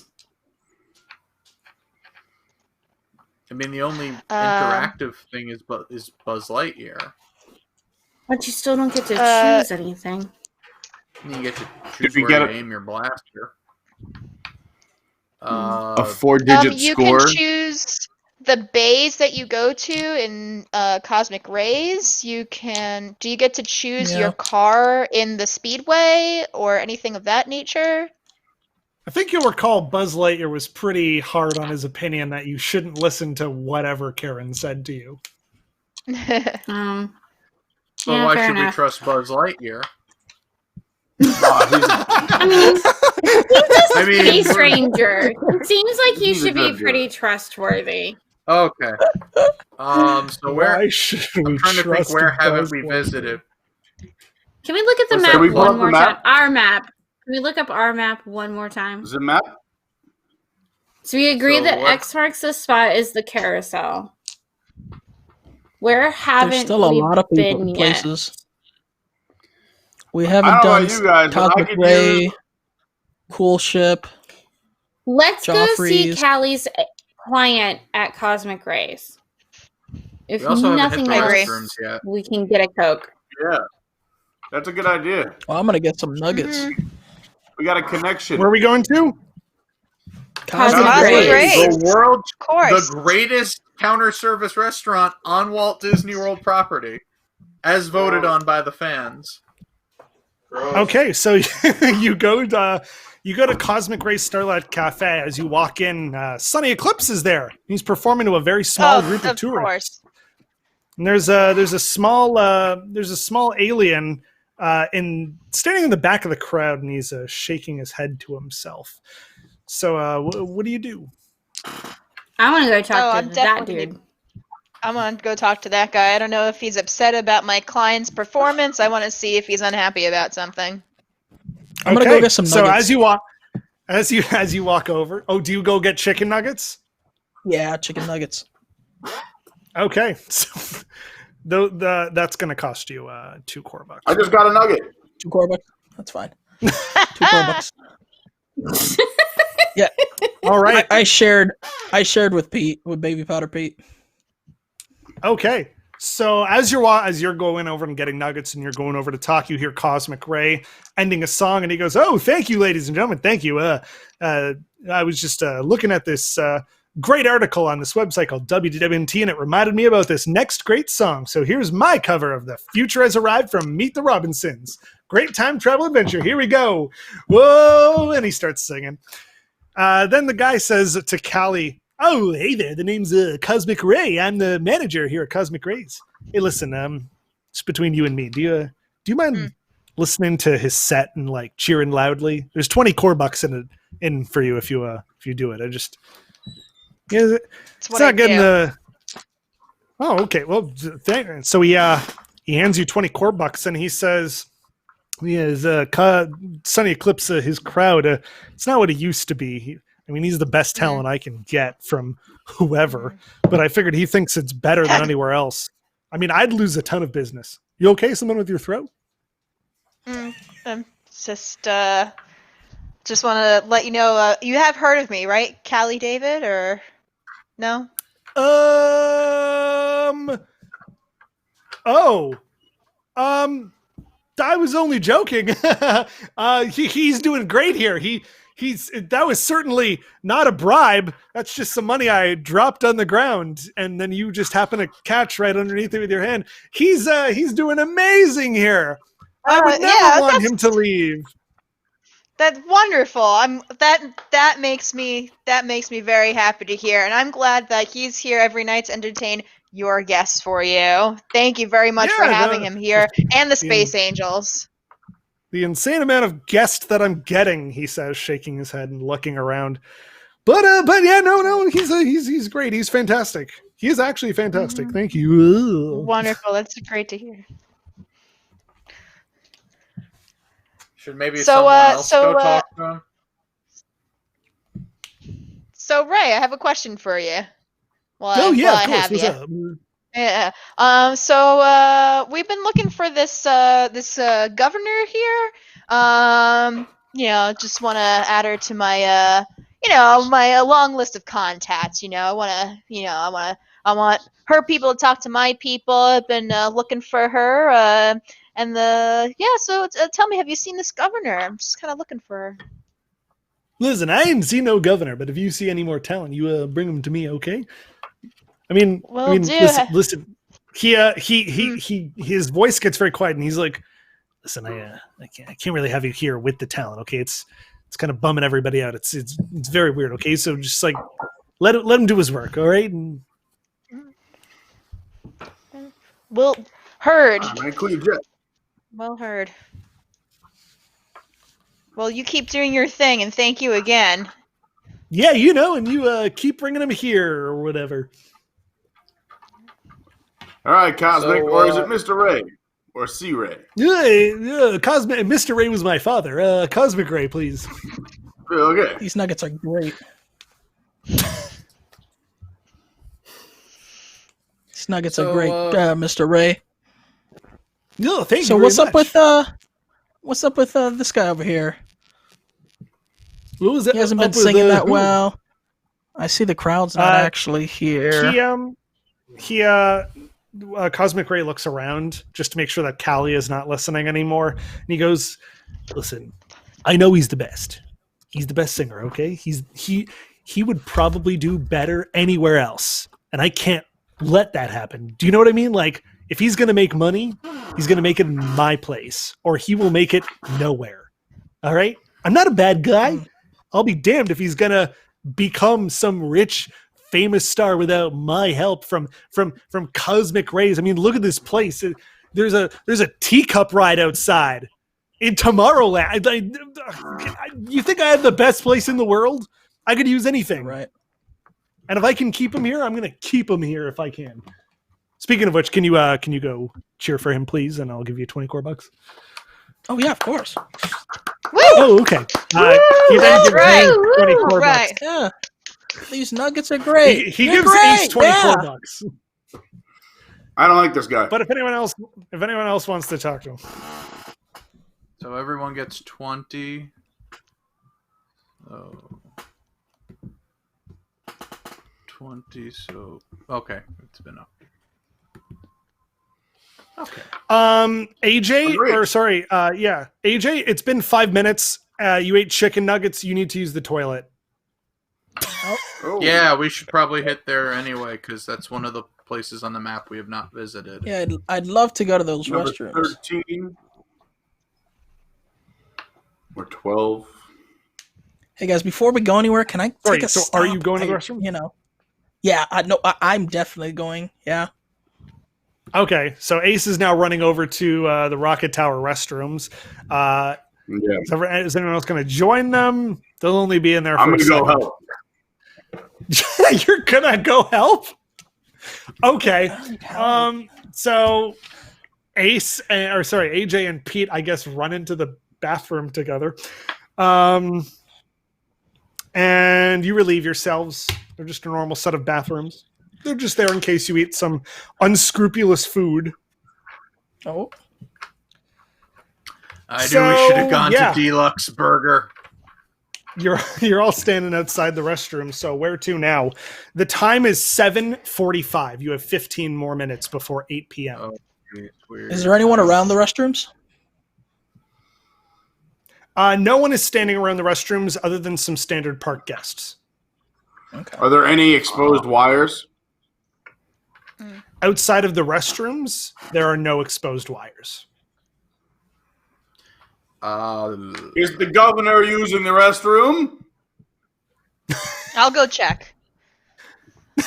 I mean, the only interactive thing is Buzz Lightyear. But you still don't get to choose anything. You get to choose you where get to aim your blaster. A 4-digit you score. can choose the bays that you go to in Cosmic Rays. Do you get to choose your car in the Speedway or anything of that nature? I think you'll recall Buzz Lightyear was pretty hard on his opinion that you shouldn't listen to whatever Karen said to you. So why should we trust Buzz Lightyear? I mean, he's a space ranger. It seems like he He's a should be good pretty trustworthy. Okay. So where? Why should we I'm trying to think. trust Where haven't Buzz we Lightyear? visited? Can we look at the What's map that? Can we pull one up the more map? time? Our map. Can we look up our map one more time? Is it map? So we agree So that what- X marks the spot is the carousel. Where haven't There's still a we lot of people been in yet? places. We I haven't don't know done about you guys, but I Cosmic could Ray, use- Cool Ship. Let's go see Joffrey's. Callie's client at Cosmic Rays. If We also haven't hit nothing the else, restrooms yet. we can get a Coke. Yeah. That's a good idea. Well, I'm gonna get some nuggets. We got a connection. Where are we going to? Cosmic Cosmic Rays. Rays. The world, Of course. the greatest counter service restaurant on Walt Disney World property, as voted on by the fans. Okay, so you go to Cosmic Ray Starlight Cafe. As you walk in, Sunny Eclipse is there. He's performing to a very small group of tourists. Course. And there's a small alien standing in the back of the crowd, and he's shaking his head to himself. So what do you do? I want to go talk I'm to that definitely dude. I'm gonna go talk to that guy. I don't know if he's upset about my client's performance. I want to see if he's unhappy about something. I'm gonna go get some nuggets. So as you walk over, do you go get chicken nuggets? Yeah, chicken nuggets. Okay, so that's gonna cost you $2 core bucks. I just got a nugget. $2 core bucks. That's fine. $2 core bucks. Yeah. All right. I shared with Pete, with Baby Powder Pete. Okay. So as you're going over and getting nuggets and you're going over to talk, you hear Cosmic Ray ending a song, and he goes, "Oh, thank you, ladies and gentlemen. Thank you. I was just looking at this great article on this website called WDWNT, and it reminded me about this next great song. So here's my cover of The Future Has Arrived from Meet the Robinsons. Great time travel adventure. Here we go. Whoa!" And he starts singing. Then the guy says to Callie, "Oh, hey there. The name's Cosmic Ray. I'm the manager here at Cosmic Rays. Hey, listen, it's between you and me. Do you mind listening to his set and like cheering loudly? There's 20 core bucks in for you if you do it. It's not getting the. Oh, okay. Well, so he hands you 20 core bucks and he says, "His Sunny Eclipse, his crowd. It's not what it used to be. He's the best talent I can get from whoever, but I figured he thinks it's better than anywhere else. I'd lose a ton of business. You okay? Someone with your throat?" Just want to let you know, you have heard of me, right? Callie David, or no? I was only joking. He's doing great here. That was certainly not a bribe. That's just some money I dropped on the ground, and then you just happen to catch right underneath it with your hand. He's doing amazing here. I would never want him to leave. That's wonderful. That makes me very happy to hear, and I'm glad that he's here every night to entertain your guests for you. Thank you very much for having him here, and the Space Angels. The insane amount of guests that I'm getting," he says, shaking his head and looking around. But yeah, no, he's great. He's fantastic. He is actually fantastic. Thank you. Wonderful. That's great to hear. Should maybe someone else go talk to him? So Ray, I have a question for you. Of course. What's up? Yeah. So we've been looking for this governor here. Just want to add her to my my long list of contacts. I want her people to talk to my people. I've been looking for her. So tell me, have you seen this governor? I'm just kind of looking for her. Listen, I ain't seen no governor, but if you see any more talent, you bring them to me, okay? Listen. His voice gets very quiet, and he's like, "Listen, I can't really have you here with the talent, okay? It's kind of bumming everybody out. It's very weird, okay? So just like let him do his work, all right?" And Well heard. Well heard. Well, you keep doing your thing, and thank you again. Yeah, and you keep bringing him here or whatever. All right, Cosmic, or is it Mr. Ray or C. Ray? Yeah, Cosmic. Mr. Ray was my father. Cosmic Ray, please. Okay. These nuggets are great. These nuggets are great, Mr. Ray. No, thank you. So very much. What's up with this guy over here? What was it? He hasn't been singing that well. I see the crowd's not actually here. Cosmic Ray looks around just to make sure that Callie is not listening anymore, and he goes, "Listen, I know he's the best. He's the best singer, okay? He would probably do better anywhere else, and I can't let that happen. Do you know what I mean? Like, if he's going to make money, he's going to make it in my place, or he will make it nowhere. All right? I'm not a bad guy. I'll be damned if he's going to become some rich, famous star without my help from Cosmic Rays. Look at this place. There's a teacup ride outside in Tomorrowland. You think I have the best place in the world? I could use anything. Right. And if I can keep him here, I'm going to keep him here if I can. Speaking of which, can you go cheer for him, please? And I'll give you 20 core bucks. Oh yeah, of course. Oh, okay. He then gives right. you 24 Right. bucks. Yeah. These nuggets are great. He They're gives great. Ace 24 yeah. bucks. I don't like this guy. But if anyone else wants to talk to him. So everyone gets 20. Oh. 20, so okay, it's been up. Okay. AJ, Great. or sorry, AJ, it's been 5 minutes. You ate chicken nuggets. You need to use the toilet. Oh. Yeah, we should probably hit there anyway, because that's one of the places on the map we have not visited. Yeah, I'd love to go to those Number restrooms. 13 or 12. Hey guys, before we go anywhere, can I Sorry, take a so stop? are you going to the restroom? You know. Yeah, I'm definitely going. Yeah. Okay, so Ace is now running over to the Rocket Tower restrooms. Yeah. Is anyone else going to join them? They'll only be in there for I'm a going to go second. help. You're gonna go help? Okay. So AJ and Pete, I guess, run into the bathroom together. And you relieve yourselves. They're just a normal set of bathrooms. They're just there in case you eat some unscrupulous food. Oh. I knew we should have gone yeah. to Deluxe Burger. You're all standing outside the restroom, so where to now? The time is 7:45. You have 15 more minutes before 8 p.m. Oh, it's weird. Is there anyone around the restrooms? No one is standing around the restrooms other than some standard park guests. Okay. Are there any exposed wires? Outside of the restrooms, there are no exposed wires. Is the governor using the restroom? I'll go check.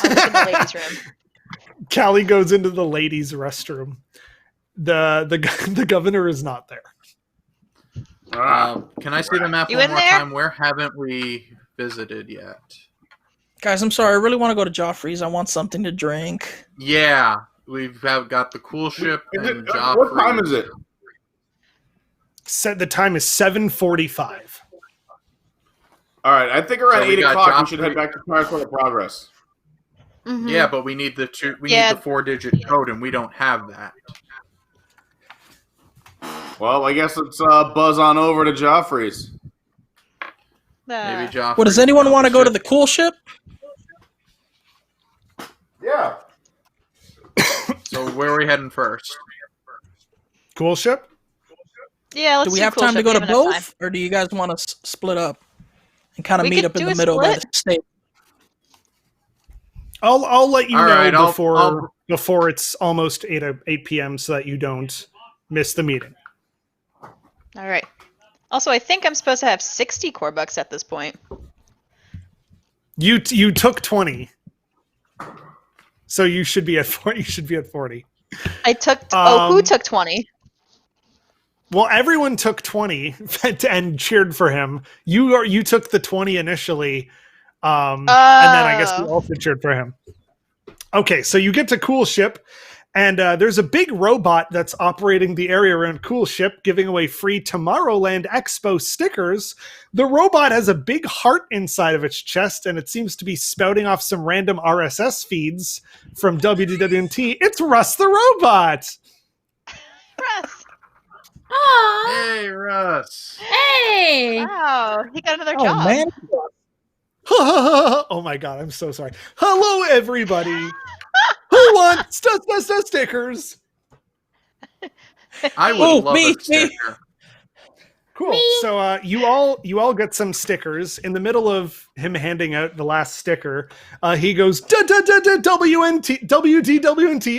I'll look in the ladies' room. Callie goes into the ladies' restroom. The governor is not there. Can I see the map You one in more there? time? Where haven't we visited yet? Guys, I'm sorry. I really want to go to Joffrey's. I want something to drink. Yeah, we've got the cool ship Is and it, Joffrey. what time is it? The time is 7:45. All right, I think around So we 8 got o'clock we should Joffrey. head back to Transport of Progress. Mhm. Yeah, but we need the Yeah. 4-digit code, and we don't have that. Well, I guess let's buzz on over to Joffrey's. Maybe Joffrey. Well, does anyone want to go to the cool ship? Yeah. So where are we heading first? Cool ship? Yeah, let's Do we have cool time to ship. go We to have enough both, time. or do you guys want to split up and kind of We meet could up in do the a middle by split. the state? I'll let you All know right, before it's almost 8 p.m. so that you don't miss the meeting. All right. Also, I think I'm supposed to have 60 core bucks at this point. You took 20, so you should be at 40. You should be at 40. I took. Who took 20? Well, everyone took 20 and cheered for him. You took the 20 initially, and then I guess you also cheered for him. Okay, so you get to Cool Ship, and there's a big robot that's operating the area around Cool Ship, giving away free Tomorrowland Expo stickers. The robot has a big heart inside of its chest, and it seems to be spouting off some random RSS feeds from WDWNT. It's Russ the Robot! Russ. Aw. Hey, Russ. Hey. Wow, he got another Oh job. man, Oh my god, I'm so sorry. Hello, everybody. Who wants stickers? I would Oh, love me, a sticker. Cool. So you all get some stickers. In the middle of him handing out the last sticker, he goes WDWNT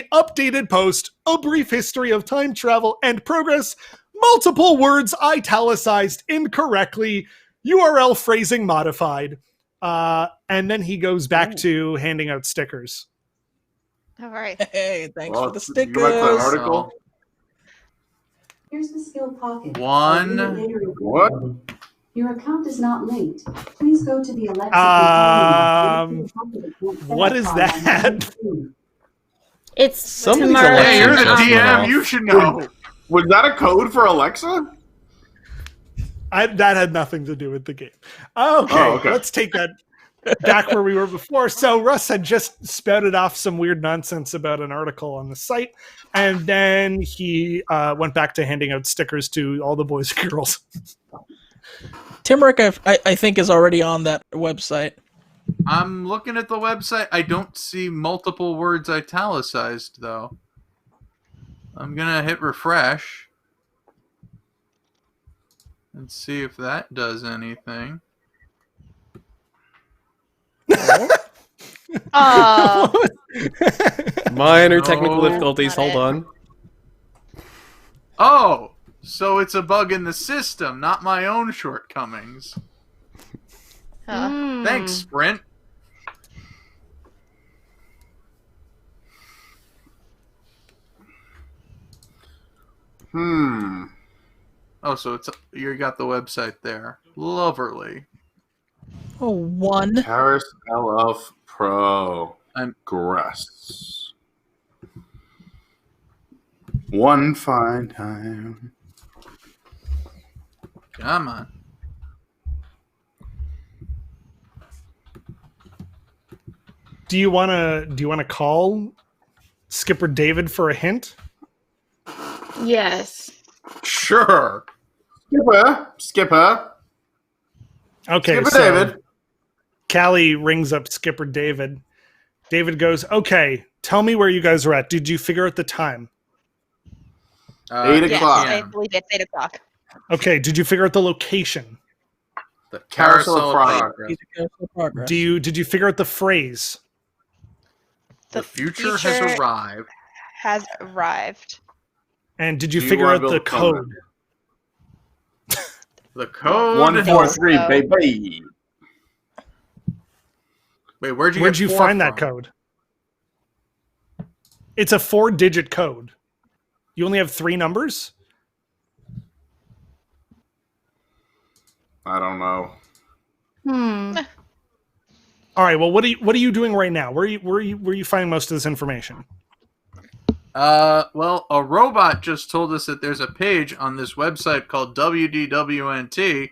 updated post, a brief history of time travel and progress, multiple words italicized incorrectly, URL phrasing modified. And then he goes back to handing out stickers. All right. hey, thanks Well, for the you like that stickers. article? Here's the skill pocket. One. What? Your account is not linked. Please go to the Alexa. What is that? It's Somebody's tomorrow. Hey, you're the Alexa. DM. You should know. Was that a code for Alexa? That had nothing to do with the game. Okay, let's take that back where we were before. So Russ had just spouted off some weird nonsense about an article on the site, and then he went back to handing out stickers to all the boys and girls. Timrick, I think, is already on that website. I'm looking at the website. I don't see multiple words italicized, though. I'm going to hit refresh and see if that does anything. Oh. Minor technical difficulties. Hold on. Oh, so it's a bug in the system, not my own shortcomings. Thanks, Sprint. Oh, so it's you got the website there. Lovely. Oh, one. Paris LF Pro. Progress. One fine time. Come on. Do you wanna call Skipper David for a hint? Yes. Sure. Skipper. Okay, Skipper so David. Callie rings up Skipper David. David goes, "Okay, tell me where you guys are at. Did you figure out the time?" 8 Yes, o'clock. I believe it's 8 o'clock. Okay, did you figure out the location? The Carousel of Progress. Did you figure out the phrase? The future has arrived. Has arrived. And did you Do you figure wanna out the build code? The code. 143, So- baby. Wait, where'd you Where'd you four find that from? code? It's a 4-digit code. You only have 3 numbers? I don't know. All right. Well, what are you doing right now? Where you finding most of this information? Well, a robot just told us that there's a page on this website called WDWNT.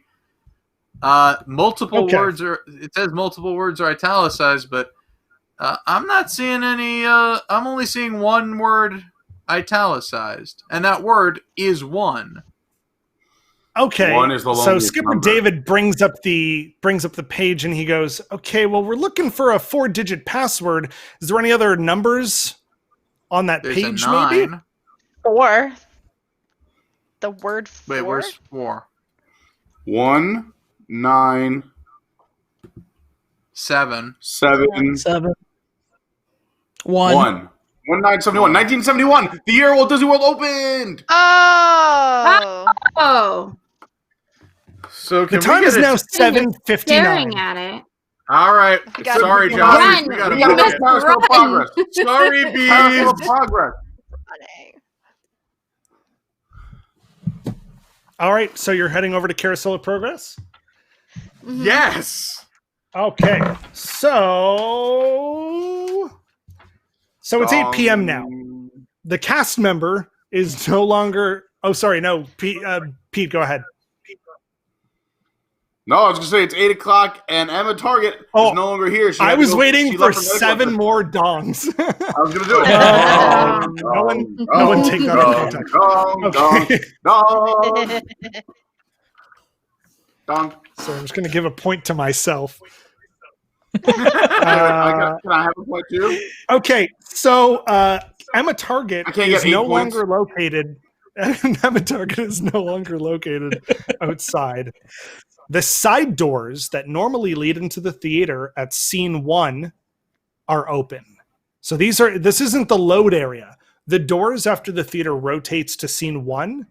Multiple words are. It says multiple words are italicized, but I'm not seeing any. I'm only seeing one word italicized, and that word is one. Okay. One is the So longest Skipper number. David brings up the page and he goes, "Okay, well, we're looking for a 4-digit password. Is there any other numbers on that There's page? a 9. Maybe." 4. The word 4. Wait, where's 4? 1, 9, 7. 7, 7. 1. 1971. 1971. The year Walt Disney World opened. Oh. Oh. So The time is now Staring 7:59. at it. All right. We gotta Sorry, move Josh. on. We gotta We gotta move make it. Carousel of Progress. Sorry, Carousel of bees. Progress. All right. So you're heading over to Carousel of Progress. Yes. Okay. So it's 8 p.m. now. The cast member is no longer. Oh, sorry. No, Pete. Go ahead. No, I was gonna say it's 8 o'clock, and Emma Target is no longer here. I was waiting she for left her medical 7 assistant. more dongs. I was gonna do it. No one take that out of context. Okay. Dong. So I'm just going to give a point to myself. Can I have a point too? Okay, so Emma Target I can't is get 8 no points. longer located. Emma Target is no longer located outside. The side doors that normally lead into the theater at scene 1 are open. So this isn't the load area. The doors after the theater rotates to scene 1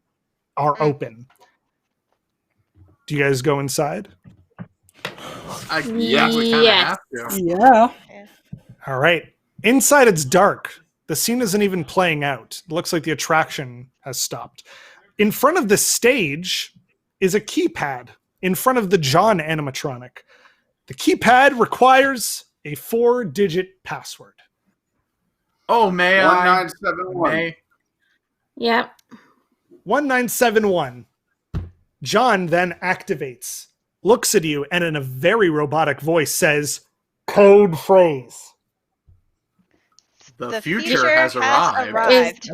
are open. Do you guys go inside? I guess we kind of have to. Yeah. All right. Inside it's dark. The scene isn't even playing out. It looks like the attraction has stopped. In front of the stage is a keypad in front of the John animatronic. The keypad requires a 4-digit password. Oh, may I? 1971. May. Yep. 1971. John then activates, looks at you, and in a very robotic voice says, "Code phrase." The future has arrived.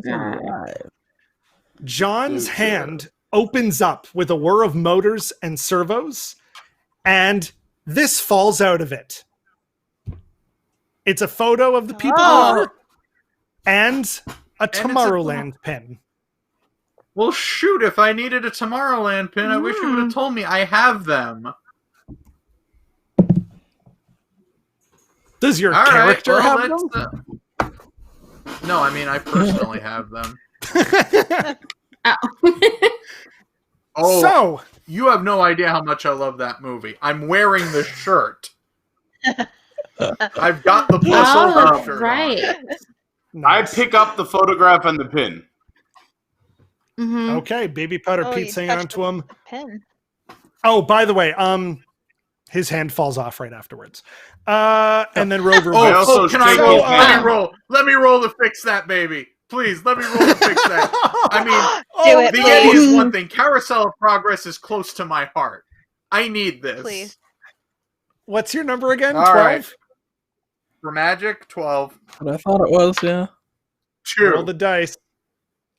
John's hand opens up with a whir of motors and servos, and this falls out of it. It's a photo of the people mover and a Tomorrowland pin. Well, shoot, if I needed a Tomorrowland pin, I wish you would have told me. I have them. Does your All character right, well, have let's, them? No, I mean, I personally have them. Oh, So, you have no idea how much I love that movie. I'm wearing the shirt. I've got the plus over shirt on. I pick up the photograph and the pin. Okay, Baby Powder Pete's hanging on to him. Pin. Oh, by the way, his hand falls off right afterwards. And then Rover. Can I roll? Let me roll. Let me roll to fix that, baby. Please, let me roll to fix that. I mean, the Yeti is one thing. Carousel of Progress is close to my heart. I need this. Please. What's your number again? All 12? right. For Magic, 12. But I thought it was, yeah. 2. Roll the dice.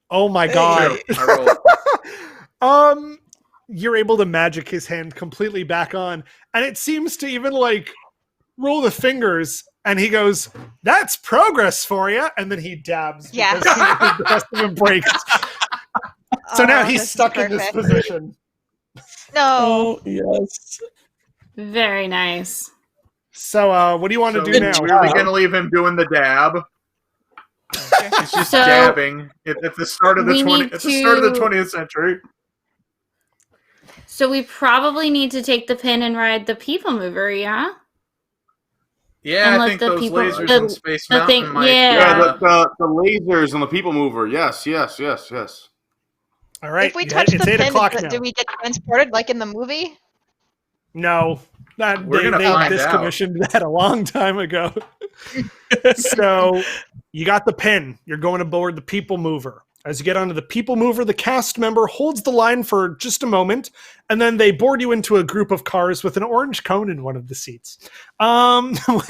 Oh my god. 2. I rolled. You're able to magic his hand completely back on, and it seems to even like roll the fingers, and he goes, "That's progress for you," and then he dabs because the rest of him breaks. So now he's stuck in this position. No. Oh, yes. Very nice. So what do you want to do now? We're really going to leave him doing the dab. He's just dabbing at the start of the 20th century. So we probably need to take the pin and ride the people mover, yeah? Yeah, and I think those lasers in Space Mountain might. The lasers on the people mover. Yes. All right. If we touch the it's 8 o'clock pin, now. do we get transported like in the movie? No. They discommissioned that a long time ago. So you got the pin. You're going aboard the people mover. As you get onto the people mover, the cast member holds the line for just a moment, and then they board you into a group of cars with an orange cone in one of the seats. I'm just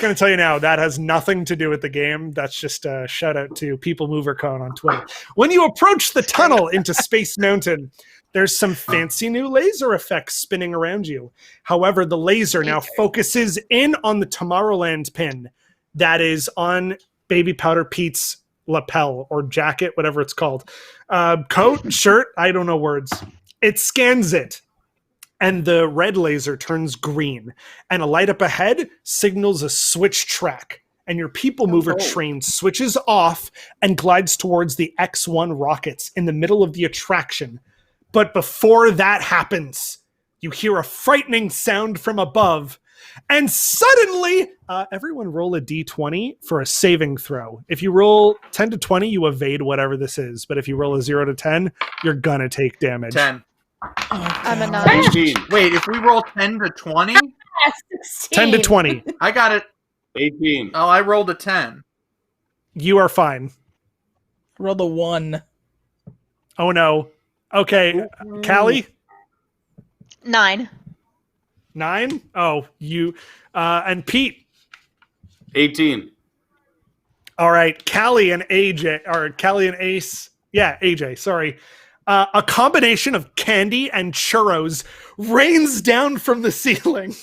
going to tell you now, that has nothing to do with the game. That's just a shout out to People Mover Cone on Twitter. When you approach the tunnel into Space Mountain, there's some fancy new laser effects spinning around you. However, the laser now focuses in on the Tomorrowland pin that is on Baby Powder Pete's lapel or jacket, whatever it's called. Coat, shirt, I don't know words. It scans it, and the red laser turns green, and a light up ahead signals a switch track, and your people mover train switches off and glides towards the X1 rockets in the middle of the attraction. But before that happens, you hear a frightening sound from above, and suddenly, everyone roll a d20 for a saving throw. If you roll 10 to 20, you evade whatever this is. But if you roll a 0 to 10, you're going to take damage. 10. I'm a 9. 18. Wait, if we roll 10 to 20? 10 to 20. I got it. 18. Oh, I rolled a 10. You are fine. Roll the 1. Oh, no. Okay, Callie? 9. 9? Oh, you. And Pete? 18. All right, Callie and AJ, or Callie and Ace. Yeah, AJ, sorry. A combination of candy and churros rains down from the ceiling.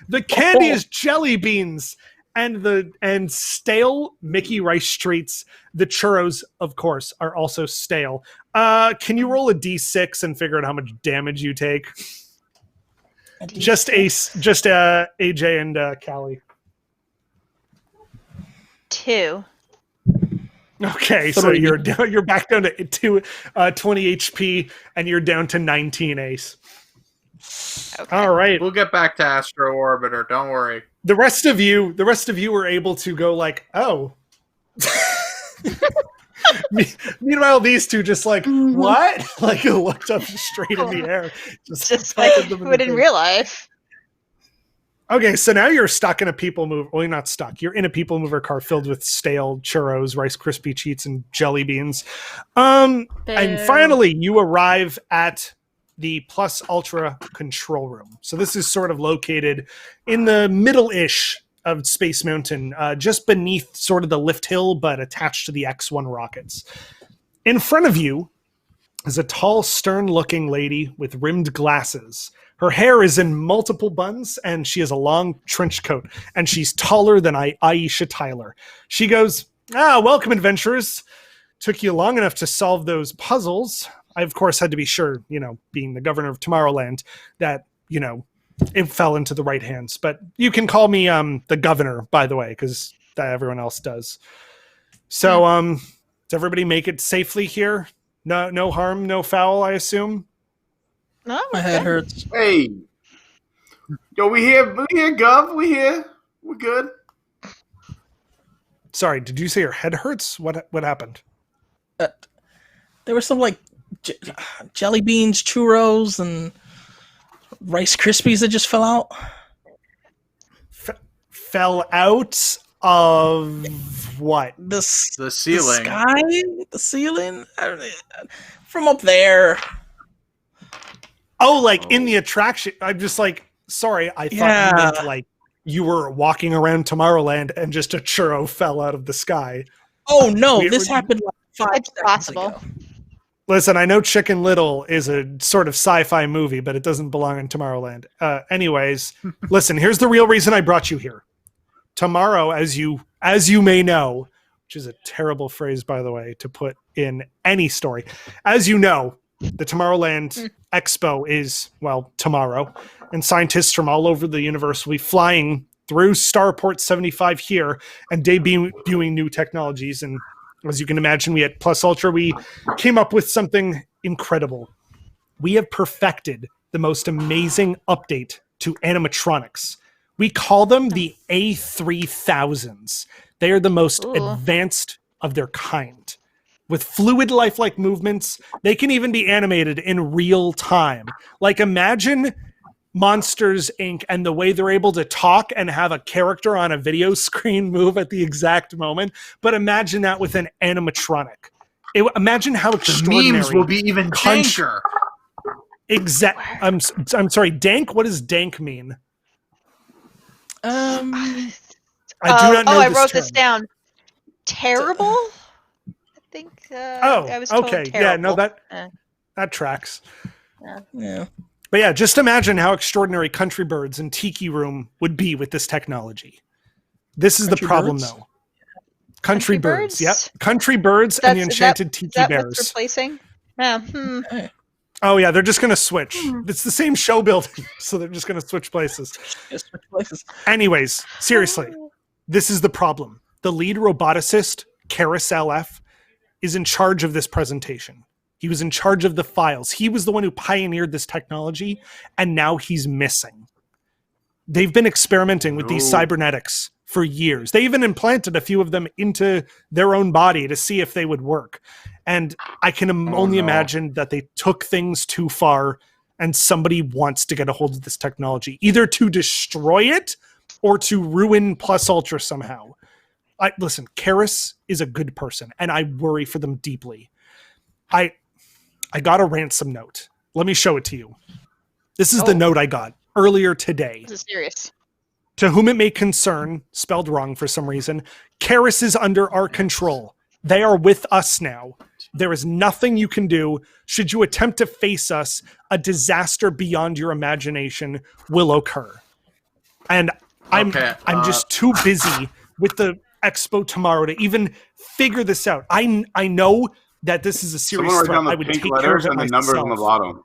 The candy is jelly beans and stale Mickey Rice Treats. The churros, of course, are also stale. Can you roll a d6 and figure out how much damage you take? Just AJ and Callie. 2. Okay, so you're back down to 20 HP, and you're down to 19 Ace. Okay. All right. We'll get back to Astro Orbiter. Don't worry. The rest of you were able to go like, oh. Meanwhile, these two just like, what? Like looked up straight in the air. Just like we did in real life. Okay, so now you're stuck in a people mover. Well, you're not stuck. You're in a people mover car filled with stale churros, Rice Krispie treats, and jelly beans. And finally, you arrive at the Plus Ultra control room. So this is sort of located in the middle-ish of Space Mountain, just beneath sort of the lift hill, but attached to the X1 rockets. In front of you is a tall, stern-looking lady with rimmed glasses. Her hair is in multiple buns, and she has a long trench coat, and she's taller than Aisha Tyler. She goes, welcome, adventurers. Took you long enough to solve those puzzles. I, of course, had to be sure, being the governor of Tomorrowland, that, it fell into the right hands. But you can call me the governor, by the way, because everyone else does. So, does everybody make it safely here? No harm, no foul, I assume? No, My head hurts. Hey. Yo, we here, Gov. We here. We're good. Sorry, did you say your head hurts? What happened? There were some jelly beans, churros, and Rice Krispies that just fell out. Fell out of what? The ceiling. The sky? The ceiling? From up there. Oh, in the attraction. I'm just sorry, I thought you meant you were walking around Tomorrowland and just a churro fell out of the sky. Oh, no, this happened 5 It's seconds possible. ago. Listen, I know Chicken Little is a sort of sci-fi movie, but it doesn't belong in Tomorrowland. Anyways, listen, here's the real reason I brought you here. Tomorrow, as you may know, which is a terrible phrase, by the way, to put in any story. As you know, the Tomorrowland Expo is, tomorrow, and scientists from all over the universe will be flying through Starport 75 here and debuting new technologies. And as you can imagine, we at Plus Ultra, we came up with something incredible. We have perfected the most amazing update to animatronics. We call them the A3000s. They are the most advanced of their kind. With fluid lifelike movements, they can even be animated in real time. Imagine Monsters, Inc. and the way they're able to talk and have a character on a video screen move at the exact moment. But imagine that with an animatronic. Imagine how extraordinary. The memes will be even danker. I'm sorry, dank? What does dank mean? I do not know I this wrote term. this down. Terrible? I think I was told okay. terrible. Yeah, no, that tracks. Yeah. But yeah, just imagine how extraordinary Country Birds and Tiki Room would be with this technology. This is the problem, though. Country Birds? Yep. Country Birds and the Enchanted Tiki is that Bears. What's replacing? Yeah. Oh, yeah, they're just going to switch. It's the same show building, so they're just going to switch places. Anyways, seriously, this is the problem. The lead roboticist, Carousel F, is in charge of this presentation. He was in charge of the files. He was the one who pioneered this technology, and now he's missing. They've been experimenting with these cybernetics for years. They even implanted a few of them into their own body to see if they would work. And I can only imagine that they took things too far, and somebody wants to get a hold of this technology, either to destroy it or to ruin Plus Ultra somehow. Listen, Karis is a good person, and I worry for them deeply. I got a ransom note. Let me show it to you. This is the note I got earlier today. This is serious. To whom it may concern, spelled wrong for some reason, Karis is under our control. They are with us now. There is nothing you can do. Should you attempt to face us, a disaster beyond your imagination will occur. And I'm just too busy with the expo tomorrow to even figure this out. I know that this is a serious Someone write threat. down the I would pink take care of letters it and the myself. numbers on the bottom.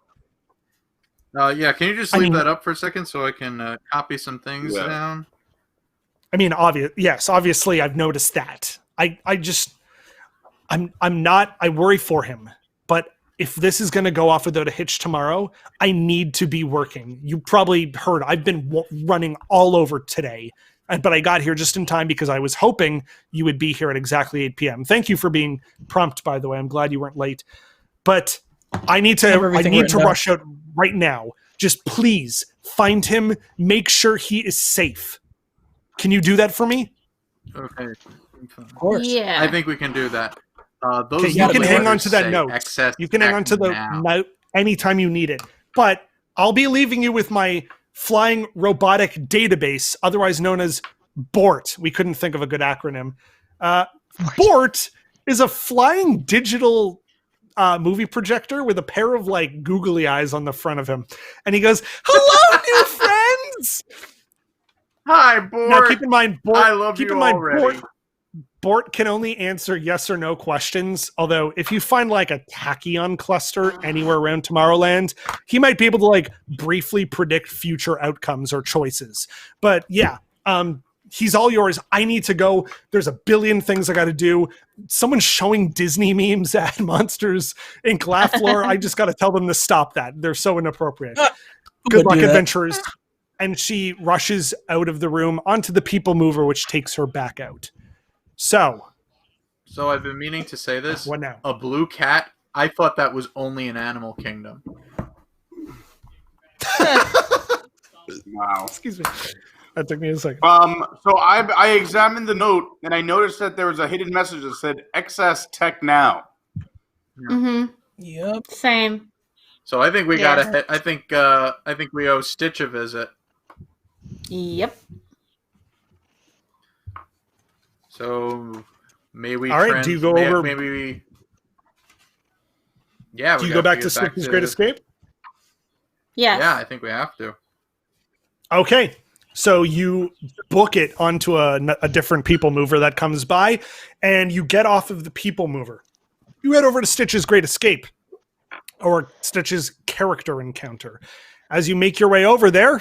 Yeah, can you just leave that up for a second so I can copy some things down? I mean, obviously I've noticed that. I worry for him, but if this is going to go off without a hitch tomorrow, I need to be working. You probably heard I've been running all over today, but I got here just in time because I was hoping you would be here at exactly 8 p.m. Thank you for being prompt, by the way. I'm glad you weren't late, but I need to rush out right now. Just please find him, make sure he is safe. Can you do that for me? Okay. Of course. Yeah. I think we can do that. Those Okay, you can hang on letters to that say note. excess You can hang on to the now. note anytime you need it. But I'll be leaving you with my flying robotic database, otherwise known as BORT. We couldn't think of a good acronym. BORT is a flying digital movie projector with a pair of like googly eyes on the front of him. And he goes, "Hello, new friends!" Hi, Bort. Now keep in mind, BORT, I love you already. BORT can only answer yes or no questions, although if you find like a tachyon cluster anywhere around Tomorrowland, he might be able to like briefly predict future outcomes or choices. But yeah, he's all yours. I need to go. There's a billion things I got to do. Someone's showing Disney memes at Monsters Inc. Laugh Floor. I just got to tell them to stop that. They're so inappropriate. Good luck, adventurers. And she rushes out of the room onto the people mover, which takes her back out. So I've been meaning to say this. What now? A blue cat. I thought that was only in Animal Kingdom. Wow. Excuse me. That took me a second. So I examined the note and I noticed that there was a hidden message that said "excess tech now." Mm-hmm. Yep. Same. So I think we Yeah. gotta. I think we owe Stitch a visit. Yep. So may we? All right. Do you go over? Maybe we. Yeah. Do you go back to Stitch's Great Escape? Yes. Yeah, I think we have to. Okay. So you book it onto a different people mover that comes by, and you get off of the people mover. You head over to Stitch's Great Escape, or Stitch's character encounter. As you make your way over there,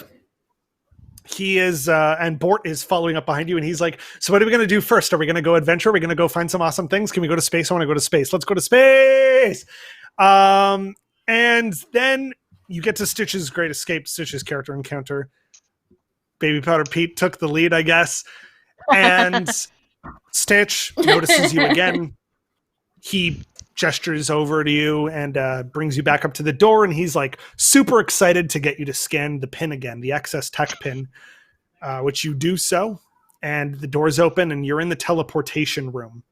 he is, and Bort is following up behind you, and he's like, "So what are we going to do first? Are we going to go adventure? Are we going to go find some awesome things? Can we go to space? I want to go to space. Let's go to space!" And then you get to Stitch's Great Escape, Stitch's character encounter. Baby Powder Pete took the lead, I guess. And Stitch notices you again. He gestures over to you and brings you back up to the door. And he's like super excited to get you to scan the pin again, the excess tech pin, which you do so. And the doors open and you're in the teleportation room.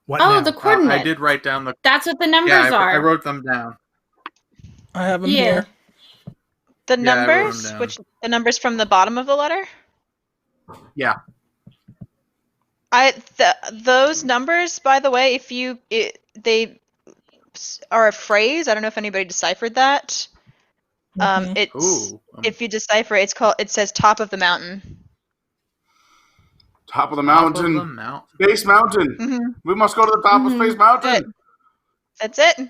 What now? The coordinates. I did write down the. That's what the numbers are. I wrote them down. I have them here. The Yeah, I wrote them numbers, down. which the numbers from the bottom of the letter. Yeah. Those numbers, by the way, they are a phrase. I don't know if anybody deciphered that. If you decipher it, it says top of the mountain. Top of the mountain. Space Mountain. Mm-hmm. We must go to the top of Space Mountain. That's it.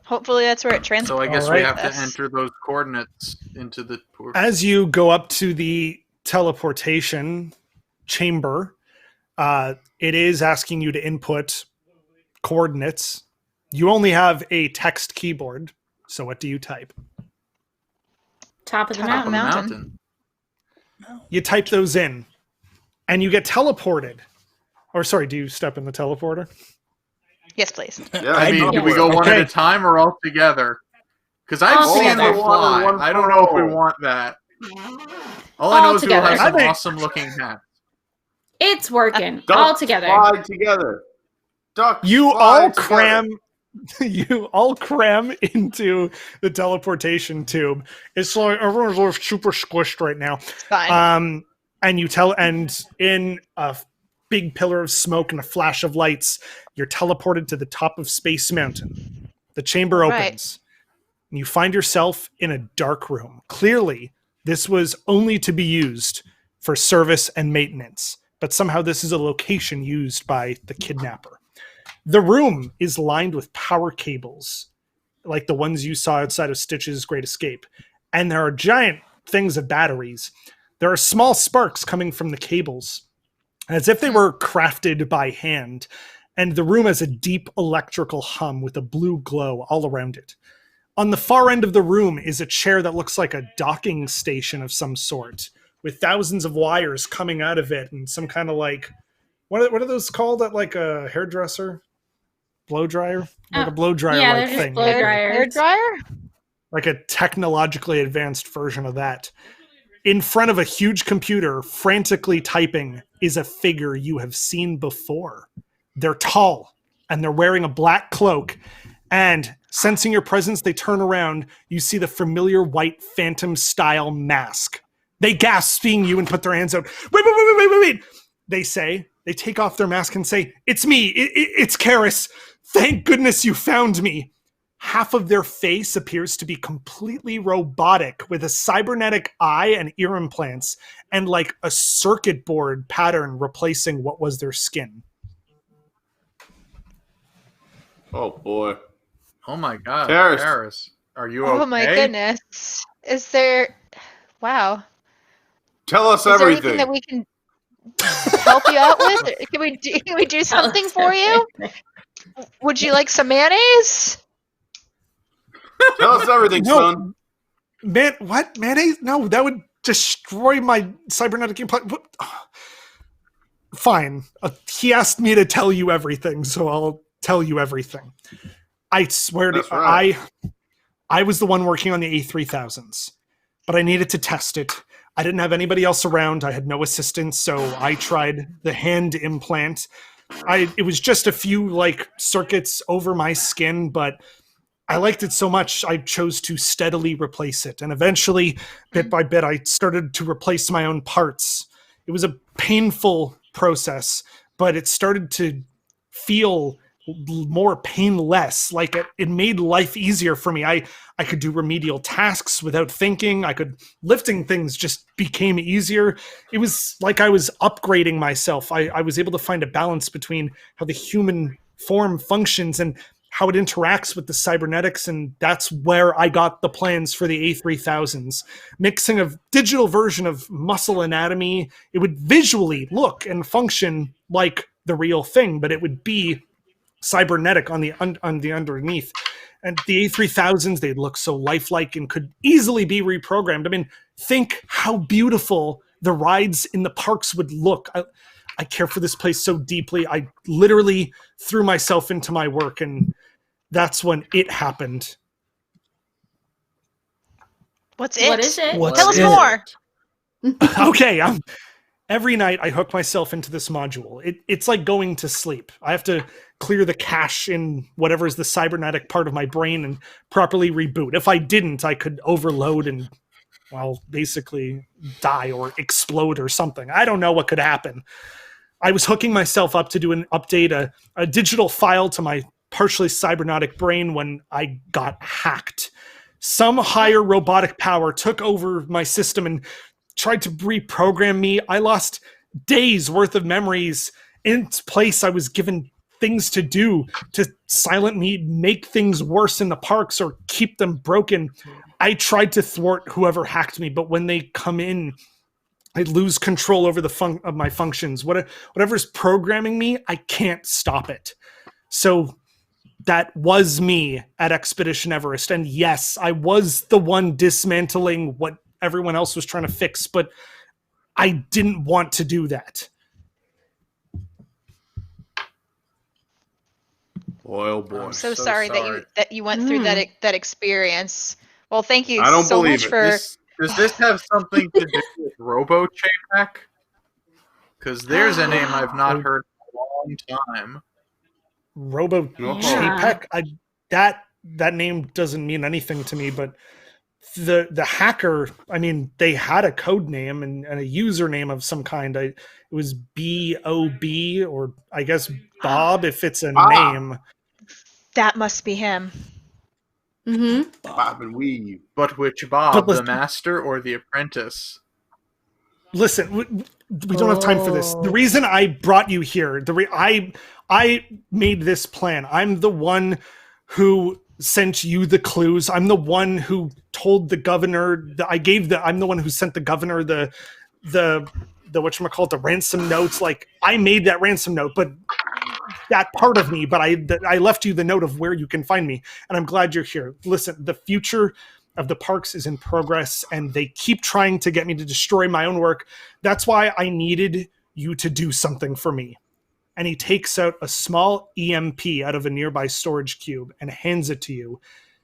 Hopefully that's where it translates. So I guess All we right. have to enter those coordinates into the. As you go up to the teleportation chamber, it is asking you to input coordinates. You only have a text keyboard, so what do you type? Top of the Top of the mountain. mountain. You type those in, and you get teleported. Or sorry, do you step in the teleporter? Yes, please. Yeah, I mean, do we go one at a time or all together? Because I've All seen together. them fly. One I don't know if we for all. want that. All I know is we'll together. have some I think- awesome looking hats. It's working. Ducks All together. Fly together. Ducks You fly all together. cram you all cram into the teleportation tube. It's like everyone's all super squished right now. It's fine. And in a big pillar of smoke and a flash of lights, you're teleported to the top of Space Mountain. The chamber opens. Right. And you find yourself in a dark room. Clearly, this was only to be used for service and maintenance, but somehow this is a location used by the kidnapper. The room is lined with power cables, like the ones you saw outside of Stitch's Great Escape. And there are giant things of batteries. There are small sparks coming from the cables, as if they were crafted by hand. And the room has a deep electrical hum with a blue glow all around it. On the far end of the room is a chair that looks like a docking station of some sort, with thousands of wires coming out of it and some kind of like, what are those called at like a hairdresser? blow dryer, like a blow dryer yeah, like they're just thing. blow Like a- dryers. Hair dryer? like a technologically advanced version of that. In front of a huge computer, frantically typing, is a figure you have seen before. They're tall, and they're wearing a black cloak, and sensing your presence, they turn around. You see the familiar white Phantom-style mask. They gasp, seeing you, and put their hands out. Wait. They say, they take off their mask and say, it's me, it's Karis. Thank goodness you found me. Half of their face appears to be completely robotic, with a cybernetic eye and ear implants, and like a circuit board pattern replacing what was their skin. Oh boy. Oh my God, Karis. Karis, are you okay? Oh my goodness. Is there... Wow. Tell us Is there everything. anything that we can help you out with? Can we do something for you? Would you like some mayonnaise? Tell us everything, son. What? Mayonnaise? No, that would destroy my cybernetic implant. Fine. He asked me to tell you everything, so I'll tell you everything. I swear That's to right. I was the one working on the A3000s, but I needed to test it. I didn't have anybody else around. I had no assistants, so I tried the hand implant. It was just a few like circuits over my skin, but I liked it so much I chose to steadily replace it. And eventually, bit by bit, I started to replace my own parts. It was a painful process, but it started to feel more painless. Like it made life easier for me. I could do remedial tasks without thinking. Lifting things just became easier. It was like I was upgrading myself. I was able to find a balance between how the human form functions and how it interacts with the cybernetics, and that's where I got the plans for the A3000s. Mixing a digital version of muscle anatomy, it would visually look and function like the real thing, but it would be cybernetic on the underneath. And the A3000s, they look so lifelike and could easily be reprogrammed. I mean, think how beautiful the rides in the parks would look. I care for this place so deeply. I literally threw myself into my work, and that's when it happened. What's it? What is it? Tell us more. Okay, every night I hook myself into this module. It's like going to sleep. I have to clear the cache in whatever is the cybernetic part of my brain and properly reboot. If I didn't, I could overload and, well, basically die or explode or something. I don't know what could happen. I was hooking myself up to do an update, a digital file to my partially cybernetic brain when I got hacked. Some higher robotic power took over my system and tried to reprogram me. I lost days worth of memories. In its place, I was given things to do to silent me, make things worse in the parks or keep them broken. I tried to thwart whoever hacked me, but when they come in, I lose control over of my functions. Whatever's programming me, I can't stop it. So that was me at Expedition Everest. And yes, I was the one dismantling what everyone else was trying to fix, but I didn't want to do that. Boy, oh boy. I'm so sorry that you went through that experience. Well, thank you I don't so believe much it. for. Does this have something to do with Robo Chapek? Because there's a name I've not heard in a long time. Robo Chapek. That name doesn't mean anything to me, but the hacker, I mean, they had a code name and a username of some kind. It was B-O-B, or I guess Bob if it's a name. That must be him. Mm-hmm. Bob and weave. But which Bob, the master or the apprentice? Listen, we don't have time for this. The reason I brought you here, I made this plan. I'm the one who sent you the clues. I'm the one who told the governor. I'm the one who sent the governor the whatchamacallit, the ransom notes. Like, I made that ransom note, but that part of me, but I left you the note of where you can find me, and I'm glad you're here. Listen, the future of the parks is in progress, and they keep trying to get me to destroy my own work. That's why I needed you to do something for me. and he takes out a small EMP out of a nearby storage cube and hands it to you,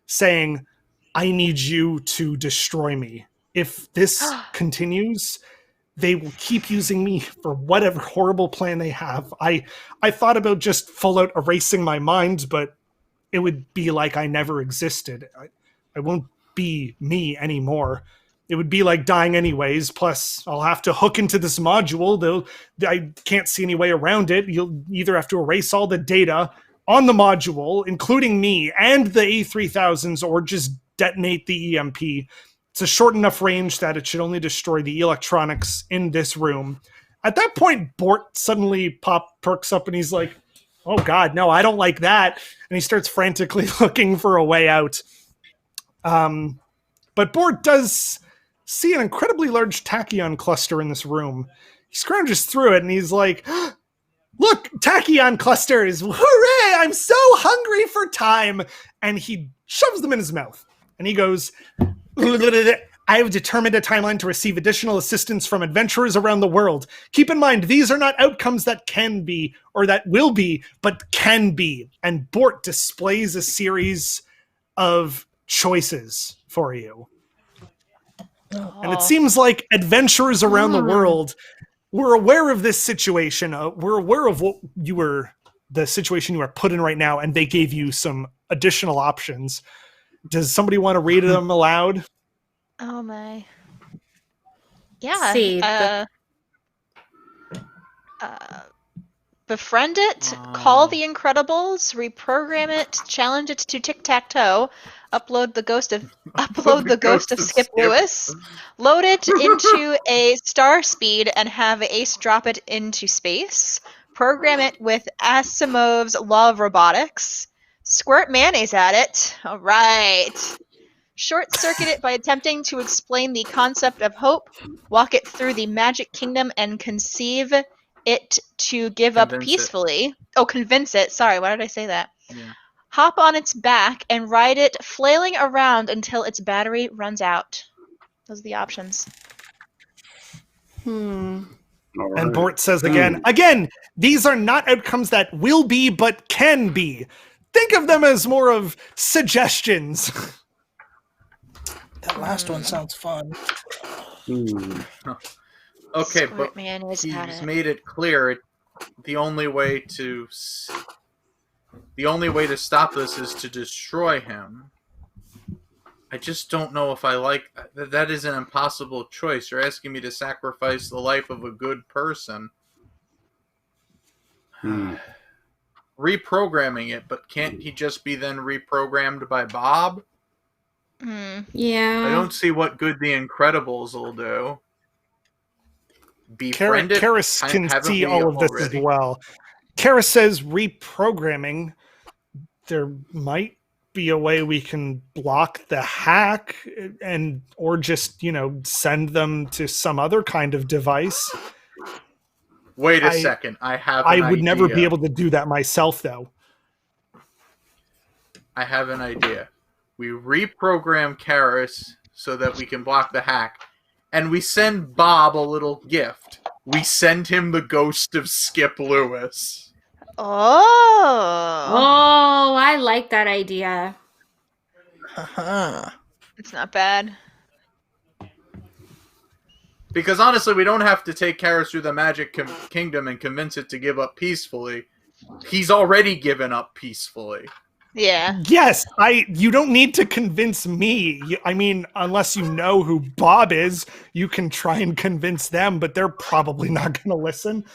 saying, I need you to destroy me. If this continues, they will keep using me for whatever horrible plan they have. I thought about just full out erasing my mind, but it would be like I never existed. I won't be me anymore. It would be like dying anyways. Plus, I'll have to hook into this module. I can't see any way around it. You'll either have to erase all the data on the module, including me and the A3000s, or just detonate the EMP. It's a short enough range that it should only destroy the electronics in this room. At that point, Bort suddenly perks up and he's like, oh God, no, I don't like that. And he starts frantically looking for a way out. But Bort does see an incredibly large tachyon cluster in this room. He scrounges through it and he's like, look, tachyon clusters, hooray, I'm so hungry for time. And he shoves them in his mouth. And he goes, I have determined a timeline to receive additional assistance from adventurers around the world. Keep in mind, these are not outcomes that can be or that will be, but can be. And Bort displays a series of choices for you. And it seems like adventurers around the world were aware of this situation. We're aware of the situation you are put in right now, and they gave you some additional options. Does somebody want to read them aloud? Oh my. Yeah. See, befriend it, call the Incredibles, reprogram it, challenge it to tic-tac-toe, upload the ghost of Skip Lewis, load it into a star speed and have Ace drop it into space, program it with Asimov's law of robotics, squirt mayonnaise at it. All right. Short circuit it by attempting to explain the concept of hope, walk it through the magic kingdom, and conceive it to give up peacefully. Convince it. Sorry, why did I say that? Yeah. Hop on its back and ride it, flailing around until its battery runs out. Those are the options. And Bort says again, these are not outcomes that will be, but can be. Think of them as more of suggestions. That last one sounds fun. Okay, but he's made it clear the only way to stop this is to destroy him. I just don't know if I like that. Is an impossible choice. You're asking me to sacrifice the life of a good person. Reprogramming it, but can't he just be then reprogrammed by Bob? Yeah. I don't see what good the Incredibles will do. Befriend it? Karis can see all of this as well. Karis says reprogramming. There might be a way we can block the hack or just, send them to some other kind of device. Wait a second. I would never be able to do that myself, though. I have an idea. We reprogram Karis so that we can block the hack, and we send Bob a little gift. We send him the ghost of Skip Lewis. Oh, I like that idea. It's not bad. Because honestly, we don't have to take Karis through the Magic Kingdom and convince it to give up peacefully. He's already given up peacefully. Yeah. Yes, you don't need to convince me. I mean, unless you know who Bob is, you can try and convince them, but they're probably not going to listen.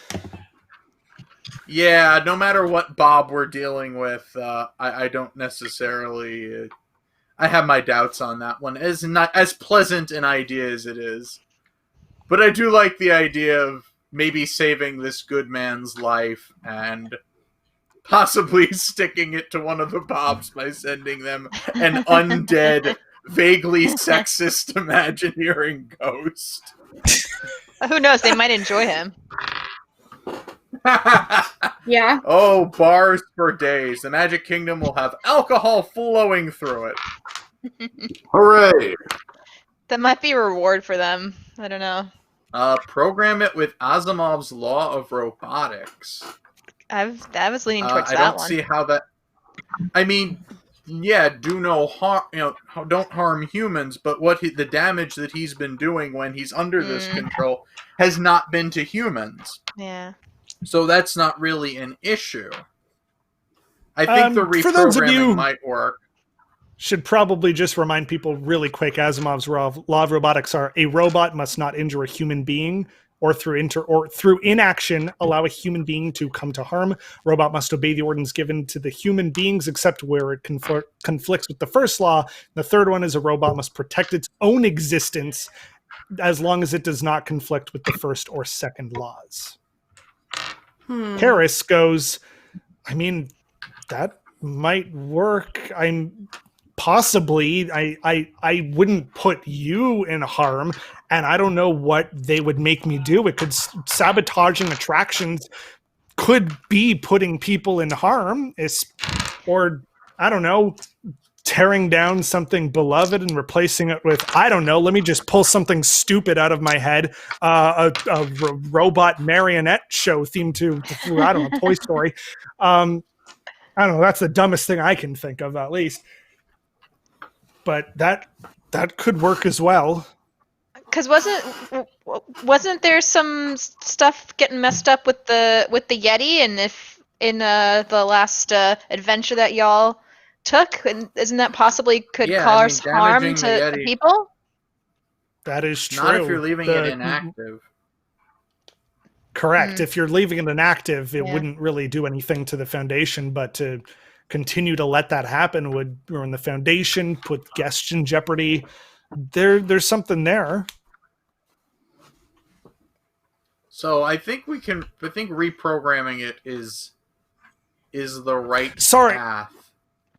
Yeah, no matter what Bob we're dealing with, I don't necessarily... I have my doubts on that one. As not as pleasant an idea as it is. But I do like the idea of maybe saving this good man's life and possibly sticking it to one of the Bobs by sending them an undead, vaguely sexist Imagineering ghost. Who knows? They might enjoy him. Yeah. Oh, bars for days. The Magic Kingdom will have alcohol flowing through it. Hooray! That might be a reward for them. I don't know. Program it with Asimov's law of robotics. I was leaning towards I that don't one. see how that. I mean, yeah, do no harm. Don't harm humans. But the damage that he's been doing when he's under this control has not been to humans. Yeah. So that's not really an issue. I think the For those of reprogramming you might work. should probably just remind people really quick, Asimov's law of robotics are: a robot must not injure a human being or through inaction allow a human being to come to harm. Robot must obey the orders given to the human beings except where it conflicts with the first law. The third one is a robot must protect its own existence as long as it does not conflict with the first or second laws. Paris goes, I mean, that might work. I wouldn't put you in harm, and I don't know what they would make me do. It could sabotaging attractions could be putting people in harm, or I don't know, tearing down something beloved and replacing it with, I don't know, let me just pull something stupid out of my head, a robot marionette show themed to I don't know, Toy Story. I don't know, that's the dumbest thing I can think of, at least. But that could work as well. Because wasn't there some stuff getting messed up with the Yeti, and if in the last adventure that y'all took, and isn't that possibly could cause harm to the people? That is true. Not if you're leaving it inactive. Correct. If you're leaving it inactive, it wouldn't really do anything to the Foundation, but to continue to let that happen would ruin the Foundation, put guests in jeopardy. There's something there. So I think reprogramming it is the right path.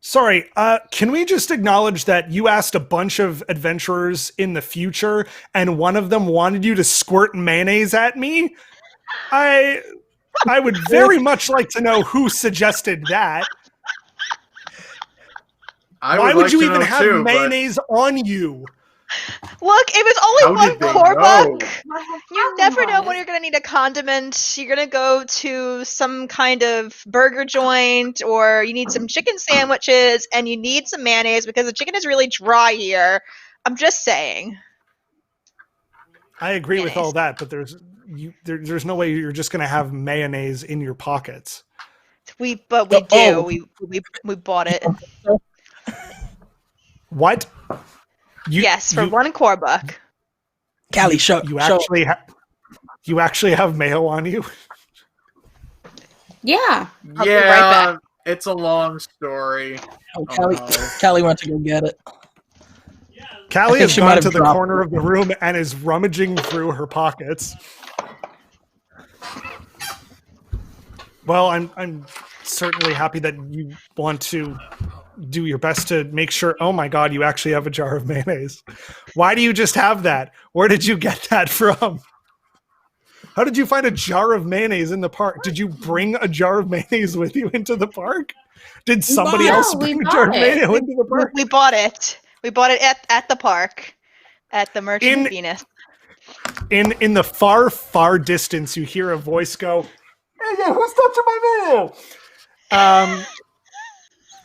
Sorry, can we just acknowledge that you asked a bunch of adventurers in the future and one of them wanted you to squirt mayonnaise at me? I would very much like to know who suggested that. Why would you even have mayonnaise on you? Look, it was only one core buck. You never know when you're going to need a condiment. You're going to go to some kind of burger joint, or you need some chicken sandwiches, and you need some mayonnaise because the chicken is really dry here. I'm just saying. I agree with all that, but there's no way you're just going to have mayonnaise in your pockets. We do. We bought it. What? Yes, for one core buck. Callie, you actually have mayo on you? Yeah. I'll be right back. It's a long story. Callie went to go get it. Callie has gone to the corner of the room and is rummaging through her pockets. Well, I'm certainly happy that you want to do your best to make sure, oh my god, you actually have a jar of mayonnaise. Why do you just have that? Where did you get that from? How did you find a jar of mayonnaise in the park? Did you bring a jar of mayonnaise with you into the park? Did somebody else bring a jar of mayonnaise into the park? We bought it. We bought it at the park, at the Merchant Venus. In the far, far distance, you hear a voice go, "Hey, who's touching my mayo?"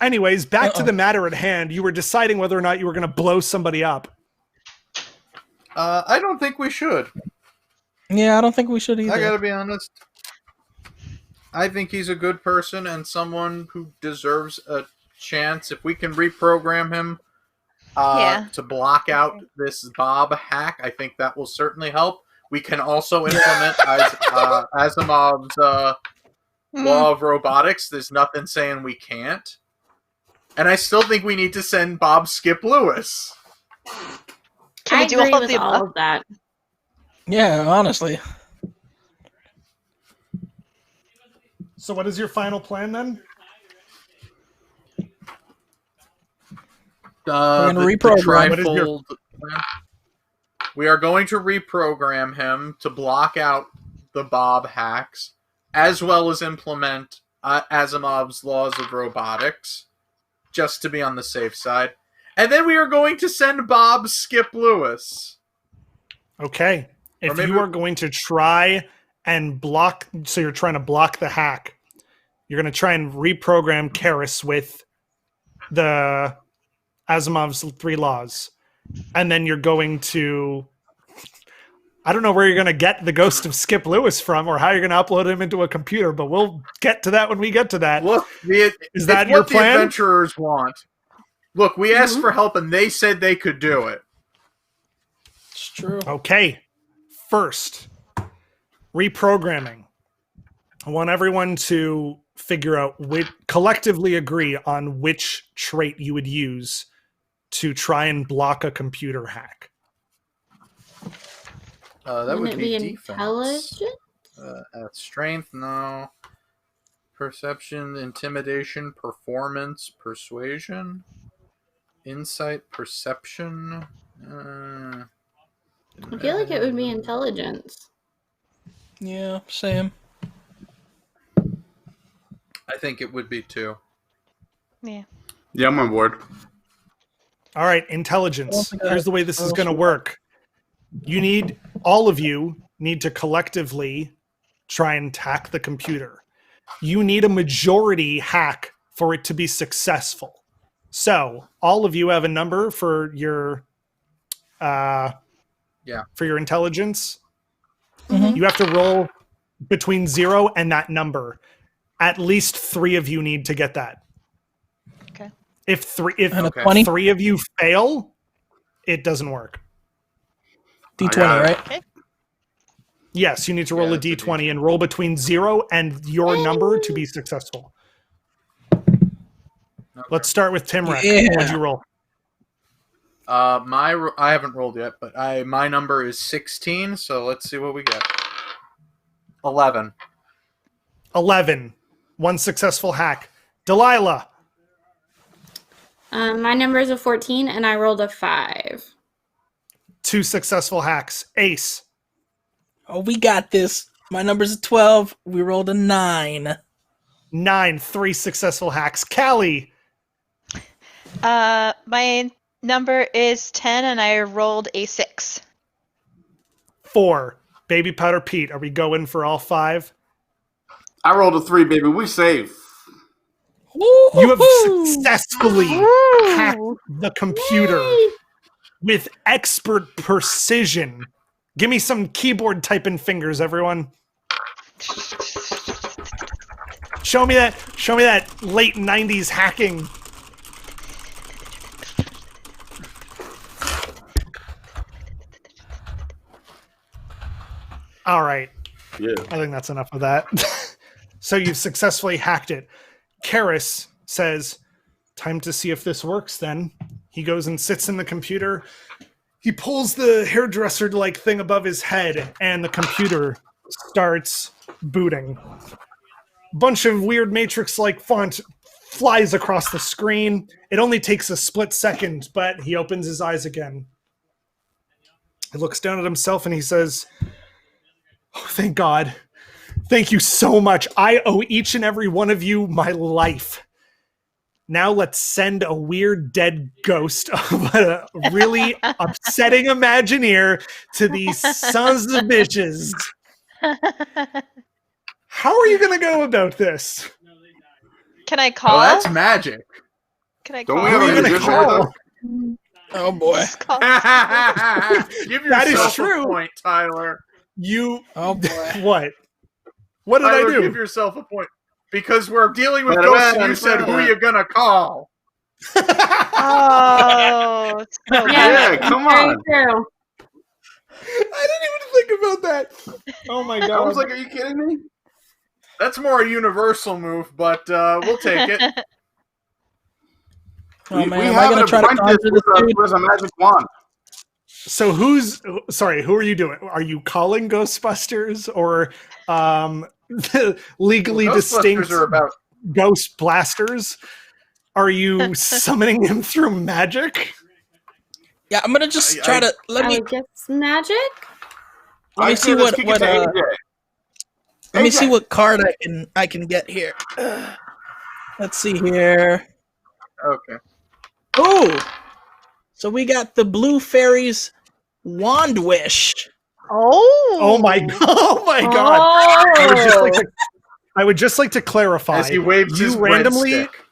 Anyways, back to the matter at hand. You were deciding whether or not you were going to blow somebody up. I don't think we should. Yeah, I don't think we should either. I gotta be honest. I think he's a good person and someone who deserves a chance. If we can reprogram him to block out this Bob hack, I think that will certainly help. We can also implement Asimov's law of robotics. There's nothing saying we can't. And I still think we need to send Bob Skip Lewis. Can we do all of that? Yeah, honestly. So what is your final plan then? We're going to reprogram. We are going to reprogram him to block out the Bob hacks, as well as implement Asimov's laws of robotics, just to be on the safe side. And then we are going to send Bob Skip Lewis. Okay. If you are going to try and block, so you're trying to block the hack, You're going to try and reprogram Karis with the Asimov's 3 laws. And then you're going to... I don't know where you're going to get the ghost of Skip Lewis from or how you're going to upload him into a computer, but we'll get to that when we get to that. Look, is that your what plan? the adventurers want. Look, we asked for help and they said they could do it. It's true. Okay. First, reprogramming. I want everyone to figure out, collectively agree on which trait you would use to try and block a computer hack. That would be defense. Intelligent? Strength, no. Perception, intimidation, performance, persuasion, insight, perception. I feel like it would be intelligence. Yeah, same. I think it would be too. Yeah. Yeah, I'm on board. All right, intelligence. Here's the way this is going to work. All of you need to collectively try and hack the computer. You need a majority hack for it to be successful. So all of you have a number for your for your intelligence. Mm-hmm. You have to roll between 0 and that number. At least 3 of you need to get that. Okay. If 20? 3 of you fail, it doesn't work. D20, right? Okay. Yes, you need to roll a D20 and roll between 0 and your number to be successful. Okay. Let's start with Timrek. Yeah. What'd you roll? I haven't rolled yet, but my number is 16, so let's see what we get. 11. 11. 1 successful hack. Delilah. My number is a 14, and I rolled a 5. 2 successful hacks. Ace. Oh, we got this. My number's a 12. We rolled a 9. 9. 3 successful hacks. Callie. My number is 10, and I rolled a 6. 4. Baby Powder Pete. Are we going for all 5? I rolled a 3, baby. We safe. You have successfully hacked the computer with expert precision. Give me some keyboard typing fingers, everyone. Show me that late 90s hacking. All right. Yeah. I think that's enough of that. So you've successfully hacked it. Karis says, time to see if this works then. He goes and sits in the computer. He pulls the hairdresser-like thing above his head, and the computer starts booting. Bunch of weird Matrix-like font flies across the screen. It only takes a split second, but he opens his eyes again. He looks down at himself and he says, "Oh, thank God. Thank you so much. I owe each and every one of you my life. Now let's send a weird dead ghost of a really upsetting Imagineer to these sons of bitches." How are you going to go about this? Can I call? Oh, that's magic. Can I call? Don't we have a magician with us? Oh boy. Give That is yourself true. a point, Tyler. Oh boy. What? What did Tyler, I do? give yourself a point. Because we're dealing with Wait, ghosts, wait, and you said, wait, who are wait. you going to call? Oh, so Yeah, come on. Very true. I didn't even think about that. Oh my I God. was like, are you kidding me? That's more a universal move, but we'll take it. Oh we man, am I have gonna an try to apprentice conjure this dude? with a magic wand. So who are you doing? Are you calling Ghostbusters or legally Ghostbusters distinct are about ghost blasters? Are you summoning him through magic? Yeah, I'm gonna just try to let me guess magic. see what let me see what card I can get here. Let's see here. Okay. Oh, so we got the Blue Fairy's Wand Wish. Oh. Oh my God! It was just like I would just like to clarify. As he waves his randomly, red stick.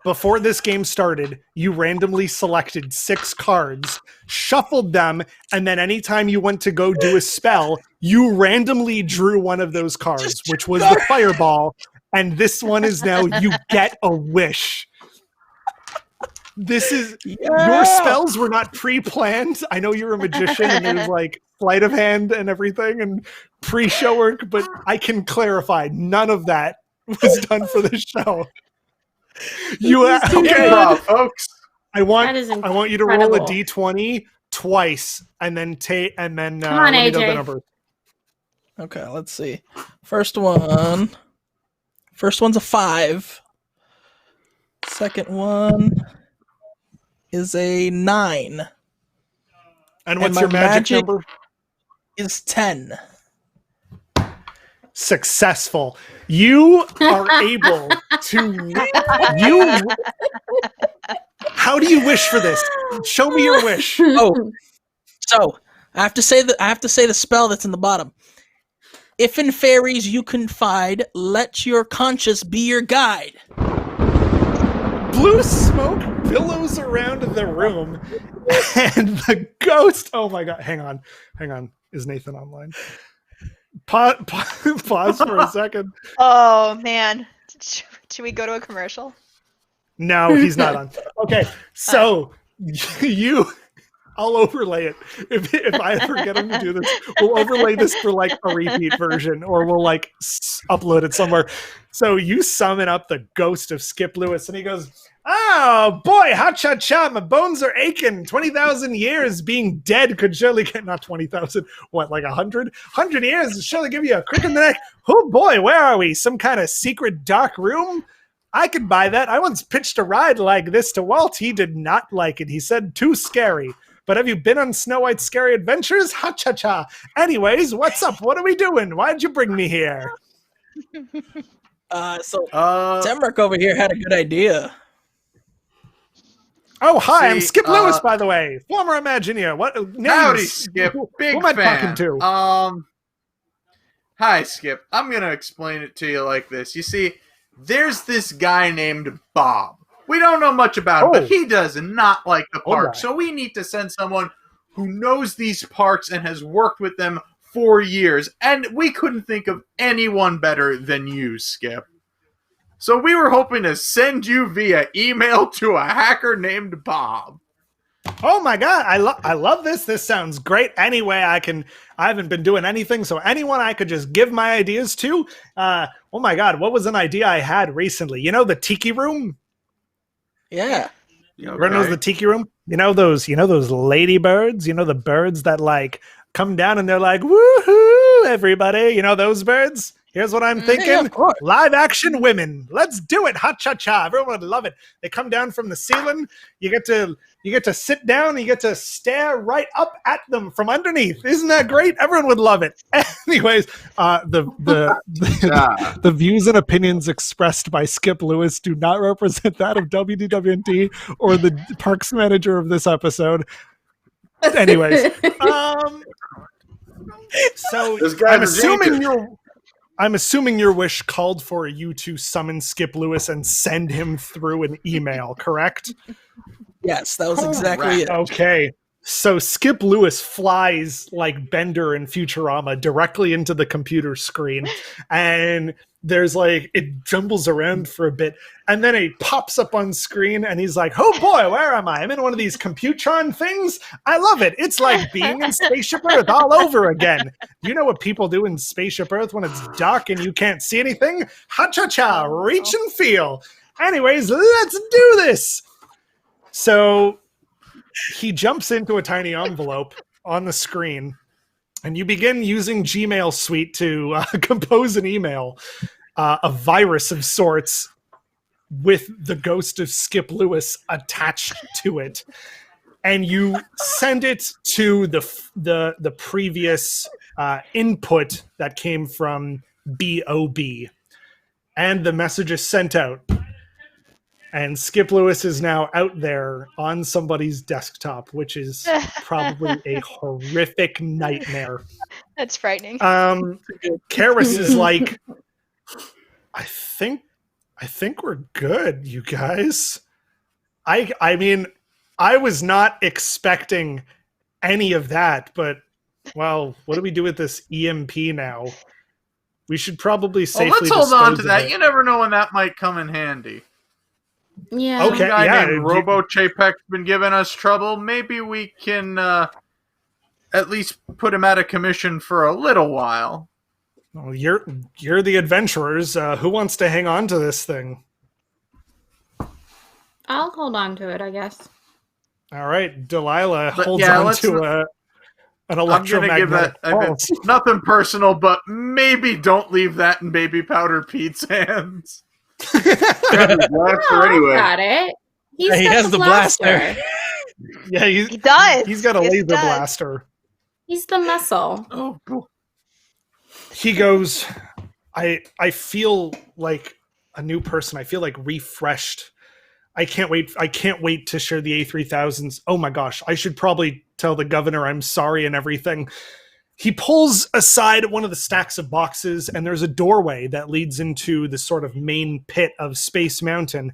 before this game started, you randomly selected 6 cards, shuffled them, and then anytime you went to go do a spell, you randomly drew one of those cards, which was the fireball. And this one is now you get a wish. This is your spells were not pre-planned. I know you're a magician and there's like sleight of hand and everything and pre-show work, but I can clarify none of that was done for this show. Okay, folks. I want you to roll a incredible. d20 twice and then Come on, let me know AJ. the number. Okay, let's see. First one's a 5. Second one is a 9. And what's my your magic number? Is 10. Successful. You are able to How do you wish for this? Show me your wish. Oh, so I have to say the spell that's in the bottom. If in fairies you confide, let your conscience be your guide. Blue smoke billows around the room, and the ghost. Oh my god! Hang on. Is Nathan online? Pause for a second. Oh man, should we go to a commercial? No, he's not on. Okay, so I'll overlay it. If I ever get him to do this, we'll overlay this for like a repeat version, or we'll like upload it somewhere. So you summon up the ghost of Skip Lewis, and he goes, "Oh boy, ha-cha-cha, my bones are aching. 20,000 years being dead could surely get, not 20,000, what, like 100? 100 years would surely give you a crick in the neck. Oh boy, where are we? Some kind of secret dark room? I could buy that. I once pitched a ride like this to Walt. He did not like it. He said, too scary. But have you been on Snow White's Scary Adventures? Ha-cha-cha. Anyways, what's up? What are we doing? Why'd you bring me here?" Zemrick over here had a good idea. Oh, hi, I'm Skip Lewis, by the way. Former Imagineer. What names? Howdy, Skip. Big Who am I fan. talking to? Hi, Skip. I'm going to explain it to you like this. You see, there's this guy named Bob. We don't know much about him, but he does not like the park. So we need to send someone who knows these parks and has worked with them for years. And we couldn't think of anyone better than you, Skip. So we were hoping to send you via email to a hacker named Bob. Oh my god, I love this. This sounds great. Anyway, I haven't been doing anything, so anyone I could just give my ideas to. Oh my god, what was an idea I had recently? You know the Tiki Room? Yeah. Everyone knows the Tiki Room? You know those ladybirds? You know the birds that like come down and they're like, woohoo, everybody. You know those birds? Here's what I'm thinking. Yeah, of course. Live action women. Let's do it. Ha-cha-cha. Everyone would love it. They come down from the ceiling. You get to sit down. You get to stare right up at them from underneath. Isn't that great? Everyone would love it. Anyways, the views and opinions expressed by Skip Lewis do not represent that of WDWNT or the parks manager of this episode. Anyways, so I'm assuming your wish called for you to summon Skip Lewis and send him through an email, correct? Yes, that was exactly it. Okay. So Skip Lewis flies like Bender in Futurama directly into the computer screen, and there's like, it jumbles around for a bit, and then it pops up on screen, and he's like, oh boy, where am I? I'm in one of these Computron things. I love it. It's like being in Spaceship Earth all over again. You know what people do in Spaceship Earth when it's dark and you can't see anything? Ha-cha-cha, reach and feel. Anyways, let's do this. So he jumps into a tiny envelope on the screen, and you begin using Gmail Suite to compose an email, a virus of sorts with the ghost of Skip Lewis attached to it. And you send it to the previous input that came from BOB. And the message is sent out. And Skip Lewis is now out there on somebody's desktop, which is probably a horrific nightmare. That's frightening. Karis is like, I think we're good, you guys. I mean, I was not expecting any of that, but well, what do we do with this EMP now? We should probably safely let's hold on to dispose of that. it. You never know when that might come in handy. Yeah. Okay, Some guy yeah, named Robo Chapek's been giving us trouble. Maybe we can at least put him out of commission for a little while. Well, you're the adventurers. Who wants to hang on to this thing? I'll hold on to it, I guess. All right, Delilah But holds yeah, on let's to not- an I'm gonna give electromagnetic that pulse. nothing personal, but maybe don't leave that in Baby Powder Pete's hands. Blaster anyway. Got it. Yeah, he has the blaster. Yeah, He does. he's got a Yes, he laser does. blaster. He's the muscle. Oh, boy. He goes, I feel like a new person. I feel like refreshed. I can't wait to share the A3000s. Oh my gosh, I should probably tell the governor I'm sorry and everything. He pulls aside one of the stacks of boxes, and there's a doorway that leads into the sort of main pit of Space Mountain.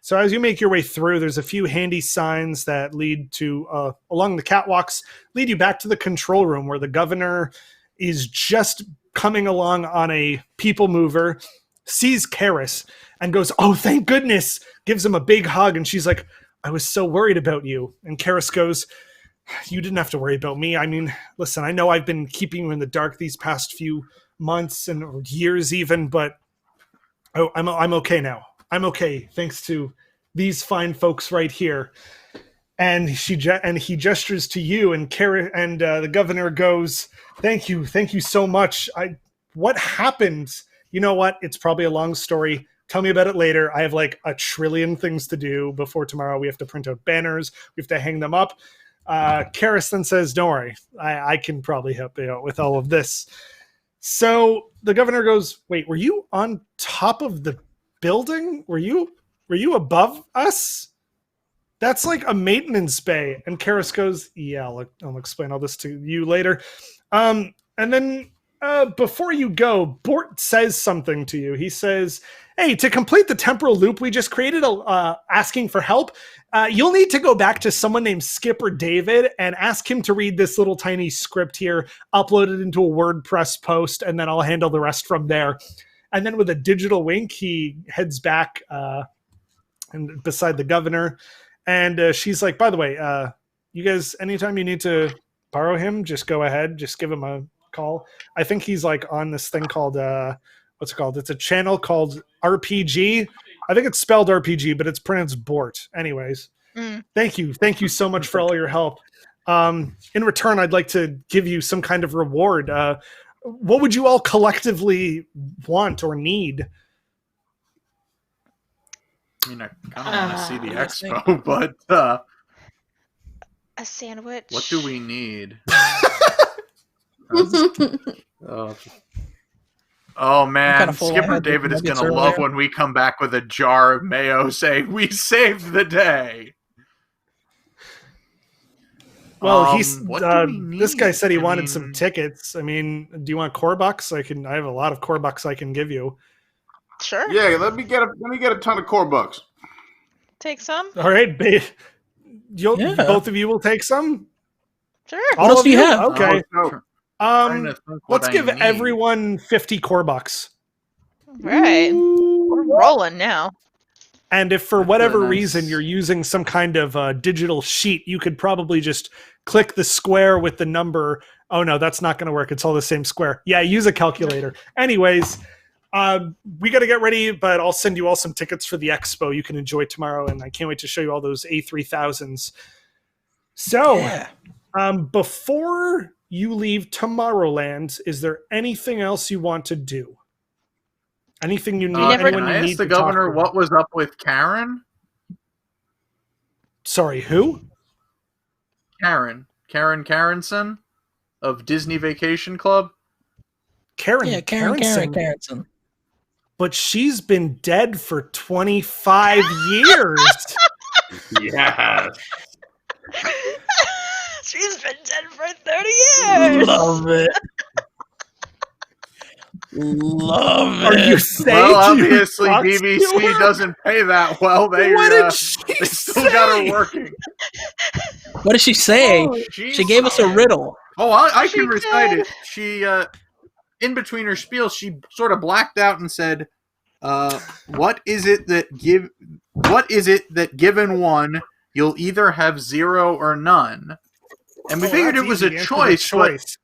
So as you make your way through, there's a few handy signs that lead to, along the catwalks, lead you back to the control room where the governor is just coming along on a people mover, sees Karis, and goes, "Oh, thank goodness," gives him a big hug, and she's like, "I was so worried about you." And Karis goes, "You didn't have to worry about me. I mean, listen, I know I've been keeping you in the dark these past few months and years even, but I'm okay now. I'm okay, thanks to these fine folks right here." And he gestures to you, and the governor goes, "Thank you so much. What happened? You know what? It's probably a long story. Tell me about it later. I have like a trillion things to do before tomorrow. We have to print out banners. We have to hang them up." Karis then says, "Don't worry. I can probably help you out with all of this." So the governor goes, "Wait, were you on top of the building? Were you above us? That's like a maintenance bay." And Karis goes, "Yeah, I'll explain all this to you later." And then before you go, Bort says something to you. He says, "Hey, to complete the temporal loop we just created, asking for help, you'll need to go back to someone named Skipper David and ask him to read this little tiny script here, upload it into a WordPress post, and then I'll handle the rest from there." And then with a digital wink, he heads back and beside the governor. And she's like, "By the way, you guys, anytime you need to borrow him, just go ahead. Just give him a call. I think he's like on this thing called, what's it called? It's a channel called RPG. I think it's spelled RPG, but it's pronounced Bort. Anyways, Thank you so much for all your help. In return, I'd like to give you some kind of reward. What would you all collectively want or need?" I mean, I kind of want to see the expo, but A sandwich. what do we need? Oh man, kinda full. I Skipper had the David is nuggets gonna love earlier. when we come back with a jar of mayo saying we saved the day. Well, What do we this guy need? said he I wanted mean- some tickets. I mean, do you want core bucks? I have a lot of core bucks I can give you. Sure. Yeah, let me get a ton of core bucks. Take some. All right, Yeah. both of you will take some. Sure. All else of do you have? Okay. Oh, Trying to think what Let's I give need. everyone 50 core bucks. Right. We're rolling now. And if for whatever nice. reason you're using some kind of digital sheet, you could probably just click the square with the number. Oh no, that's not going to work. It's all the same square. Yeah, use a calculator. Anyways, we got to get ready, but I'll send you all some tickets for the expo you can enjoy tomorrow, and I can't wait to show you all those A3000s. So, Yeah. before you leave Tomorrowland, is there anything else you want to do? Anything you need? never- anyone Can you I need ask the to talk governor to? what was up with Karen? Sorry, who? Karen Carenson of Disney Vacation Club. Karen. Yeah, Karen Carenson. Carenson. But she's been dead for 25 years. yeah. She's been dead for 30 years. Love it. Love Are you it. saying? Well, you obviously talked to DVC her? doesn't pay that well. They What did she they still got her say? working. What did she say? She She gave us a riddle. Oh, I She can recite did. it. She in between her spiel, she sort of blacked out and said, what is it that given one, you'll either have 0 or none?" And we figured it That's was a easy. Answer the choice, but choice.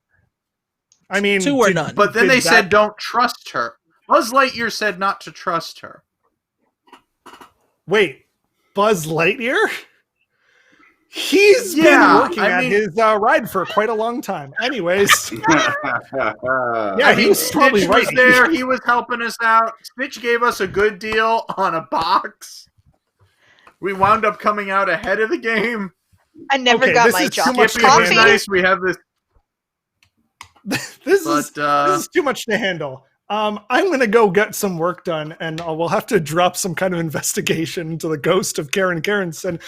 I mean, 2 or none. then did they that- said don't trust her. Buzz Lightyear said not to trust her. Wait, Buzz Lightyear? He's been Yeah, working I at mean- his ride for quite a long time. Anyways, yeah, I he mean, was probably Stitch right. was there. He was helping us out. Stitch gave us a good deal on a box. We wound up coming out ahead of the game. I never Okay, got this my is too job. much Skippy was Coffee? nice. We have this, This but is too much to handle. I'm gonna go get some work done, and we'll have to drop some kind of investigation into the ghost of Karen Carenson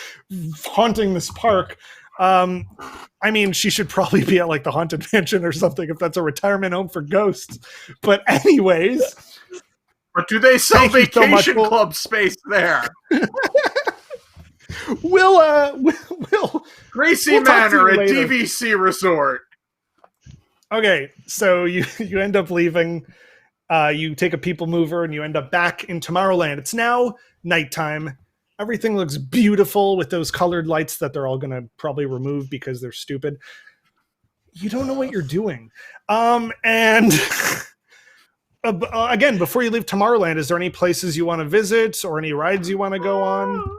haunting this park. I mean, she should probably be at like the Haunted Mansion or something if that's a retirement home for ghosts. But anyways, but do they sell Thank you so much. vacation club space there? we'll Gracie We'll talk to Manor you at later. DVC Resort. Okay, so you end up leaving. You take a people mover and you end up back in Tomorrowland. It's now nighttime. Everything looks beautiful with those colored lights that they're all going to probably remove because they're stupid. You don't know what you're doing. And again, before you leave Tomorrowland, is there any places you want to visit or any rides you want to go on?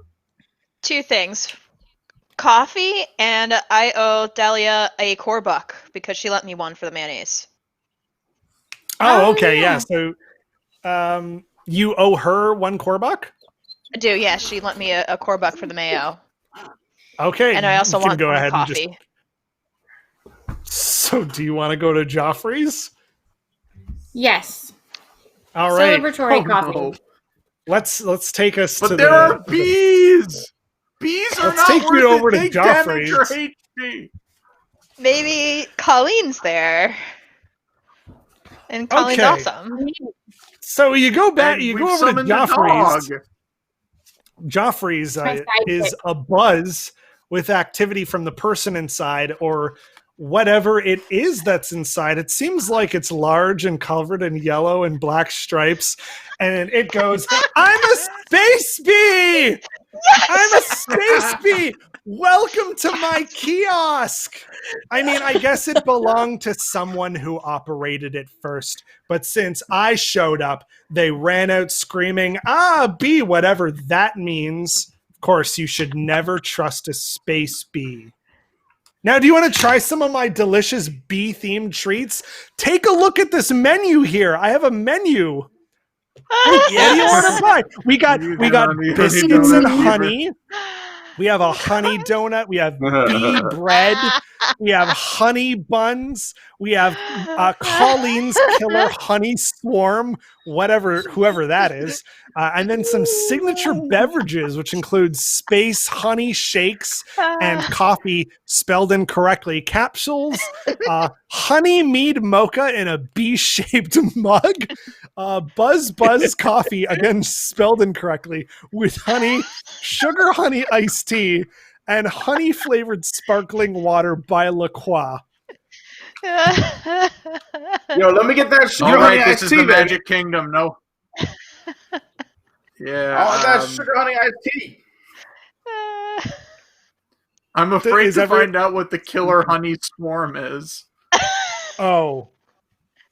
2 things. Coffee, and I owe Dahlia a core buck because she lent me one for the mayonnaise. Oh, okay, yeah. So you owe her 1 core buck? I do, yeah. She lent me a core buck for the mayo. Okay. And I also you can want go more ahead and coffee. So do you want to go to Joffrey's? Yes. All right. Celebratory coffee. no. Let's take us But to there the are bees. Bees are Let's not take you worth over it. to They damage your Joffrey's. HP. Maybe Colleen's there. And Colleen's Okay. awesome. So you go back, And you we've go over to summoned the Joffrey's. dog. Joffrey's My sidekick. is a buzz with activity from the person inside or whatever it is that's inside. It seems like it's large and covered in yellow and black stripes. And it goes, I'm a space bee! Yes! I'm a space bee! Welcome to my kiosk! I mean, I guess it belonged to someone who operated it first. But since I showed up, they ran out screaming, bee, whatever that means. Of course, you should never trust a space bee. Now, do you want to try some of my delicious bee-themed treats? Take a look at this menu here. I have a menu. What do you want to buy? We got biscuits and honey. We have a honey donut. We have bee bread. We have honey buns. We have Colleen's Killer Honey Swarm, whoever that is. And then some signature beverages, which include space honey shakes and coffee spelled incorrectly, capsules, honey mead mocha in a bee-shaped mug, Buzz coffee, again spelled incorrectly, with sugar honey iced tea, and honey-flavored sparkling water by La Croix. Yo, let me get that sugar All honey right, iced this is tea, the baby. Magic Kingdom. No. Yeah. I want that sugar honey iced tea. I'm afraid Is to every- find out what the Killer Honey Swarm is. Oh,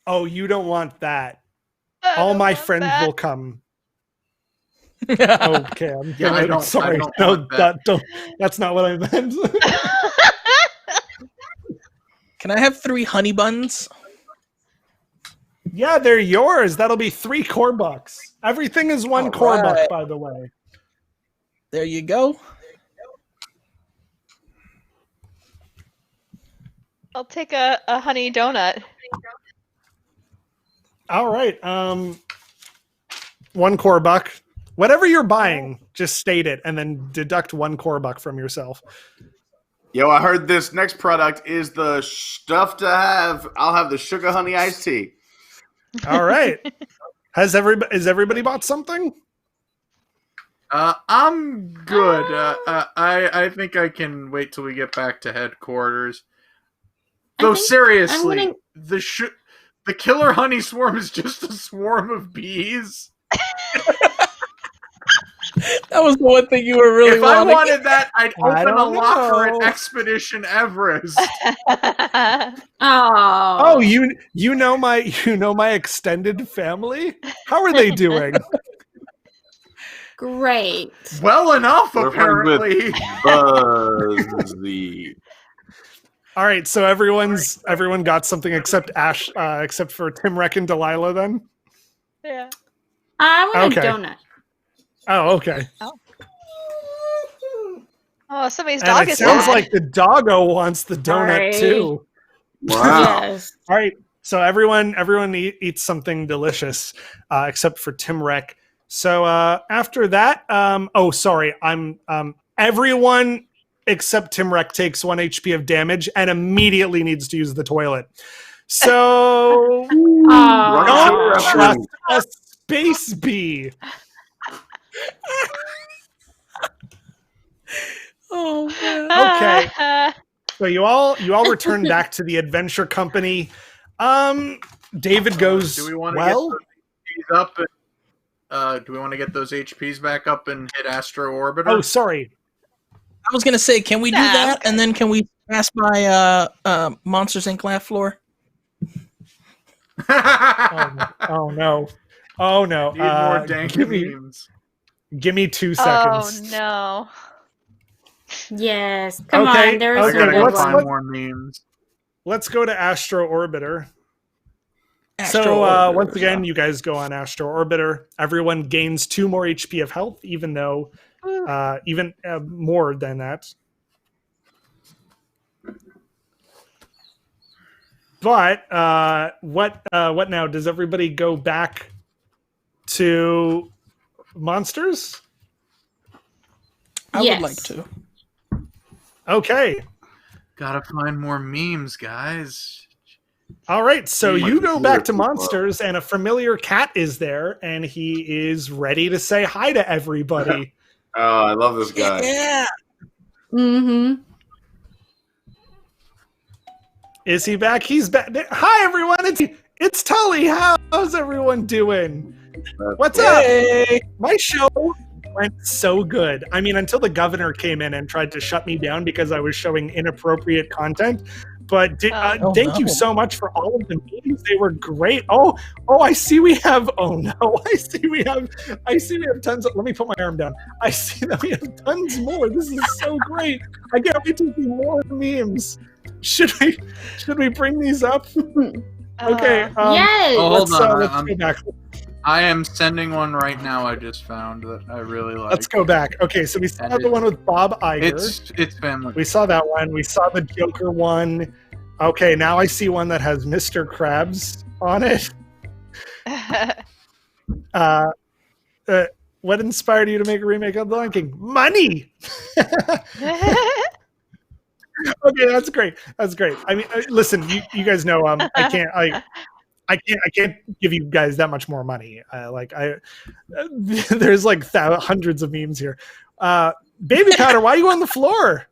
you don't want that. All my friends will come. Okay, I'm sorry. No, that's not what I meant. Can I have 3 honey buns? Yeah, they're yours. That'll be 3 core bucks. Everything is 1 All core buck, right. by the way. There you go. I'll take a honey donut. All right. 1 core buck. Whatever you're buying, just state it and then deduct 1 core buck from yourself. Yo, I heard this next product is the stuff to have. I'll have the sugar honey iced tea. All right. Is everybody bought something? I'm good. I think I can wait till we get back to headquarters. Though seriously, the killer honey swarm is just a swarm of bees. That was the one thing you were really If wanting. I wanted that, I'd I open a don't locker at know. Expedition Everest. Oh, you know my extended family? How are they doing? Great. Well enough, We're friends with apparently. Buzzy. All right, so everyone got something except except for Tim Reck and Delilah then? Yeah. I want Okay. a donut. Oh, okay. Oh, somebody's And dog it is sounds sad. like the doggo wants the donut Sorry. too. Wow. Yes. All right, so everyone eats something delicious except for Tim Reck. So after that, everyone except Tim Reck takes 1 HP of damage and immediately needs to use the toilet. So don't trust a space bee. Oh man. Okay. So you all return back to the adventure company. David goes, Do we want to well, get those HPs up? Do we want to get those HPs back up and hit Astro Orbiter? oh, sorry. I was gonna say, can we do Nah, that, okay. and then can we pass by Monsters Inc. laugh floor? Oh no. Oh no. Need more dank memes. Give me 2 Oh seconds. no. Yes. Come Okay, on. There I was okay, some gotta good go let's find ones. more memes. Let's go to Astro Orbiter. Astro So Orbiter. once again, you guys go on Astro Orbiter. Everyone gains 2 more HP of health, even though even more than that. But what now? Does everybody go back to monsters? I Yes. would like to. Okay. Gotta find more memes, guys. All right. So Might you be go clear back to too far. monsters, and a familiar cat is there, and he is ready to say hi to everybody. Oh, I love this guy. Yeah. Mm-hmm. Is he back? He's back. Hi, everyone. It's Tully. How's everyone doing? What's up? Hey. My show went so good. I mean, until the governor came in and tried to shut me down because I was showing inappropriate content. But thank you so much for all of the meetings. They were great. Oh, I see we have. Oh no, I see we have tons. Let me put my arm down. I see that we have tons more. This is so great. I can't wait to see more memes. Should we bring these up? Okay. Yes. Oh, hold on. Let's go back. I am sending one right now. I just found that I really like. Let's go back. Okay, so we saw the one with Bob Iger. It's family. We saw that one. We saw the Joker one. Okay, now I see one that has Mr. Krabs on it. What inspired you to make a remake of The Lion King? Money. Okay, that's great. That's great. I mean, listen, you guys know, I can't give you guys that much more money. There's like hundreds of memes here. Baby Powder, why are you on the floor?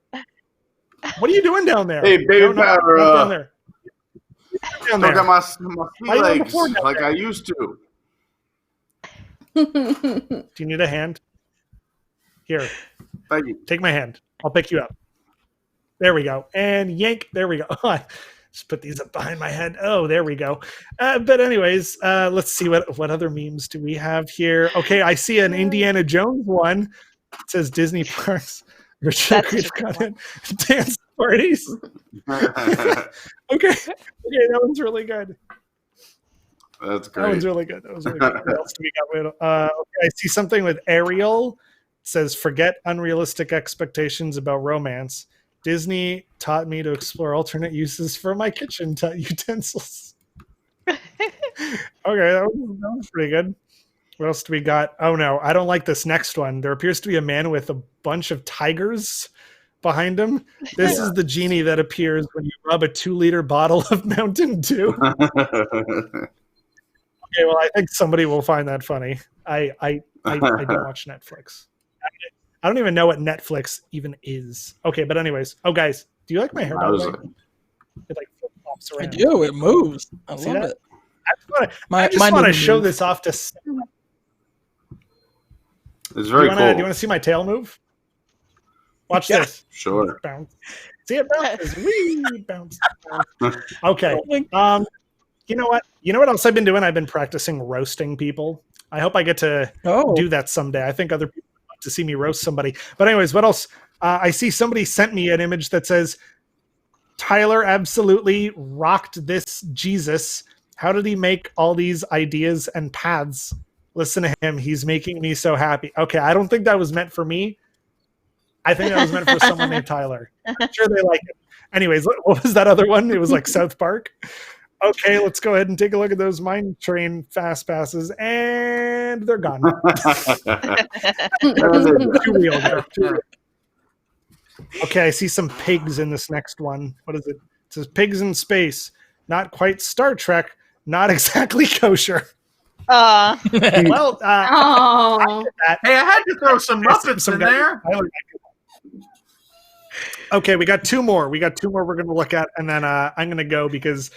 What are you doing down there? Hey, Baby Powder, not down there. Down Don't there. got my Why are you on the legs floor down like there? I used to. Do you need a hand? Here, Thank you. take my hand. I'll pick you up. There we go. And yank. There we go. Just put these up behind my head. Oh, there we go. But anyways, let's see what other memes do we have here. Okay, I see an Indiana Jones one. It says Disney Parks, Richard Creative Content, dance parties. Okay, that one's really good. That's That one's great. really good. That was really good. What else do we got? Okay, I see something with Ariel. It says, forget unrealistic expectations about romance. Disney taught me to explore alternate uses for my kitchen utensils. Okay, that was pretty good. What else do we got? Oh no, I don't like this next one. There appears to be a man with a bunch of tigers behind him. This is the genie that appears when you rub a 2-liter bottle of Mountain Dew. Okay, well, I think somebody will find that funny. I don't watch Netflix. I don't even know what Netflix even is. Okay, but anyways. Oh, guys, do you like my hair, by the way? It like flip-flops I around. do. It moves. I See love that? it. I just Mine want to doesn't show move. this off to. It's Do very you want cool. to see my tail move? Watch Yeah. this. Sure. Bounce. See it bounces. Wee, bounce. Okay. You know what? You know what else I've been doing? I've been practicing roasting people. I hope I get to do that someday. I think other people want to see me roast somebody. But anyways, what else? I see somebody sent me an image that says, Tyler absolutely rocked this Jesus. How did he make all these ideas and paths? Listen to him. He's making me so happy. Okay, I don't think that was meant for me. I think that was meant for someone named Tyler. I'm sure they like it. Anyways, what was that other one? It was like South Park. Okay, let's go ahead and take a look at those mine train fast passes, and they're gone. Too real, they're too real. Okay, I see some pigs in this next one. What is it? It says pigs in space. Not quite Star Trek. Not exactly kosher. Well, Oh. Hey, I had to throw some Muppets in there. Okay, we got two more. We're going to look at, and then I'm going to go because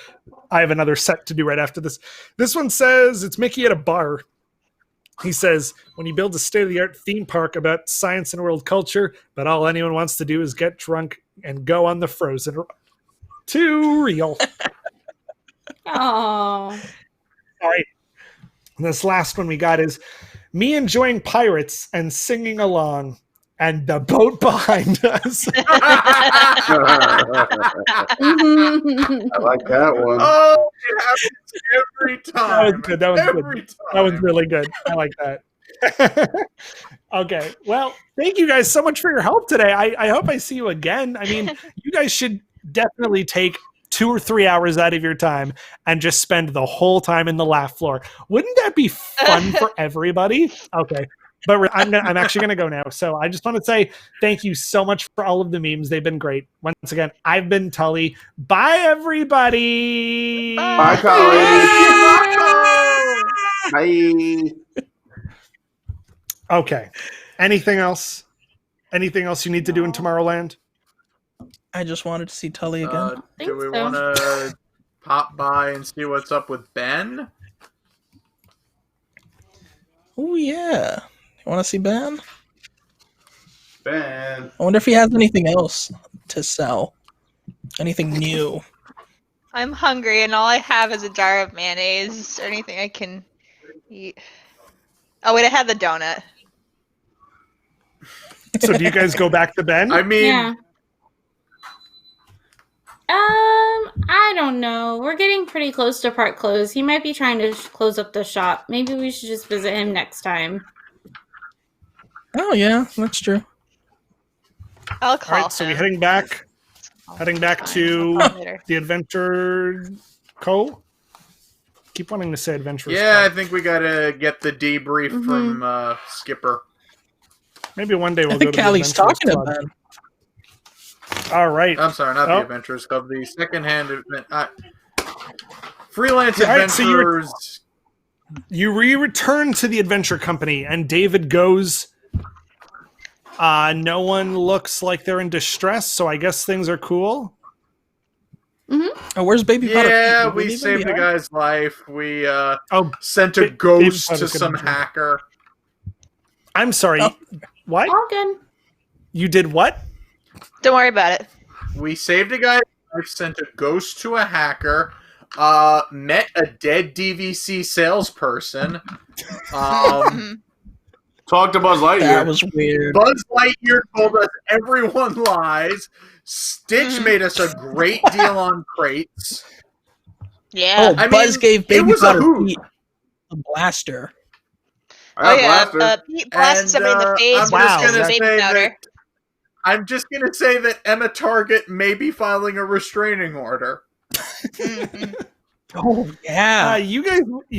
I have another set to do right after this. This one says it's Mickey at a bar. He says, when he builds a state-of-the-art theme park about science and world culture, but all anyone wants to do is get drunk and go on the frozen. Too real. Oh. All right. And this last one we got is me enjoying pirates and singing along. And the boat behind us. I like that one. Oh, it happens every time. That was good. That was every good. time. That was really good. I like that. Okay. Well, thank you guys so much for your help today. I hope I see you again. I mean, you guys should definitely take 2 or 3 hours out of your time and just spend the whole time in the laugh floor. Wouldn't that be fun for everybody? Okay. But I'm actually going to go now. So I just want to say thank you so much for all of the memes. They've been great. Once again, I've been Tully. Bye, everybody. Bye, Tully. Bye. Okay. Anything else? Anything else you need to do in Tomorrowland? I just wanted to see Tully again. Do we want to pop by and see what's up with Ben? Oh, yeah. You want to see Ben? Ben. I wonder if he has anything else to sell. Anything new. I'm hungry, and all I have is a jar of mayonnaise. Is there anything I can eat? Oh, wait, I had the donut. So do you guys go back to Ben? I mean... Yeah. I don't know. We're getting pretty close to park close. He might be trying to close up the shop. Maybe we should just visit him next time. Oh, yeah, that's true. I'll call All right, so him. we're heading back to I'll call him later. the Adventure Co. Keep wanting to say Adventure. Yeah, I think we gotta get the debrief from Skipper. Maybe one day we'll I go think to Callie's the Adventurers talking Club. about him. All right. I'm sorry, not Oh. the Adventurers Club, the secondhand freelance All right, so adventurers. You return to the Adventure Company, and David goes. No one looks like they're in distress, so I guess things are cool. Oh, where's Baby Potter? Yeah, Did we leave him saved the behind? guy's life. We Oh, sent a Baby ghost to Potter's some gonna join. hacker. I'm sorry. Oh. What? All good. You did what? Don't worry about it. We saved a guy's life, sent a ghost to a hacker, met a dead DVC salesperson. Talk to Buzz Lightyear. That was weird. Buzz Lightyear told us everyone lies. Stitch made us a great deal on crates. Yeah. Oh, Buzz gave Baby was a Potter hoot. Pete a blaster. Oh, yeah. Pete blasted somebody in the face I'm with wow, just his gonna baby say powder. that I'm just gonna say that Emma Target may be filing a restraining order. Oh yeah. You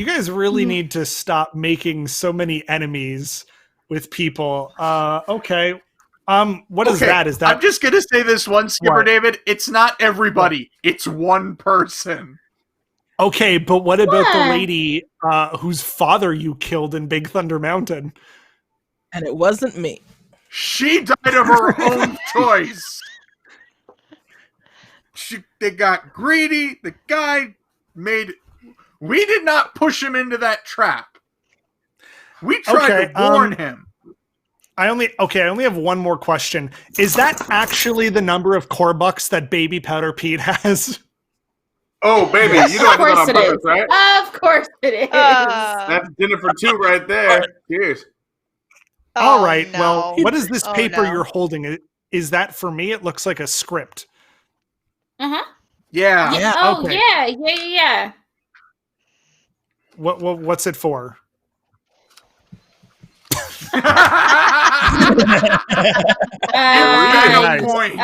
guys really need to stop making so many enemies with people. Okay. What is that? Is that I'm just gonna say this one, Skipper What? David. It's not everybody. It's one person. Okay, but what about the What? lady whose father you killed in Big Thunder Mountain? And it wasn't me. She died of her own choice. They got greedy. The guy made. We did not push him into that trap. We tried to warn him. I only have one more question. Is that actually the number of core bucks that Baby Powder Pete has? Oh, baby, you know Of course on it purpose, is. right? Of course it is. That's dinner for two right there. Cheers. All right. no. Well, what is this Oh, paper no. you're holding? Is that for me? It looks like a script. Uh-huh. Yeah. Yeah. Oh, Okay. yeah. What's it for? Nice. Point.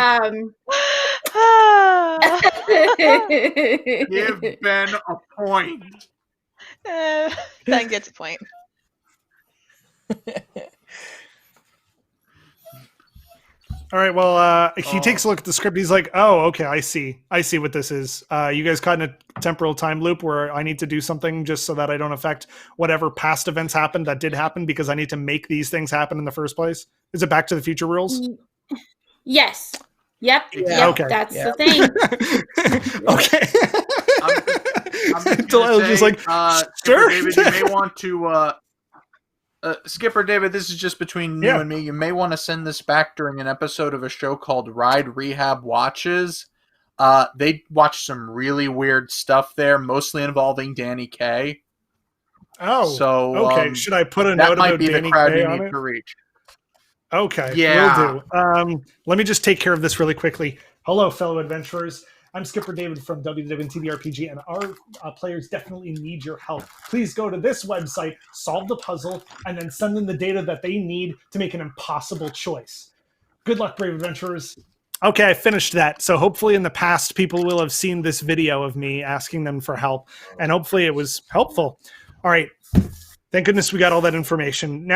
Give Ben a point. Ben gets a point. All right. Well, he takes a look at the script. He's like, "Oh, okay. I see what this is. You guys caught in a temporal time loop where I need to do something just so that I don't affect whatever past events happened that did happen because I need to make these things happen in the first place." Is it Back to the Future rules? Yes. Yep. Yeah. Okay. That's Yeah. the thing. Okay. I'm just Delilah's gonna just say, like, Skipper sure. David, you may want to. Skipper David, this is just between you and me. You may want to send this back during an episode of a show called Ride Rehab Watches. They watch some really weird stuff there, mostly involving Danny Kaye. Oh, so okay. Should I put a that note might about be Danny the crowd Kaye you on need it? to reach. Okay, Yeah. will do. Let me just take care of this really quickly. Hello, fellow adventurers. I'm Skipper David from WDWNT the RPG, and our players definitely need your help. Please go to this website, solve the puzzle, and then send them the data that they need to make an impossible choice. Good luck, brave adventurers. Okay, I finished that. So hopefully in the past, people will have seen this video of me asking them for help, and hopefully it was helpful. All right. Thank goodness we got all that information.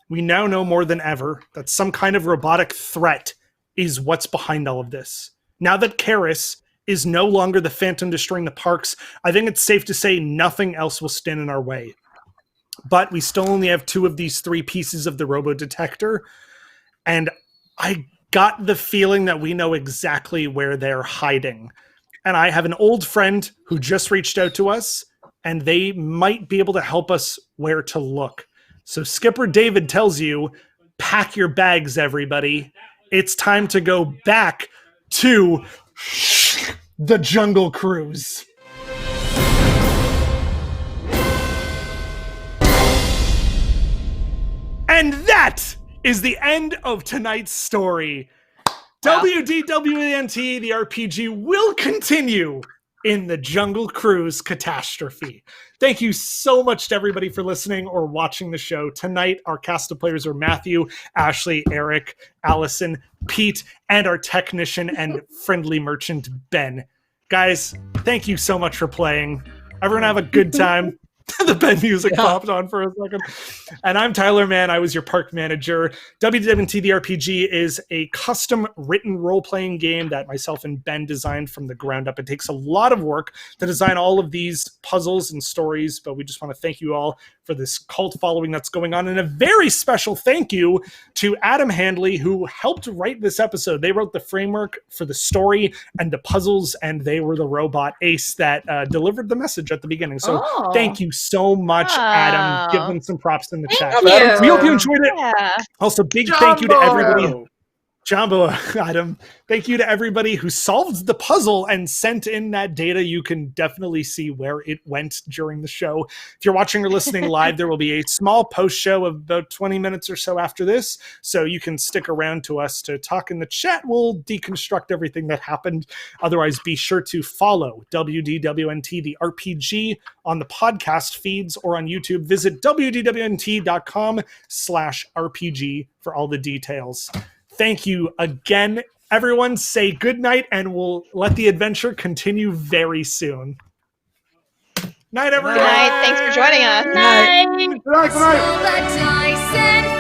We now know more than ever that some kind of robotic threat is what's behind all of this. Now that Karis is no longer the phantom destroying the parks, I think it's safe to say nothing else will stand in our way. But we still only have 2 of these 3 pieces of the robo detector, and I got the feeling that we know exactly where they're hiding. And I have an old friend who just reached out to us, and they might be able to help us where to look. So Skipper David tells you, pack your bags, everybody. It's time to go back to the Jungle Cruise. And that is the end of tonight's story. Wow. WDWNT, the RPG, will continue in the Jungle Cruise catastrophe. Thank you so much to everybody for listening or watching the show. Tonight, our cast of players are Matthew, Ashley, Eric, Allison, Pete, and our technician and friendly merchant, Ben. Guys, thank you so much for playing. Everyone have a good time. The Ben music popped on for a second. And I'm Tyler Mann. I was your park manager. WDWNT the RPG is a custom written role-playing game that myself and Ben designed from the ground up. It takes a lot of work to design all of these puzzles and stories, but we just want to thank you all for this cult following that's going on. And a very special thank you to Adam Handley, who helped write this episode. They wrote the framework for the story and the puzzles, and they were the robot ace that delivered the message at the beginning. So thank you so much, Adam. Give them some props in the chat. We hope you enjoyed it. Yeah. Also, big thank you to everybody. Jumbo, Adam. Thank you to everybody who solved the puzzle and sent in that data. You can definitely see where it went during the show. If you're watching or listening live, there will be a small post show of about 20 minutes or so after this, so you can stick around to us to talk in the chat. We'll deconstruct everything that happened. Otherwise, be sure to follow WDWNT the RPG on the podcast feeds or on YouTube. Visit wdwnt.com/RPG for all the details. Thank you again. Everyone say good night, and we'll let the adventure continue very soon. Night, everyone. Good night. Thanks for joining us. Night. Good night. Roll the dice and